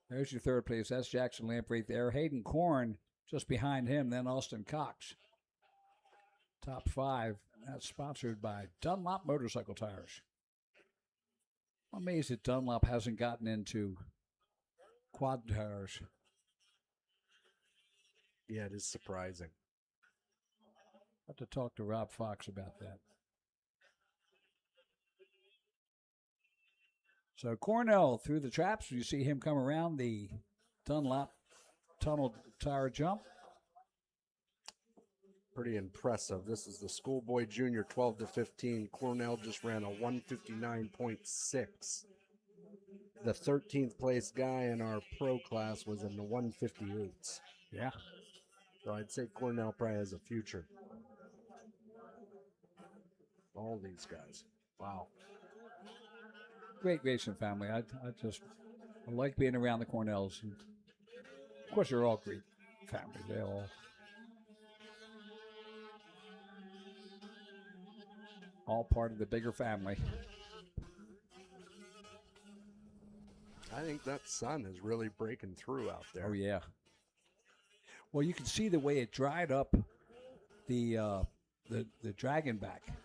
There's your third place. That's Jackson Lamp right there. Hayden Korn just behind him, then Austin Cox. Top five. That's sponsored by Dunlop Motorcycle Tires. I'm amazed that Dunlop hasn't gotten into quad tires. Yeah, it is surprising. I have to talk to Rob Fox about that. So Cornell through the traps. You see him come around the Dunlop tunnel tire jump. Pretty impressive. This is the Schoolboy Junior 12 to 15. Cornell just ran a 159.6. The 13th place guy in our pro class was in the 158s. Yeah. So I'd say Cornell probably has a future. All these guys. Wow. Great racing family. I like being around the Cornells. And of course, they're all great family. They all part of the bigger family. I think that sun is really breaking through out there. Oh yeah. Well, you can see the way it dried up the dragon back. And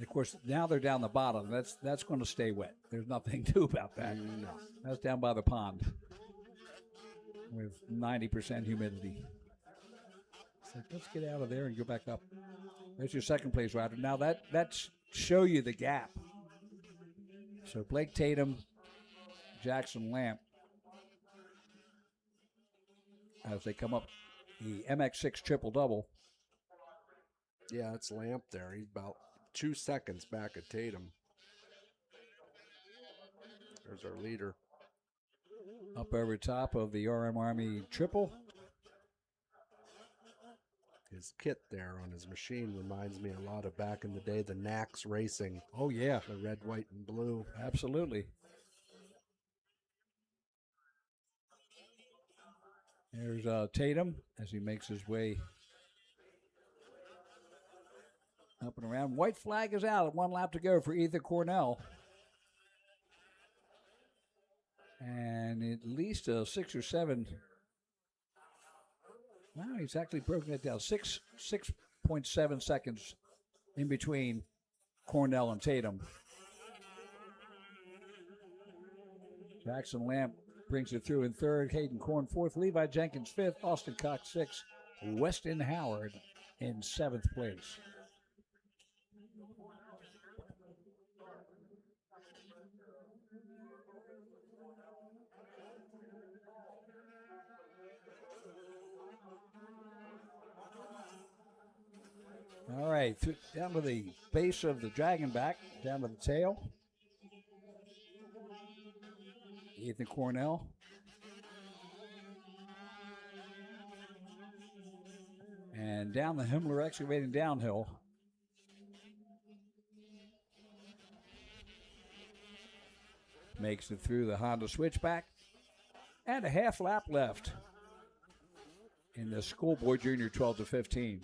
of course, now they're down the bottom. That's going to stay wet. There's nothing to do about that. No. That's down by the pond with 90% humidity. So let's get out of there and go back up. There's your second place rider. Now that show you the gap. So Blake Tatum, Jackson Lamp, as they come up the MX6 triple-double. Yeah, it's Lamp there. He's about 2 seconds back at Tatum. There's our leader. Up over top of the RM Army triple. His kit there on his machine reminds me a lot of back in the day, the Nax Racing. Oh, yeah. The red, white, and blue. Absolutely. There's Tatum as he makes his way up and around. White flag is out. 1 lap to go for Ethan Cornell. And at least 6 or 7. Wow, he's actually broken it down. 6.7 seconds in between Cornell and Tatum. Jackson Lamp brings it through in 3rd. Hayden Korn 4th. Levi Jenkins 5th. Austin Cox 6th. Weston Howard in 7th place. All right, down to the base of the dragon back, down to the tail. Ethan Cornell. And down the Himmler excavating downhill. Makes it through the Honda switchback. And a half lap left in the Schoolboy Junior 12 to 15.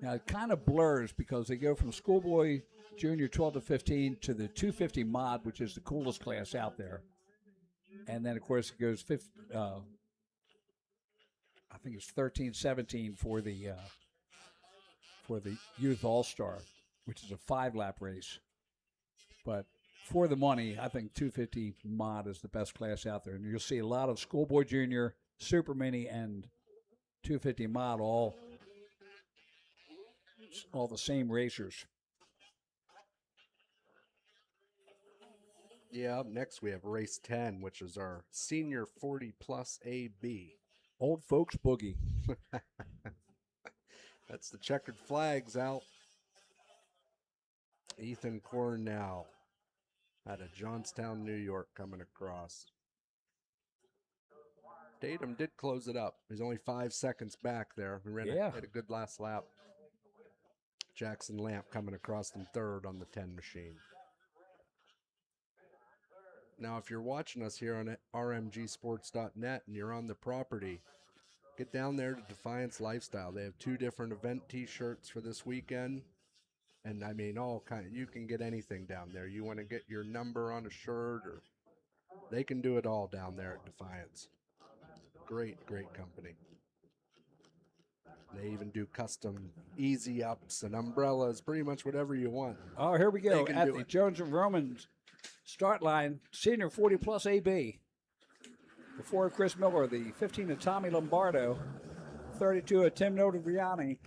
Now it kind of blurs because they go from Schoolboy Junior 12 to 15 to the 250 mod, which is the coolest class out there. And then, of course, it goes I think it's 13, 17 for the Youth All-Star, which is a 5-lap race. But for the money, I think 250 mod is the best class out there. And you'll see a lot of Schoolboy Junior, Super Mini, and 250 mod all the same racers. Yeah, up next we have race 10, which is our senior 40 plus AB. Old folks boogie. That's the checkered flags out. Ethan Cornell out of Johnstown, New York, coming across. Tatum did close it up. He's only 5 seconds back there. He had a good last lap. Jackson Lamp coming across in 3rd on the 10 machine. Now, if you're watching us here on rmgsports.net and you're on the property, get down there to Defiance Lifestyle. They have 2 different event t-shirts for this weekend. And I mean, you can get anything down there. You want to get your number on a shirt, or they can do it all down there at Defiance. Great company. They even do custom easy ups and umbrellas, pretty much whatever you want. Oh, here we go at the Jones and Romans start line, senior 40 plus AB. Before Chris Miller, the 15 of Tommy Lombardo, 32 of Tim Notaviani,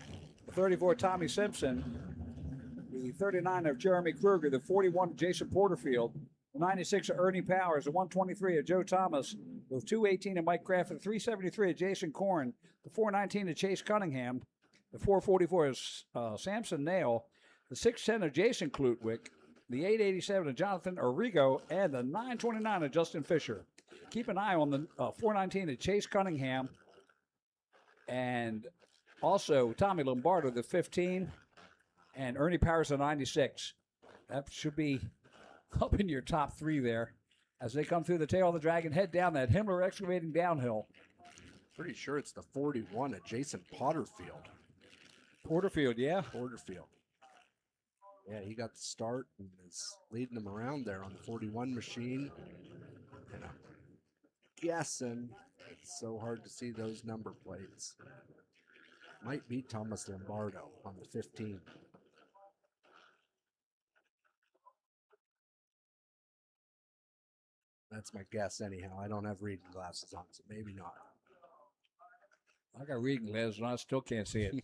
the 34 Tommy Simpson, the 39 of Jeremy Kruger, the 41 of Jason Porterfield, the 96 of Ernie Powers, the 123 of Joe Thomas, the 218 of Mike Kraft, the 373 of Jason Korn, the 419 of Chase Cunningham, the 444 is Samson Nail, the 610 of Jason Klutwick, the 887 of Jonathan Arrigo, and the 929 of Justin Fisher. Keep an eye on the 419 of Chase Cunningham, and also Tommy Lombardo, the 15, and Ernie Powers, the 96. That should be up in your top 3 there as they come through the tail of the dragon, head down that Himmler excavating downhill. Pretty sure it's the 41 of Jason Porterfield. Porterfield, yeah. Porterfield. Yeah, he got the start and is leading them around there on the 41 machine. And I'm guessing it's so hard to see those number plates. Might be Thomas Lombardo on the 15. That's my guess anyhow. I don't have reading glasses on, so maybe not. I got reading glasses and I still can't see it.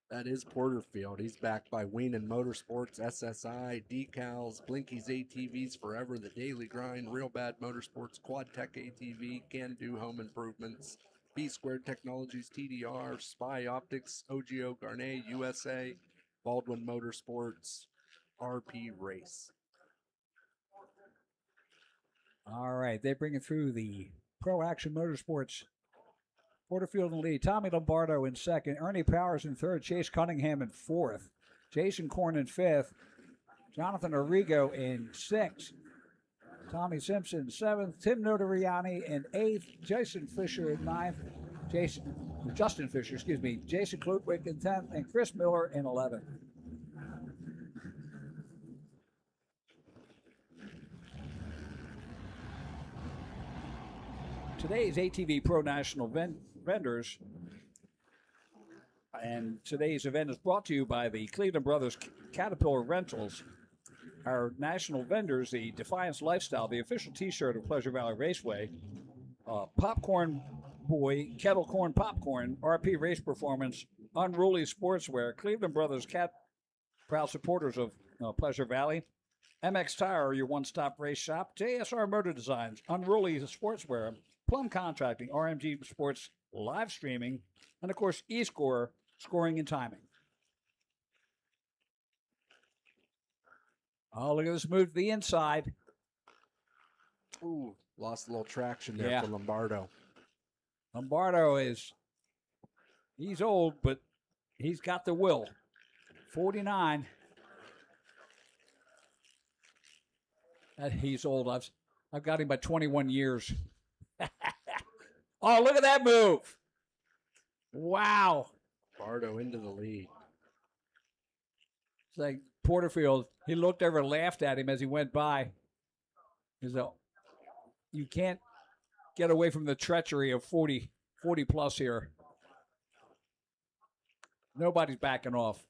That is Porterfield. He's backed by Weenan Motorsports, SSI, Decals, Blinky's ATVs Forever, The Daily Grind, Real Bad Motorsports, Quad Tech ATV, Can Do Home Improvements, B Squared Technologies, TDR, Spy Optics, OGO Garnet, USA, Baldwin Motorsports, RP Race. All right, they bring it through the Pro Action Motorsports. Porterfield in the lead. Tommy Lombardo in second. Ernie Powers in third. Chase Cunningham in fourth. Jason Korn in fifth. Jonathan Arrigo in sixth. Tommy Simpson seventh. Tim Notariani in eighth. Justin Fisher in ninth. Jason Klutwick in 10th. And Chris Miller in 11th. Today's ATV Pro National vendors, and today's event is brought to you by the Cleveland Brothers Caterpillar Rentals. Our national vendors, the Defiance Lifestyle, the official T-shirt of Pleasure Valley Raceway, Popcorn Boy, Kettle Corn Popcorn, RP Race Performance, Unruly Sportswear, Cleveland Brothers proud supporters of Pleasure Valley, MX Tire, your one-stop race shop, JSR Motor Designs, Unruly Sportswear, Plum Contracting, RMG Sports live streaming, and of course, eScore, scoring and timing. Oh, look at this move to the inside. Ooh, lost a little traction there for Lombardo. Lombardo he's old, but he's got the will. 49. He's old. I've got him by 21 years. Oh, look at that move. Wow. Lombardo into the lead. It's like Porterfield, he looked over and laughed at him as he went by. You can't get away from the treachery of 40 plus here. Nobody's backing off.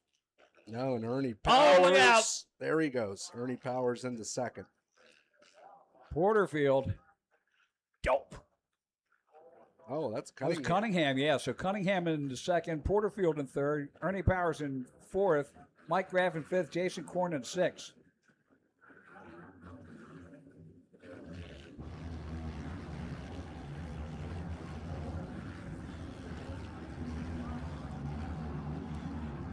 No, and Ernie Powers. Oh, look out. There he goes. Ernie Powers into second. Porterfield. Dope. Oh, that's Cunningham. Cunningham. That was Cunningham, yeah. So Cunningham in the second, Porterfield in third, Ernie Powers in fourth, Mike Graff in fifth, Jason Korn in sixth.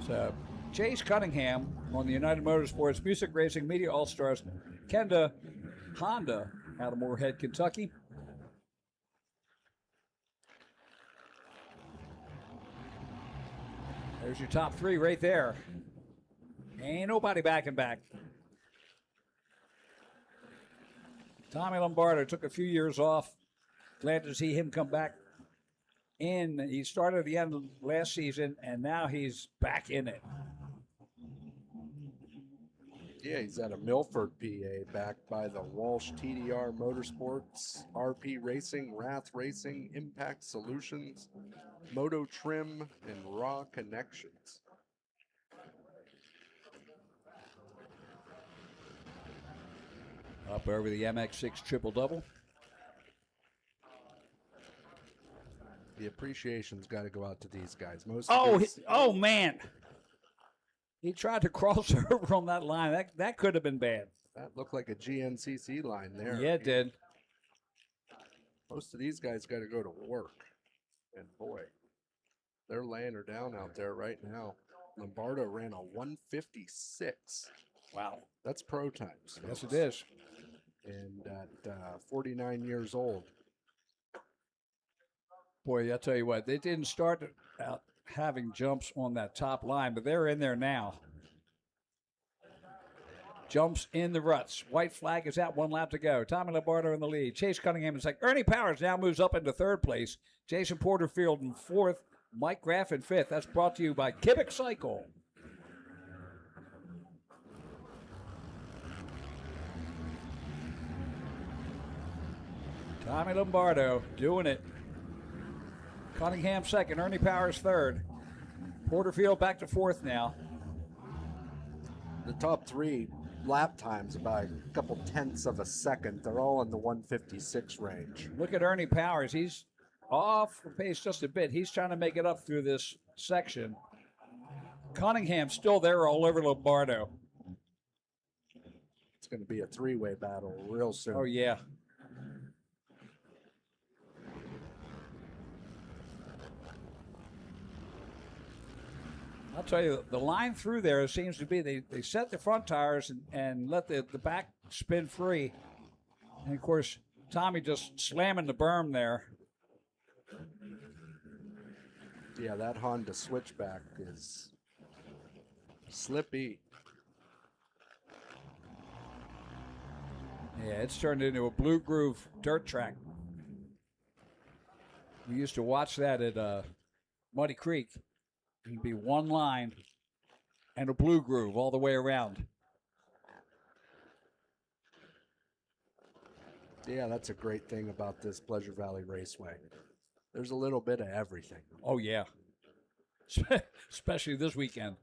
So Chase Cunningham on the United Motorsports Music Racing Media All-Stars, Kenda Honda out of Moorhead, Kentucky. There's your top three right there. Ain't nobody backing back. Tommy Lombardo took a few years off. Glad to see him come back in. He started at the end of last season, and now he's back in it. Yeah, he's at a Milford, PA, backed by the Walsh TDR Motorsports, RP Racing, Rath Racing, Impact Solutions, Moto Trim, and Raw Connections. Up over the MX6 triple-double. The appreciation's got to go out to these guys. Oh, man. He tried to cross over on that line. That could have been bad. That looked like a GNCC line there. Yeah, it did. Most of these guys got to go to work. And boy, they're laying her down out there right now. Lombardo ran a 156. Wow. That's pro times. Yes, it is. And at 49 years old. Boy, I tell you what, they didn't start out having jumps on that top line, but they're in there now. Jumps in the ruts. White flag is out, 1 lap to go. Tommy Lombardo in the lead. Chase Cunningham in second. Ernie Powers now moves up into third place. Jason Porterfield in fourth. Mike Graff in fifth. That's brought to you by Kibik Cycle. Tommy Lombardo doing it. Cunningham second, Ernie Powers third. Porterfield back to fourth now. The top three lap times by a couple tenths of a second. They're all in the 156 range. Look at Ernie Powers. He's off the pace just a bit. He's trying to make it up through this section. Cunningham still there all over Lombardo. It's going to be a three-way battle real soon. Oh, yeah. I'll tell you, the line through there seems to be they set the front tires and let the back spin free. And, of course, Tommy just slamming the berm there. Yeah, that Honda switchback is slippy. Yeah, it's turned into a blue groove dirt track. We used to watch that at Muddy Creek. It'd be one line and a blue groove all the way around. Yeah, that's a great thing about this Pleasure Valley Raceway. There's a little bit of everything. Oh, yeah. Especially this weekend.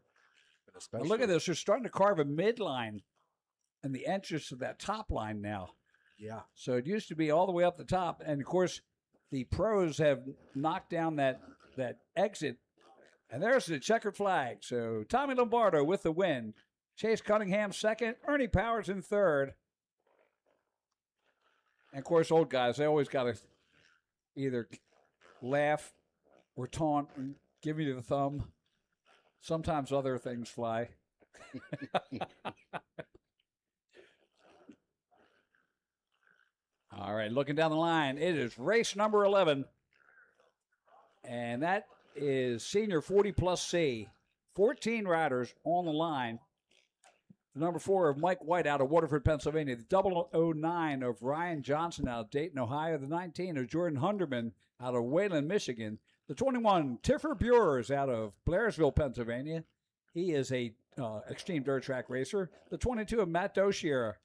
Especially. Now look at this. They're starting to carve a midline and the entrance to that top line now. Yeah. So it used to be all the way up the top. And, of course, the pros have knocked down that exit. And there's the checkered flag. So Tommy Lombardo with the win. Chase Cunningham second. Ernie Powers in third. And, of course, old guys, they always got to either laugh or taunt and give you the thumb. Sometimes other things fly. All right, looking down the line, it is race number 11. And that is Senior 40 plus C. 14 riders on the line. The number 4 of Mike White out of Waterford, Pennsylvania. The 009 of Ryan Johnson out of Dayton, Ohio. The 19 of Jordan Hunderman out of Wayland, Michigan. The 21, Tiffer Bures out of Blairsville, Pennsylvania. He is a extreme dirt track racer. The 22 of Matt Doshier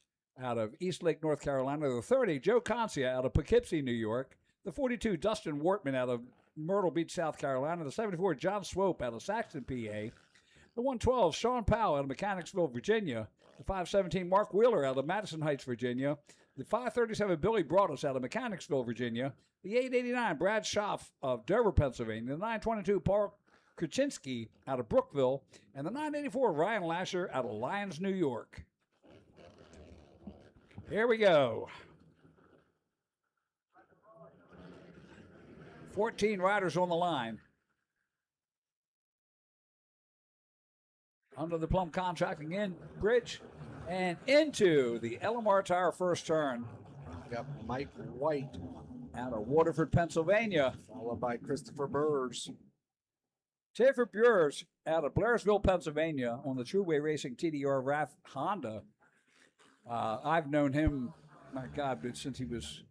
out of Eastlake, North Carolina. The 30, Joe Concia out of Poughkeepsie, New York. The 42, Dustin Wortman out of Myrtle Beach, South Carolina. The 74, John Swope out of Saxton, PA. The 112, Sean Powell out of Mechanicsville, Virginia. The 517, Mark Wheeler out of Madison Heights, Virginia. The 537, Billy Broadus out of Mechanicsville, Virginia. The 889, Brad Schaff of Dover, Pennsylvania. The 922, Paul Krasinski out of Brookville. And the 984, Ryan Lasher out of Lyons, New York. Here we go. 14 riders on the line. Under the Plum Contracting in bridge and into the LMR Tire first turn. Got Mike White out of Waterford, Pennsylvania. Followed by Christopher Bures. Tiffer Bures out of Blairsville, Pennsylvania on the True Way Racing TDR RAF Honda. I've known him, my God, since he was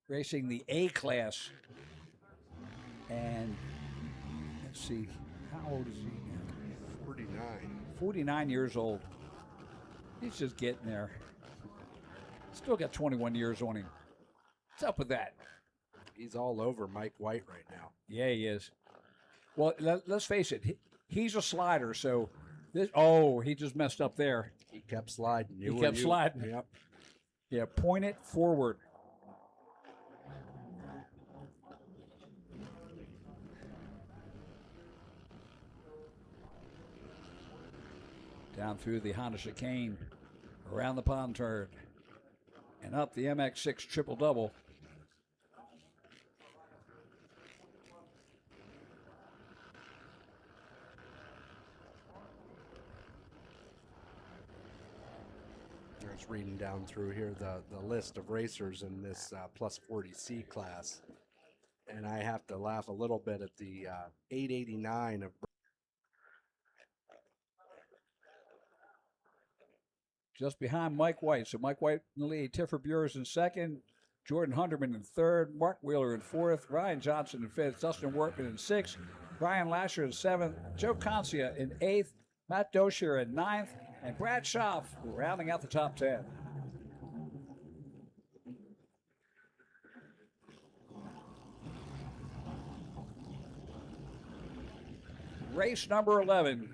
racing the A class. And let's see, how old is he now? 49. 49 years old. He's just getting there. Still got 21 years on him. What's up with that? He's all over Mike White right now. Yeah, he is. Well, let's face it. He's a slider, so this. He just messed up there. He kept sliding. He kept sliding. Yep. Yeah, point it forward. Down through the Honda chicane, around the pond turn, and up the MX6 triple double. I was reading down through here the list of racers in this plus 40C class, and I have to laugh a little bit at the 889 of. Just behind Mike White. So Mike White in the lead. Tiffer Bures in second. Jordan Hunderman in third. Mark Wheeler in fourth. Ryan Johnson in fifth. Dustin Wortman in sixth. Ryan Lasher in seventh. Joe Concia in eighth. Matt Doshier in ninth. And Brad Schaff rounding out the top 10. Race number 11.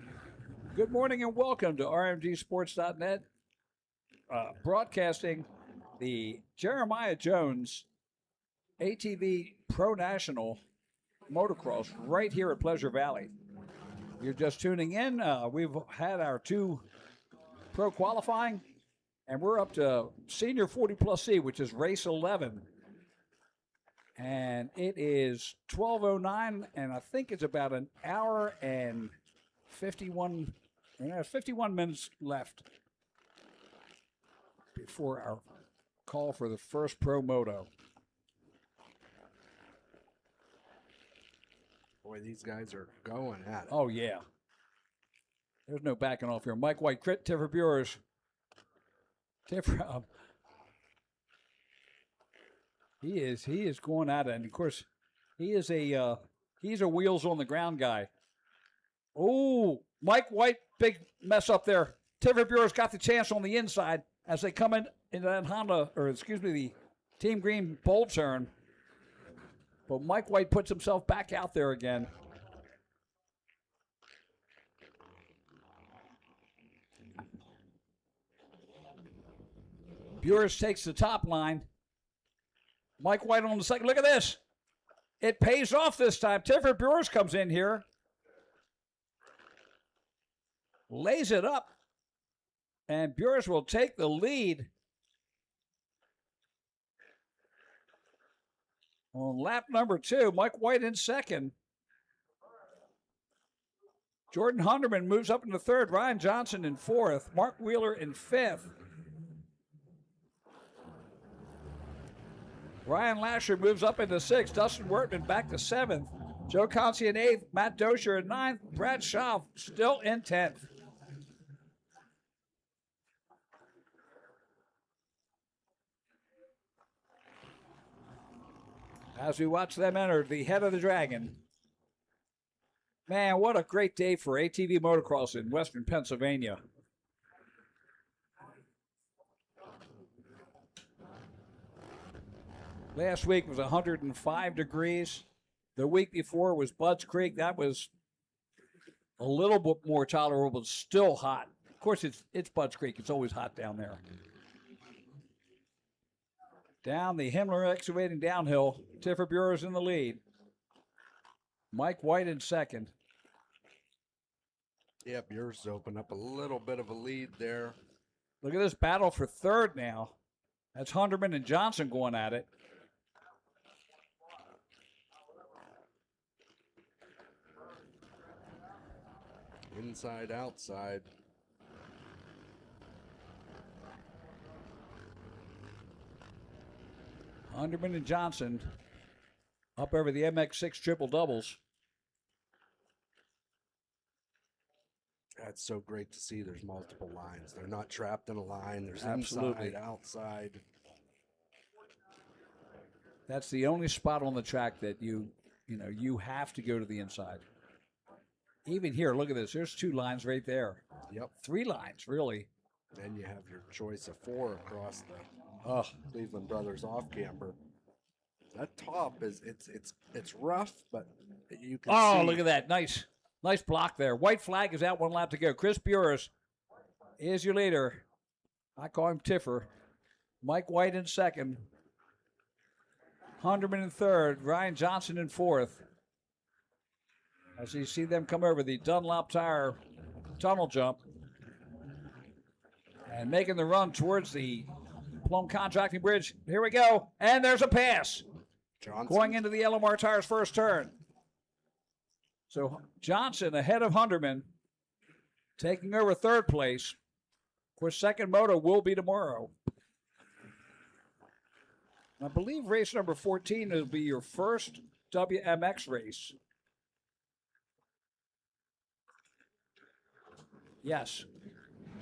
Good morning and welcome to RMGSports.net. Broadcasting the Jeremiah Jones ATV Pro National Motocross right here at Pleasure Valley. You're just tuning in. We've had our 2 pro qualifying, and we're up to Senior 40 plus C, which is race 11. And it is 12:09, and I think it's about an hour and 51 minutes left before our call for the first pro moto. Boy, these guys are going at it. Oh, yeah. There's no backing off here. Mike White, Tiffer Bures. Tiffer, he is going at it. And, of course, he's a wheels on the ground guy. Oh, Mike White, big mess up there. Tiffer Bures got the chance on the inside as they come into that the Team Green bowl turn. But Mike White puts himself back out there again. Bures takes the top line. Mike White on the second. Look at this. It pays off this time. Tiffer Bures comes in here. Lays it up. And Bures will take the lead on lap number 2. Mike White in second. Jordan Hunterman moves up into third. Ryan Johnson in fourth. Mark Wheeler in fifth. Ryan Lasher moves up into sixth. Dustin Wertman back to seventh. Joe Consi in eighth. Matt Dosher in ninth. Brad Schaaf still in 10th. As we watch them enter the head of the dragon. Man, what a great day for ATV motocross in western Pennsylvania. Last week was 105 degrees. The week before was Budds Creek. That was a little bit more tolerable, but still hot. Of course, it's Budds Creek. It's always hot down there. Down the Himmler Excavating downhill. Tiffer Bures in the lead. Mike White in second. Yeah, Bures opened up a little bit of a lead there. Look at this battle for third now. That's Hunterman and Johnson going at it. Inside, outside. Hunterman and Johnson up over the MX6 triple doubles. That's so great to see. There's multiple lines. They're not trapped in a line. There's Absolutely. inside, outside. That's the only spot on the track that you have to go to the inside. Even here, look at this. There's 2 lines right there. Yep. 3 lines, really. Then you have your choice of 4 across the Cleveland Brothers off camper. That top is it's rough, but you can see. Oh, look at that. Nice block there. White flag is out, 1 lap to go. Chris Bures is your leader. I call him Tiffer. Mike White in second. Hunterman in third. Ryan Johnson in fourth. As you see them come over the Dunlop Tire tunnel jump and making the run towards the Plum Contracting Bridge. Here we go. And there's a pass. Johnson. Going into the LMR Tires first turn. So Johnson ahead of Hunterman, taking over third place. Of course, second moto will be tomorrow. I believe race number 14 will be your first WMX race. Yes.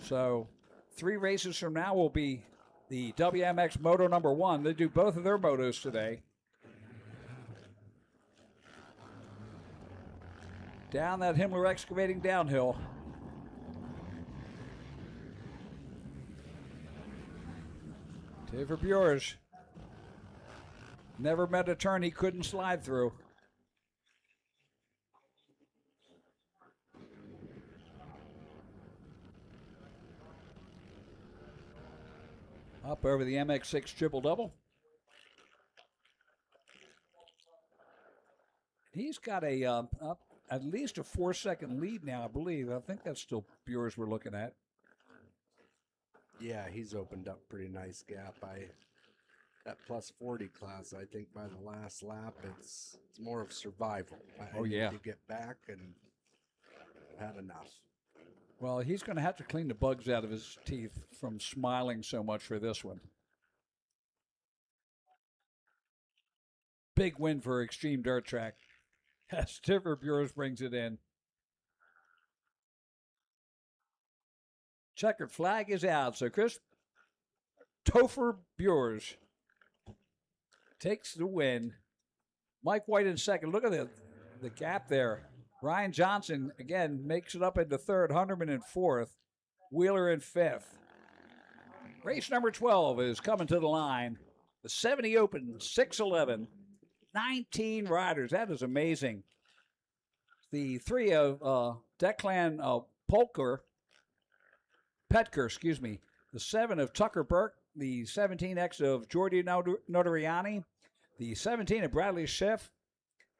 So 3 races from now will be the WMX Moto number 1. They do both of their motos today. Down that Himmler Excavating downhill. Tiffer Bures never met a turn he couldn't slide through. Up over the MX6 triple double. He's got a at least a 4-second lead now, I believe. I think that's still Bures we're looking at. Yeah, he's opened up pretty nice gap. That plus 40 class, I think by the last lap, it's more of survival. I need to get back and had enough. Well, he's going to have to clean the bugs out of his teeth from smiling so much for this one. Big win for Extreme Dirt Track. as Tipper Bureaus brings it in. Checkered flag is out. So Chris Topher Bureaus takes the win. Mike White in second. Look at the gap there. Ryan Johnson, again, makes it up into third. Hunterman in fourth. Wheeler in fifth. Race number 12 is coming to the line. The 70 Open, 6'11", 19 riders. That is amazing. The three of Declan Petker, excuse me. The 7 of Tucker Burke. The 17X of Jordi Notariani. The 17 of Bradley Schiff.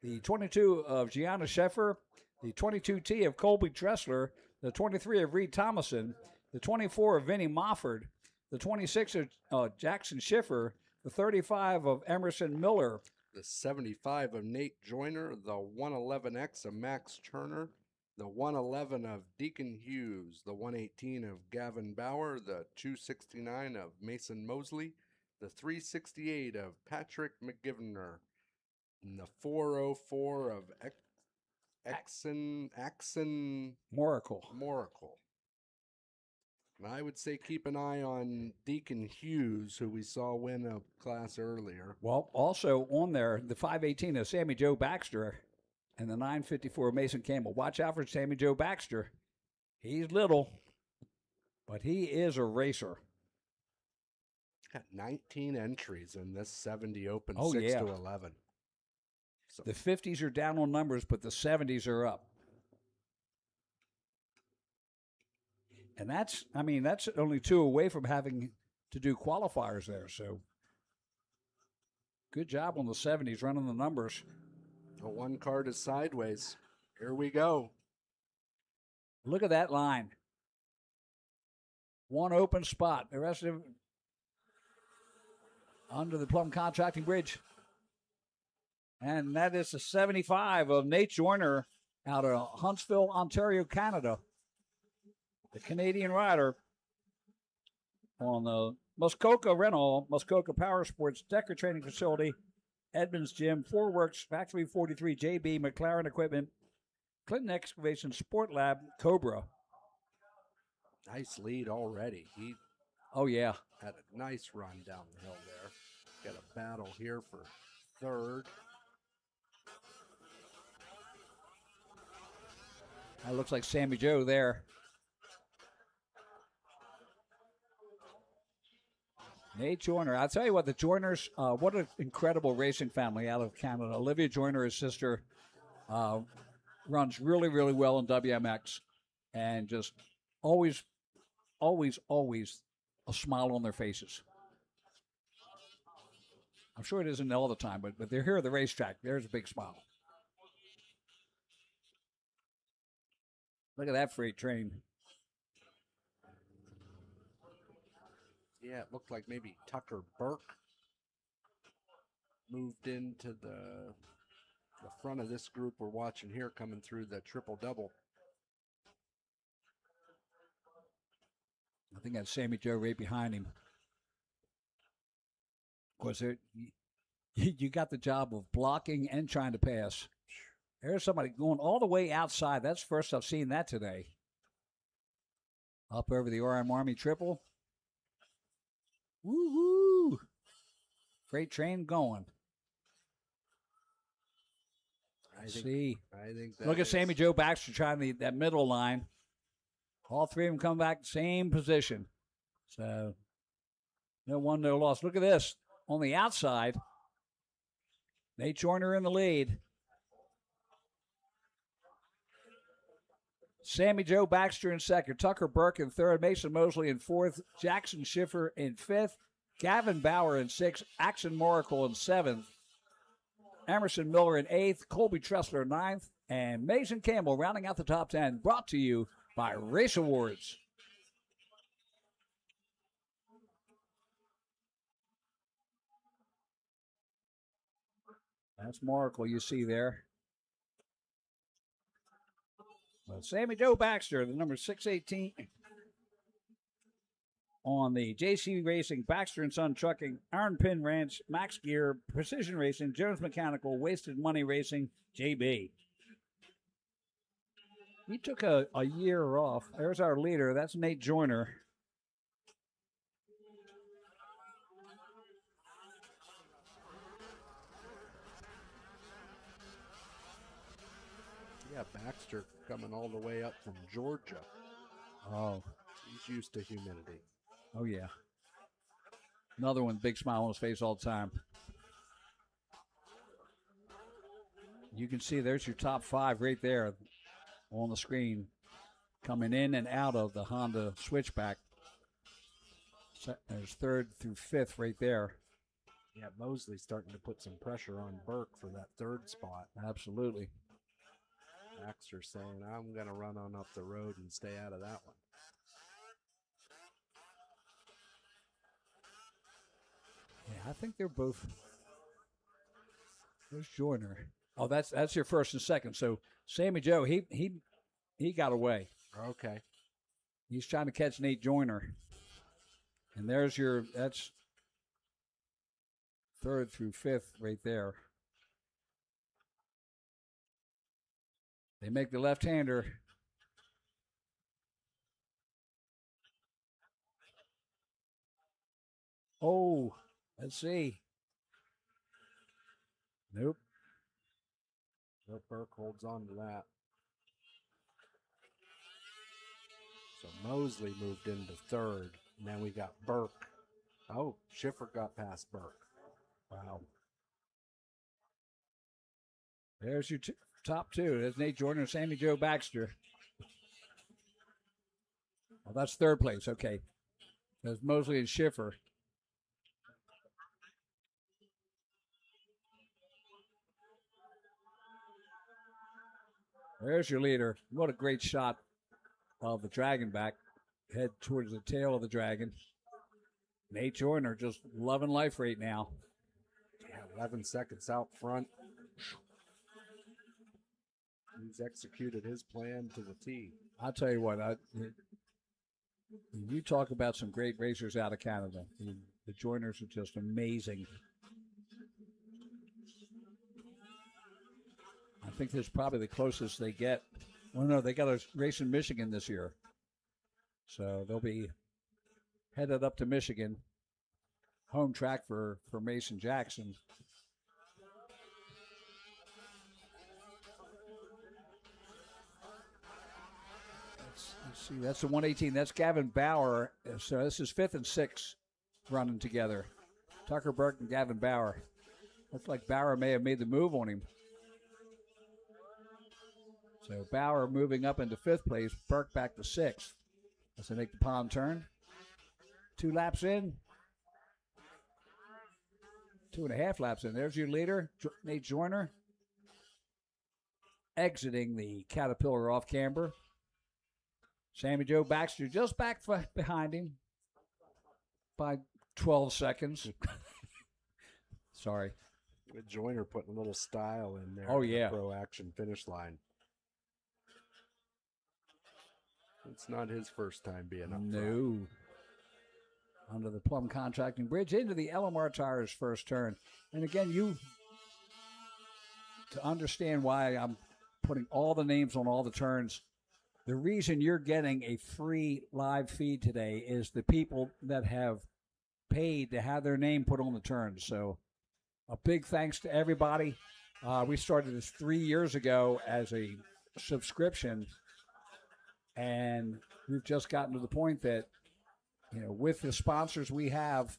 The 22 of Gianna Sheffer. The 22T of Colby Dressler. The 23 of Reed Thomason. The 24 of Vinnie Mofford. The 26 of Jackson Schiffer. The 35 of Emerson Miller. The 75 of Nate Joyner. The 111X of Max Turner. The 111 of Deacon Hughes. The 118 of Gavin Bauer. The 269 of Mason Mosley. The 368 of Patrick McGivner. And the 404 of Axon Moracle. And I would say keep an eye on Deacon Hughes, who we saw win a class earlier. Well, also on there, the 518 of Sammy Joe Baxter and the 954 of Mason Campbell. Watch out for Sammy Joe Baxter. He's little, but he is a racer. Got 19 entries in this 70 Open, Oh, 6 yeah. to 11. So The 50s are down on numbers, but the 70s are up. And that's only 2 away from having to do qualifiers there. So good job on the 70s running the numbers. the one card is sideways. Here we go. Look at that line. One open spot. The rest of them under the Plum Contracting Bridge. And that is the 75 of Nate Joyner out of Huntsville, Ontario, Canada. The Canadian rider on the Muskoka Rental, Muskoka Power Sports Decker Training Facility, Edmonds Gym, Four Works, Factory 43, JB, McLaren Equipment, Clinton Excavation, Sport Lab, Cobra. Nice lead already. He yeah. had a nice run down the hill there. Got a battle here for third. That looks like Sammy Joe there. Nate Joyner. I'll tell you what, the Joyners, what an incredible racing family out of Canada. Olivia Joyner, his sister, runs really, really well in WMX. And just always, always, always a smile on their faces. I'm sure it isn't all the time, but they're here at the racetrack. There's a big smile. Look at that freight train. Yeah, it looked like maybe Tucker Burke moved into the front of this group we're watching here coming through the triple-double. I think that's Sammy Joe right behind him. Of course, you got the job of blocking and trying to pass. There's somebody going all the way outside. That's the first I've seen that today. Up over the RM Army triple. Woo-hoo! Freight train going. I See. think Look at Sammy Joe Baxter trying that middle line. All three of them come back same position. So, no won, no loss. Look at this. On the outside, Nate Joyner in the lead. Sammy Joe Baxter in second. Tucker Burke in third. Mason Mosley in fourth. Jackson Schiffer in fifth. Gavin Bauer in sixth. Axon Moracle in seventh. Emerson Miller in eighth. Colby Tressler in ninth. And Mason Campbell rounding out the top 10. Brought to you by Race Awards. That's Moracle you see there. Well, Sammy Joe Baxter, the number 618 on the JC Racing, Baxter and Son Trucking, Iron Pin Ranch, Max Gear, Precision Racing, Jones Mechanical, Wasted Money Racing, JB. He took a year off. There's our leader. That's Nate Joyner. Yeah, Baxter coming all the way up from Georgia. Oh. He's used to humidity. Oh, yeah. Another one, big smile on his face all the time. You can see there's your top 5 right there on the screen coming in and out of the Honda switchback. There's 3rd through 5th right there. Yeah, Mosley's starting to put some pressure on Burke for that 3rd spot. Absolutely. Baxter saying, I'm going to run on up the road and stay out of that one. Yeah, I think they're both. There's Joyner. Oh, that's your 1st and 2nd. So Sammy Joe, he got away. Okay. He's trying to catch Nate Joyner. And that's 3rd through 5th right there. They make the left-hander. Oh, let's see. Nope. Burke holds on to that. So Mosley moved into 3rd. And then we got Burke. Oh, Schiffer got past Burke. Wow. There's your top 2. There's Nate Jordan and Sammy Joe Baxter. Well, that's 3rd place. Okay. There's Mosley and Schiffer. There's your leader. What a great shot of the dragon back. Head towards the tail of the dragon. Nate Joyner just loving life right now. Yeah, 11 seconds out front. He's executed his plan to the T. I'll tell you what, you talk about some great racers out of Canada. The Joyners are just amazing. I think this is probably the closest they get. Well, no, they got a race in Michigan this year. So they'll be headed up to Michigan. Home track for Mason Jackson. Let's see, that's the 118. That's Gavin Bauer. So this is 5th and 6th running together. Tucker Burke and Gavin Bauer. Looks like Bauer may have made the move on him. So Bauer moving up into 5th place, Burke back to 6th. As they make the palm turn. 2 laps in. 2.5 laps in. There's your leader, Nate Joyner. Exiting the Caterpillar off camber. Sammy Joe Baxter just back behind him by 12 seconds. Sorry. With Joyner putting a little style in there. Oh, yeah. Pro action finish line. It's not his first time being up front. No. Under the Plum Contracting Bridge into the LMR Tires first turn. And again, to understand why I'm putting all the names on all the turns, the reason you're getting a free live feed today is the people that have paid to have their name put on the turns. So a big thanks to everybody. We started this 3 years ago as a subscription, and we've just gotten to the point that, with the sponsors we have,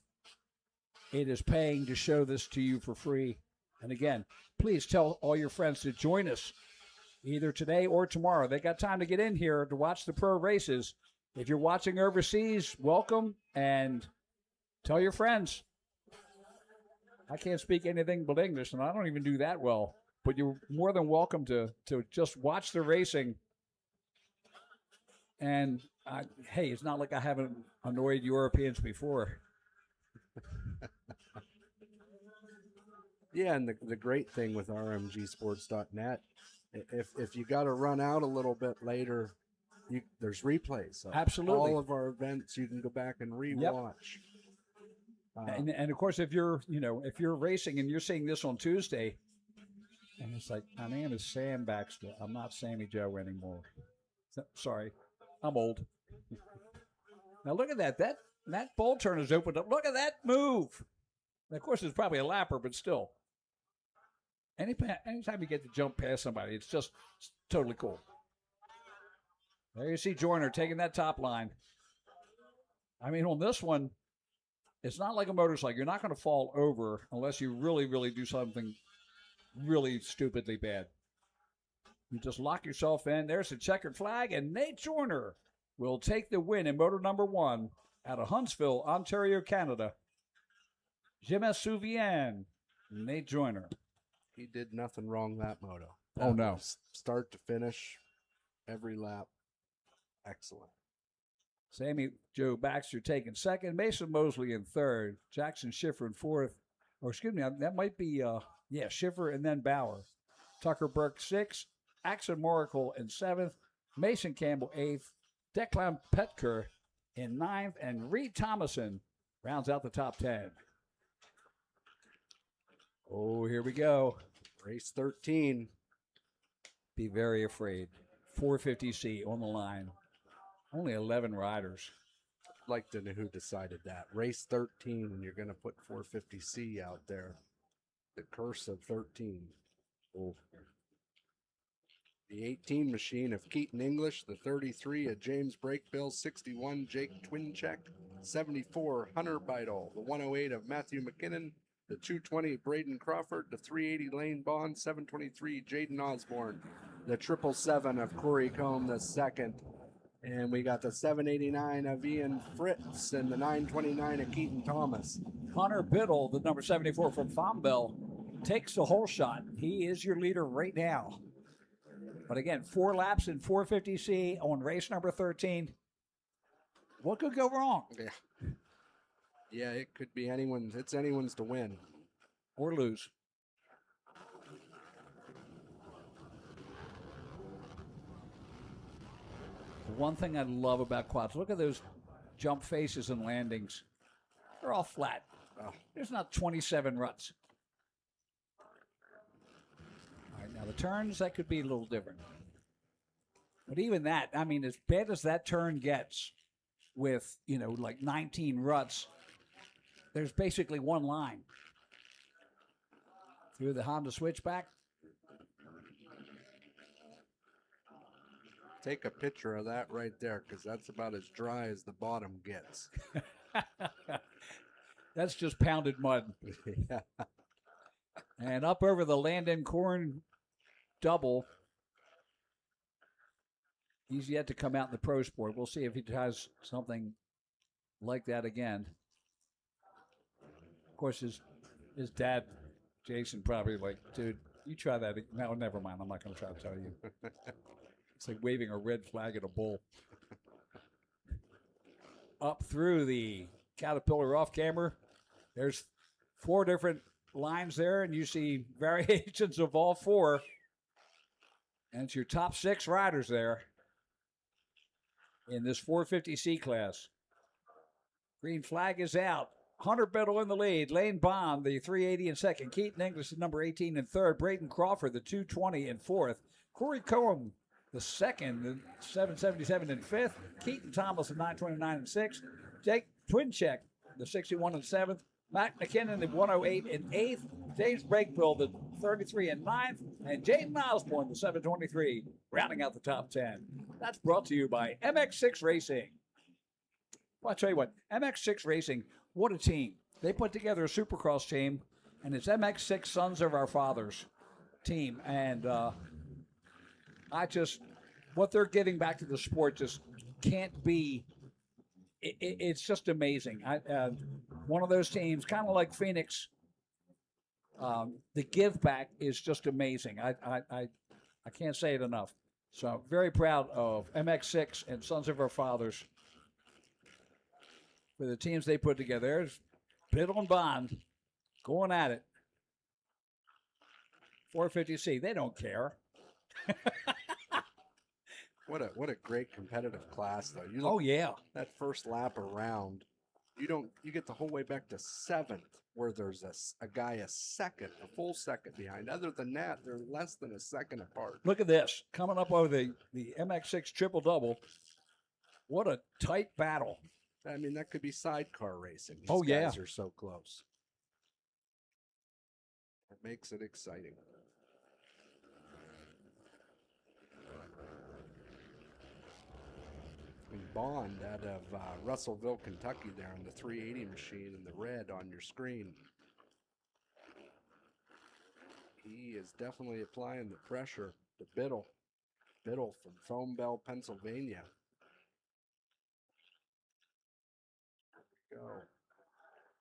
it is paying to show this to you for free. And again, please tell all your friends to join us either today or tomorrow. They got time to get in here to watch the pro races. If you're watching overseas, welcome, and tell your friends. I can't speak anything but English, and I don't even do that well. But you're more than welcome to just watch the racing. And, hey, it's not like I haven't annoyed Europeans before. Yeah, and the great thing with rmgsports.net, if you got to run out a little bit later there's replays. Of Absolutely. all of our events, you can go back and rewatch. And of course, if you're racing and you're seeing this on Tuesday, and it's like, my name is Sam Baxter. I'm not Sammy Joe anymore. Sorry, I'm old. Now look at that. That ball turn is opened up. Look at that move. And of course, it's probably a lapper, but still. Anytime you get to jump past somebody, it's totally cool. There you see Joyner taking that top line. I mean, on this one, it's not like a motorcycle. You're not going to fall over unless you really, really do something really stupidly bad. You just lock yourself in. There's a checkered flag, and Nate Joyner will take the win in moto number 1 out of Huntsville, Ontario, Canada. Je me souviens, Nate Joyner. He did nothing wrong that moto. Oh, no. Start to finish, every lap, excellent. Sammy Joe Baxter taking second, Mason Mosley in third, Jackson Schiffer in fourth. Or excuse me, that might be, Schiffer and then Bauer. Tucker Burke sixth, Axel Moracle in seventh, Mason Campbell eighth, Declan Petker in ninth, and Reed Thomason rounds out the top 10. Oh, here we go. Race 13. Be very afraid. 450C on the line. Only 11 riders. I'd like to know who decided that. Race 13, and you're going to put 450C out there. The curse of 13. Oh. The 18 machine of Keaton English, the 33 of James Brakebill, 61 Jake Twincheck, 74 Hunter Beidel, the 108 of Matthew McKinnon, the 220 Braden Crawford, the 380 Lane Bond, 723 Jaden Osborne, the 777 of Corey Combe, the second, and we got the 789 of Ian Fritz and the 929 of Keaton Thomas. Hunter Biddle, the number 74 from Fombell, takes the whole shot. He is your leader right now. But again, 4 laps in 450C on race number 13. What could go wrong? Yeah, it could be anyone's. It's anyone's to win. Or lose. The one thing I love about quads, look at those jump faces and landings. They're all flat. Oh. There's not 27 ruts. All right, now the turns, that could be a little different. But even that, I mean, as bad as that turn gets with, like 19 ruts, there's basically one line. Through the Honda switchback. Take a picture of that right there, because that's about as dry as the bottom gets. That's just pounded mud. Yeah. And up over the Landon Corn double. He's yet to come out in the pro sport. We'll see if he tries something like that again. Of course, his dad, Jason, probably like, dude, you try that. No, never mind. I'm not going to try to tell you. It's like waving a red flag at a bull. Up through the Caterpillar off camber. There's 4 different lines there, and you see variations of all 4. And it's your top 6 riders there in this 450C class. Green flag is out. Hunter Biddle in the lead. Lane Bond, the 380 in second. Keaton English, the number 18 in third. Braden Crawford, the 220 in fourth. Corey Cohen, the second, the 777 in fifth. Keaton Thomas, the 929 in sixth. Jake Twincheck, the 61 in seventh. Matt McKinnon, the 108 in eighth. James Brakebill, the 33 in ninth. And Jaden Osborne, the 723, rounding out the top 10. That's brought to you by MX6 Racing. Well, I'll tell you what, MX6 Racing, what a team. They put together a supercross team, and it's MX6 Sons of Our Fathers team. And what they're giving back to the sport just can't be, it's just amazing. One of those teams, kind of like Phoenix, the give back is just amazing. I can't say it enough. So very proud of MX6 and Sons of Our Fathers for the teams they put together. There's Biddle and Bond going at it. 450C, they don't care. What a great competitive class though. You Oh yeah. That first lap around, you get the whole way back to 7th where there's a guy a full second behind. Other than that, they're less than a second apart. Look at this. Coming up over the MX6 triple-double. What a tight battle. I mean, that could be sidecar racing. These Oh, yeah. guys are so close. It makes it exciting. And Bond out of Russellville, Kentucky there on the 380 machine in the red on your screen. He is definitely applying the pressure to Biddle. Biddle from Foam Bell, Pennsylvania. Go.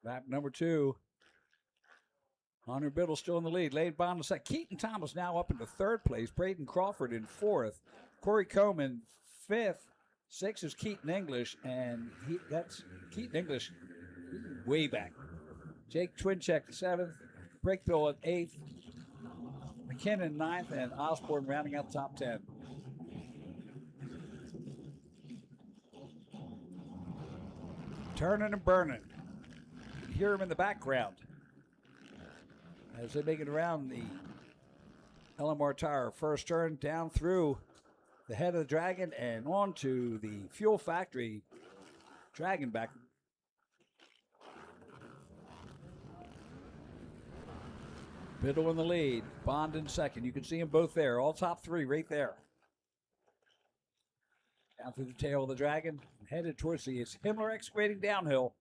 Lap number 2. Hunter Biddle still in the lead. Lane Bond in second. Keaton Thomas now up into 3rd place. Braden Crawford in 4th. Corey Combe in 5th. 6th is Keaton English, and that's Keaton English way back. Jake Twincheck 7th. Brakebill at 8th. McKinnon 9th, and Osborne rounding out the top 10. Turning and burning. You can hear him in the background as they make it around the LMR tire. First turn down through the head of the Dragon and on to the Fuel Factory Dragon back. Biddle in the lead, Bond in second. You can see them both there, all top 3 right there. Down through the tail of the Dragon, headed towards the Himmler excavating downhill.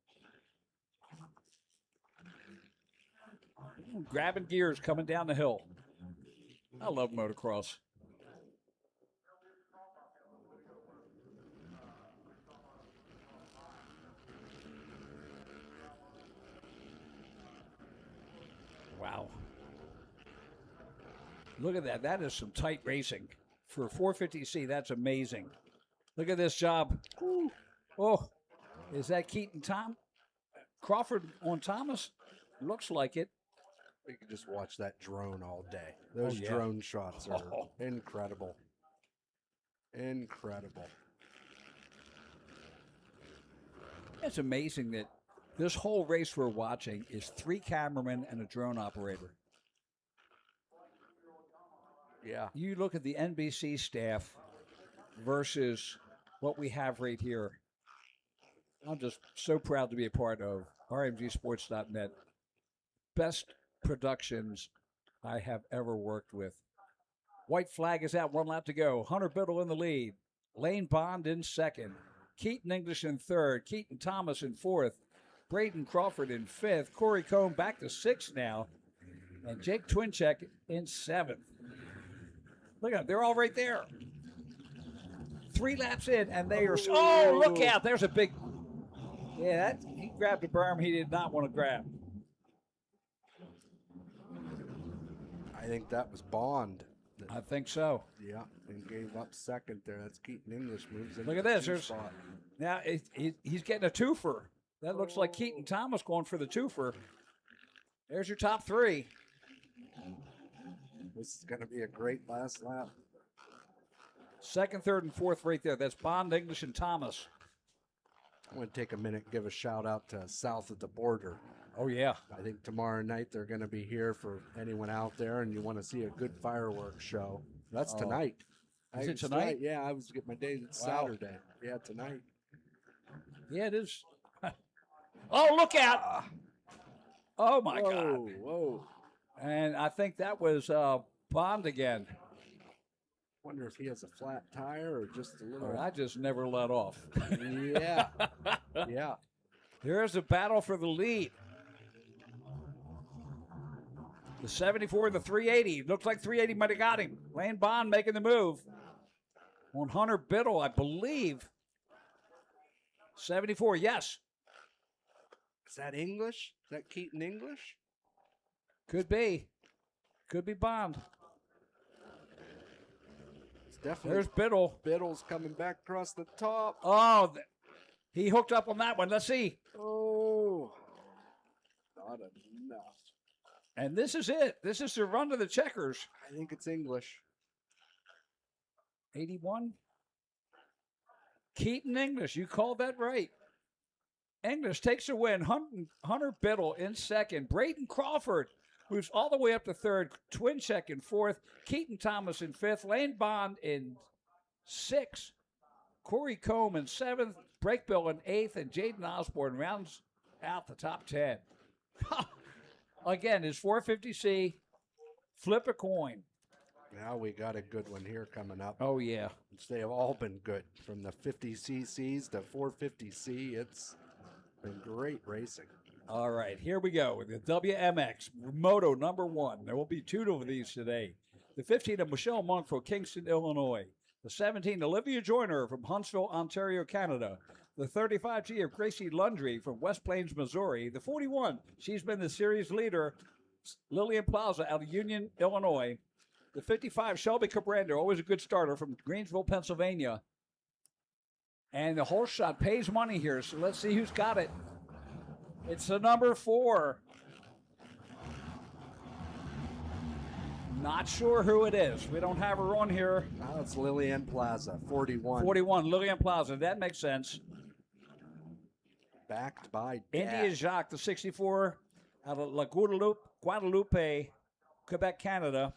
Grabbing gears coming down the hill. I love motocross. Wow. Look at that. That is some tight racing. For a 450C, that's amazing. Look at this job. Ooh. Oh, is that Keaton Crawford on Thomas? Looks like it. You can just watch that drone all day. Those drone shots are incredible. Incredible. It's amazing that this whole race we're watching is 3 cameramen and a drone operator. Yeah. You look at the NBC staff versus what we have right here. I'm just so proud to be a part of RMGsports.net. Best productions I have ever worked with. White flag is out, 1 lap to go. Hunter Biddle in the lead. Lane Bond in second. Keaton English in third. Keaton Thomas in fourth. Braden Crawford in 5th. Corey Combe back to 6th now. And Jake Twincheck in 7th. Look at them. They're all right there. 3 laps in, and they are... Oh, look out. There's a big... Yeah, he grabbed a berm he did not want to grab. I think that was Bond. I think so. Yeah, and gave up second there. That's Keaton English moves. Look at this. Now, he's getting a twofer. That looks like Keaton Thomas going for the twofer. There's your top 3. This is going to be a great last lap. 2nd, 3rd, and 4th right there. That's Bond, English, and Thomas. I want to take a minute and give a shout out to South at the Border. Oh, yeah. I think tomorrow night they're going to be here for anyone out there and you want to see a good fireworks show. That's tonight. Is it tonight? Yeah, I was getting my day. It's Saturday. Yeah, tonight. Yeah, it is. Oh, look out. Oh, my God. Whoa. And I think that was Bond again. Wonder if he has a flat tire or just a little. I just never let off. Yeah. Yeah. Here's a battle for the lead. The 74 and the 380. Looks like 380 might have got him. Lane Bond making the move. On Hunter Biddle, I believe. 74, yes. Is that English? Is that Keaton English? Could be. Could be Bond. It's definitely. There's Biddle. Biddle's coming back across the top. Oh, he hooked up on that one. Let's see. Oh. Not enough. And this is it. This is the run to the checkers. I think it's English. 81? Keaton English, you called that right. English takes a win. Hunter Biddle in second. Braden Crawford moves all the way up to third. Twincheck in fourth. Keaton Thomas in fifth. Lane Bond in sixth. Corey Combe in seventh. Brakebill in eighth. And Jaden Osborne rounds out the top 10. Again, his 450C. Flip a coin. Now we got a good one here coming up. Oh, yeah. They have all been good. From the 50cc's to 450C, it's been great racing. All right, here we go with the WMX Moto number 1. There will be 2 of these today. The 15 of Michelle Monk from Kingston, Illinois. The 17, Olivia Joyner from Huntsville, Ontario, Canada. The 35G of Gracie Lundry from West Plains, Missouri. The 41, she's been the series leader, Lillian Plaza out of Union, Illinois. The 55, Shelby Cabrando, always a good starter from Greensville, Pennsylvania. And the whole shot pays money here, so let's see who's got it. It's the number 4. Not sure who it is. We don't have her on here. Now it's Lillian Plaza, 41. 41, Lillian Plaza. That makes sense. Backed by India Jacques, the 64, out of La Guadalupe, Quebec, Canada.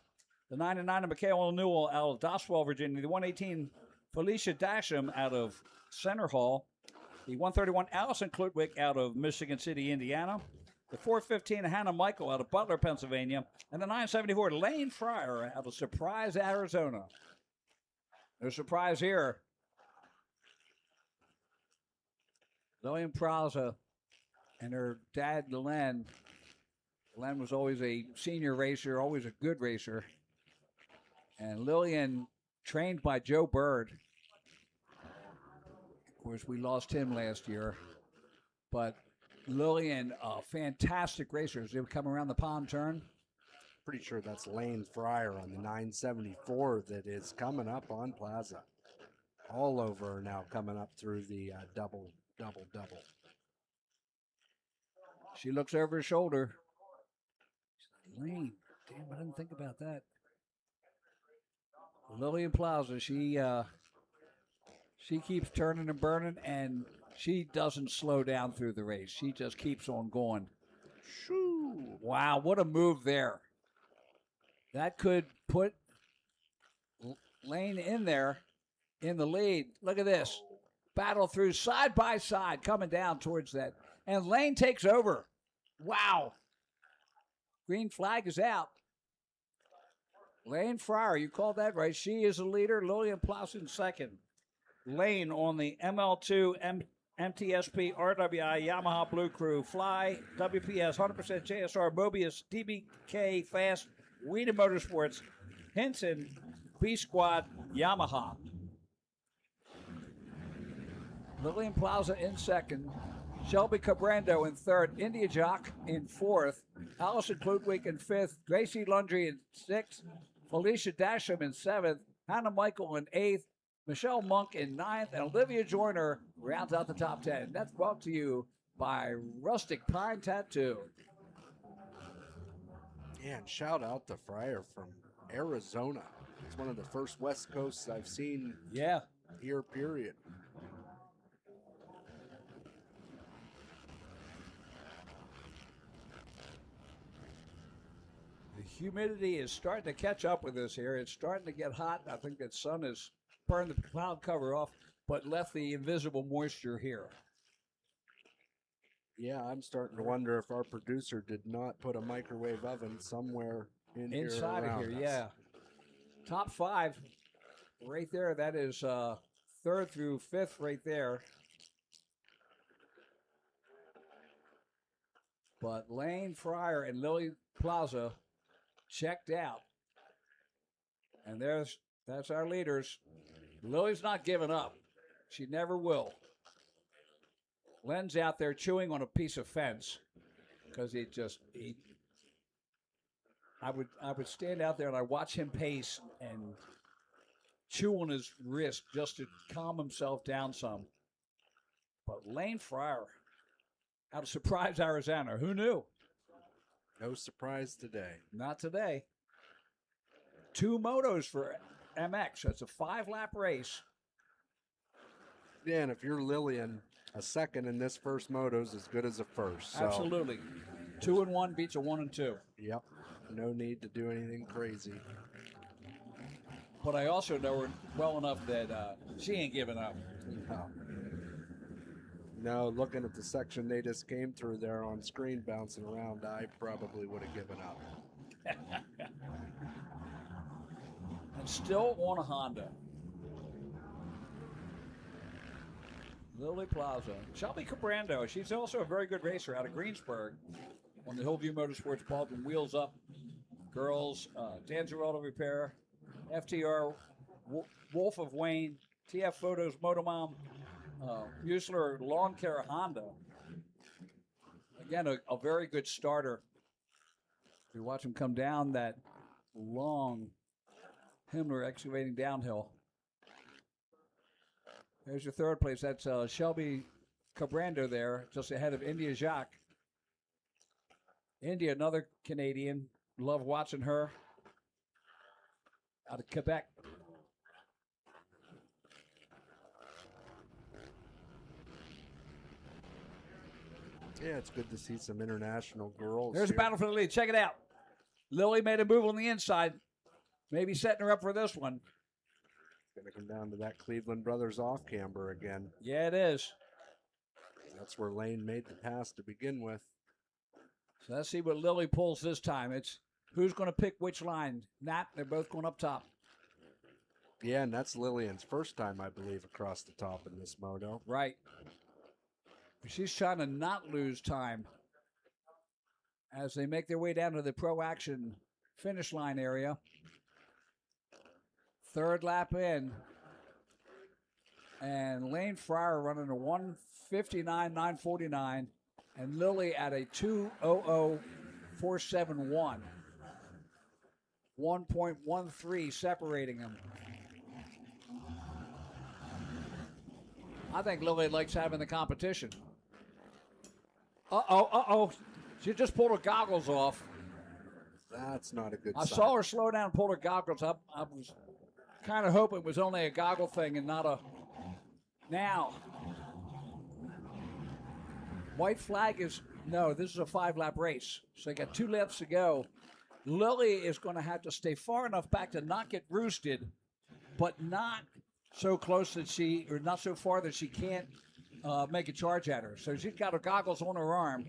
The 99 of Michaela Newell out of Doswell, Virginia. The 118, Felicia Dasham out of Center Hall. The 131, Allison Klutwick out of Michigan City, Indiana. The 415, Hannah Michael out of Butler, Pennsylvania. And the 974, Lane Fryer out of Surprise, Arizona. No surprise here. Lillian Plaza and her dad, Len. Len was always a senior racer, always a good racer. And Lillian, trained by Joe Bird. Of course, we lost him last year. But Lillian, fantastic racers. They would come around the pond turn. Pretty sure that's Lane Fryer on the 974 that is coming up on Plaza. All over now coming up through the double. She looks over her shoulder. Lane, damn, I didn't think about that. Lillian Plaza, she keeps turning and burning, and she doesn't slow down through the race. She just keeps on going. Shoo! Wow, what a move there. That could put Lane in there in the lead. Look at this. Battle through side by side, coming down towards that. And Lane takes over. Wow. Green flag is out. Lane Fryer, you called that right. She is the leader. Lillian Plaza in second. Lane on the ML2 MTSP RWI Yamaha Blue Crew Fly WPS 100% JSR Mobius DBK Fast Wheaton Motorsports Henson B Squad Yamaha. Lillian Plaza in second. Shelby Cabrando in third. India Jock in fourth. Allison Klutwick in fifth. Gracie Lundry in sixth. Felicia Dasham in seventh. Hannah Michael in eighth. Michelle Monk in ninth. And Olivia Joyner rounds out the top 10. That's brought to you by Rustic Pine Tattoo. Yeah, and shout out to Fryer from Arizona. It's one of the first West Coasts I've seen here, period. The humidity is starting to catch up with us here. It's starting to get hot. I think that sun has burned the cloud cover off, but left the invisible moisture here. Yeah, I'm starting to wonder if our producer did not put a microwave oven somewhere inside of here. Us. Yeah. Top 5 right there. That is third through fifth right there. But Lane Fryer and Lily Plaza checked out. And that's our leaders. Lily's not giving up. She never will. Len's out there chewing on a piece of fence because I would stand out there and I watch him pace and chew on his wrist just to calm himself down some. But Lane Fryer out of Surprise, Arizona. Who knew? No surprise today. Not today. 2 motos for MX. That's a 5-lap race. Yeah, and if you're Lillian, a second in this first moto is as good as a first. So. Absolutely. 2 and 1 beats a 1 and 2. Yep. No need to do anything crazy. But I also know her well enough that she ain't giving up. No, looking at the section they just came through there on screen bouncing around, I probably would have given up. And still on a Honda. Lily Plaza. Shelby Cabrando, she's also a very good racer out of Greensburg on the Hillview Motorsports Baldwin Wheels Up Girls, Danzarello Repair, FTR, Wolf of Wayne, TF Photos, Motomom, Muesler Lawn Care Honda. Again, a very good starter. You watch him come down that long Himmler excavating downhill. There's your third place. That's Shelby Cabrando there, just ahead of India Jacques. India, another Canadian. Love watching her. Out of Quebec. Yeah, it's good to see some international girls. There's a battle for the lead. Check it out. Lily made a move on the inside. Maybe setting her up for this one. Going to come down to that Cleveland Brothers off camber again. Yeah, it is. That's where Lane made the pass to begin with. So let's see what Lily pulls this time. It's who's going to pick which line. Nat, they're both going up top. Yeah, and that's Lillian's first time, I believe, across the top in this moto. Right. She's trying to not lose time as they make their way down to the Pro Action finish line area. Third lap in. And Lane Fryer running a 1:59.949. And Lily at a 2:00.471. 1.13 separating them. I think Lily likes having the competition. Uh-oh. She just pulled her goggles off. That's not a good I sign. saw her slow down and pull her goggles up. I was kind of hoping it was only a goggle thing and not a... Now. White flag is... No, this is a 5-lap race. So they got 2 laps to go. Lily is going to have to stay far enough back to not get roosted, but not so close that she... Or not so far that she can't make a charge at her. So she's got her goggles on her arm.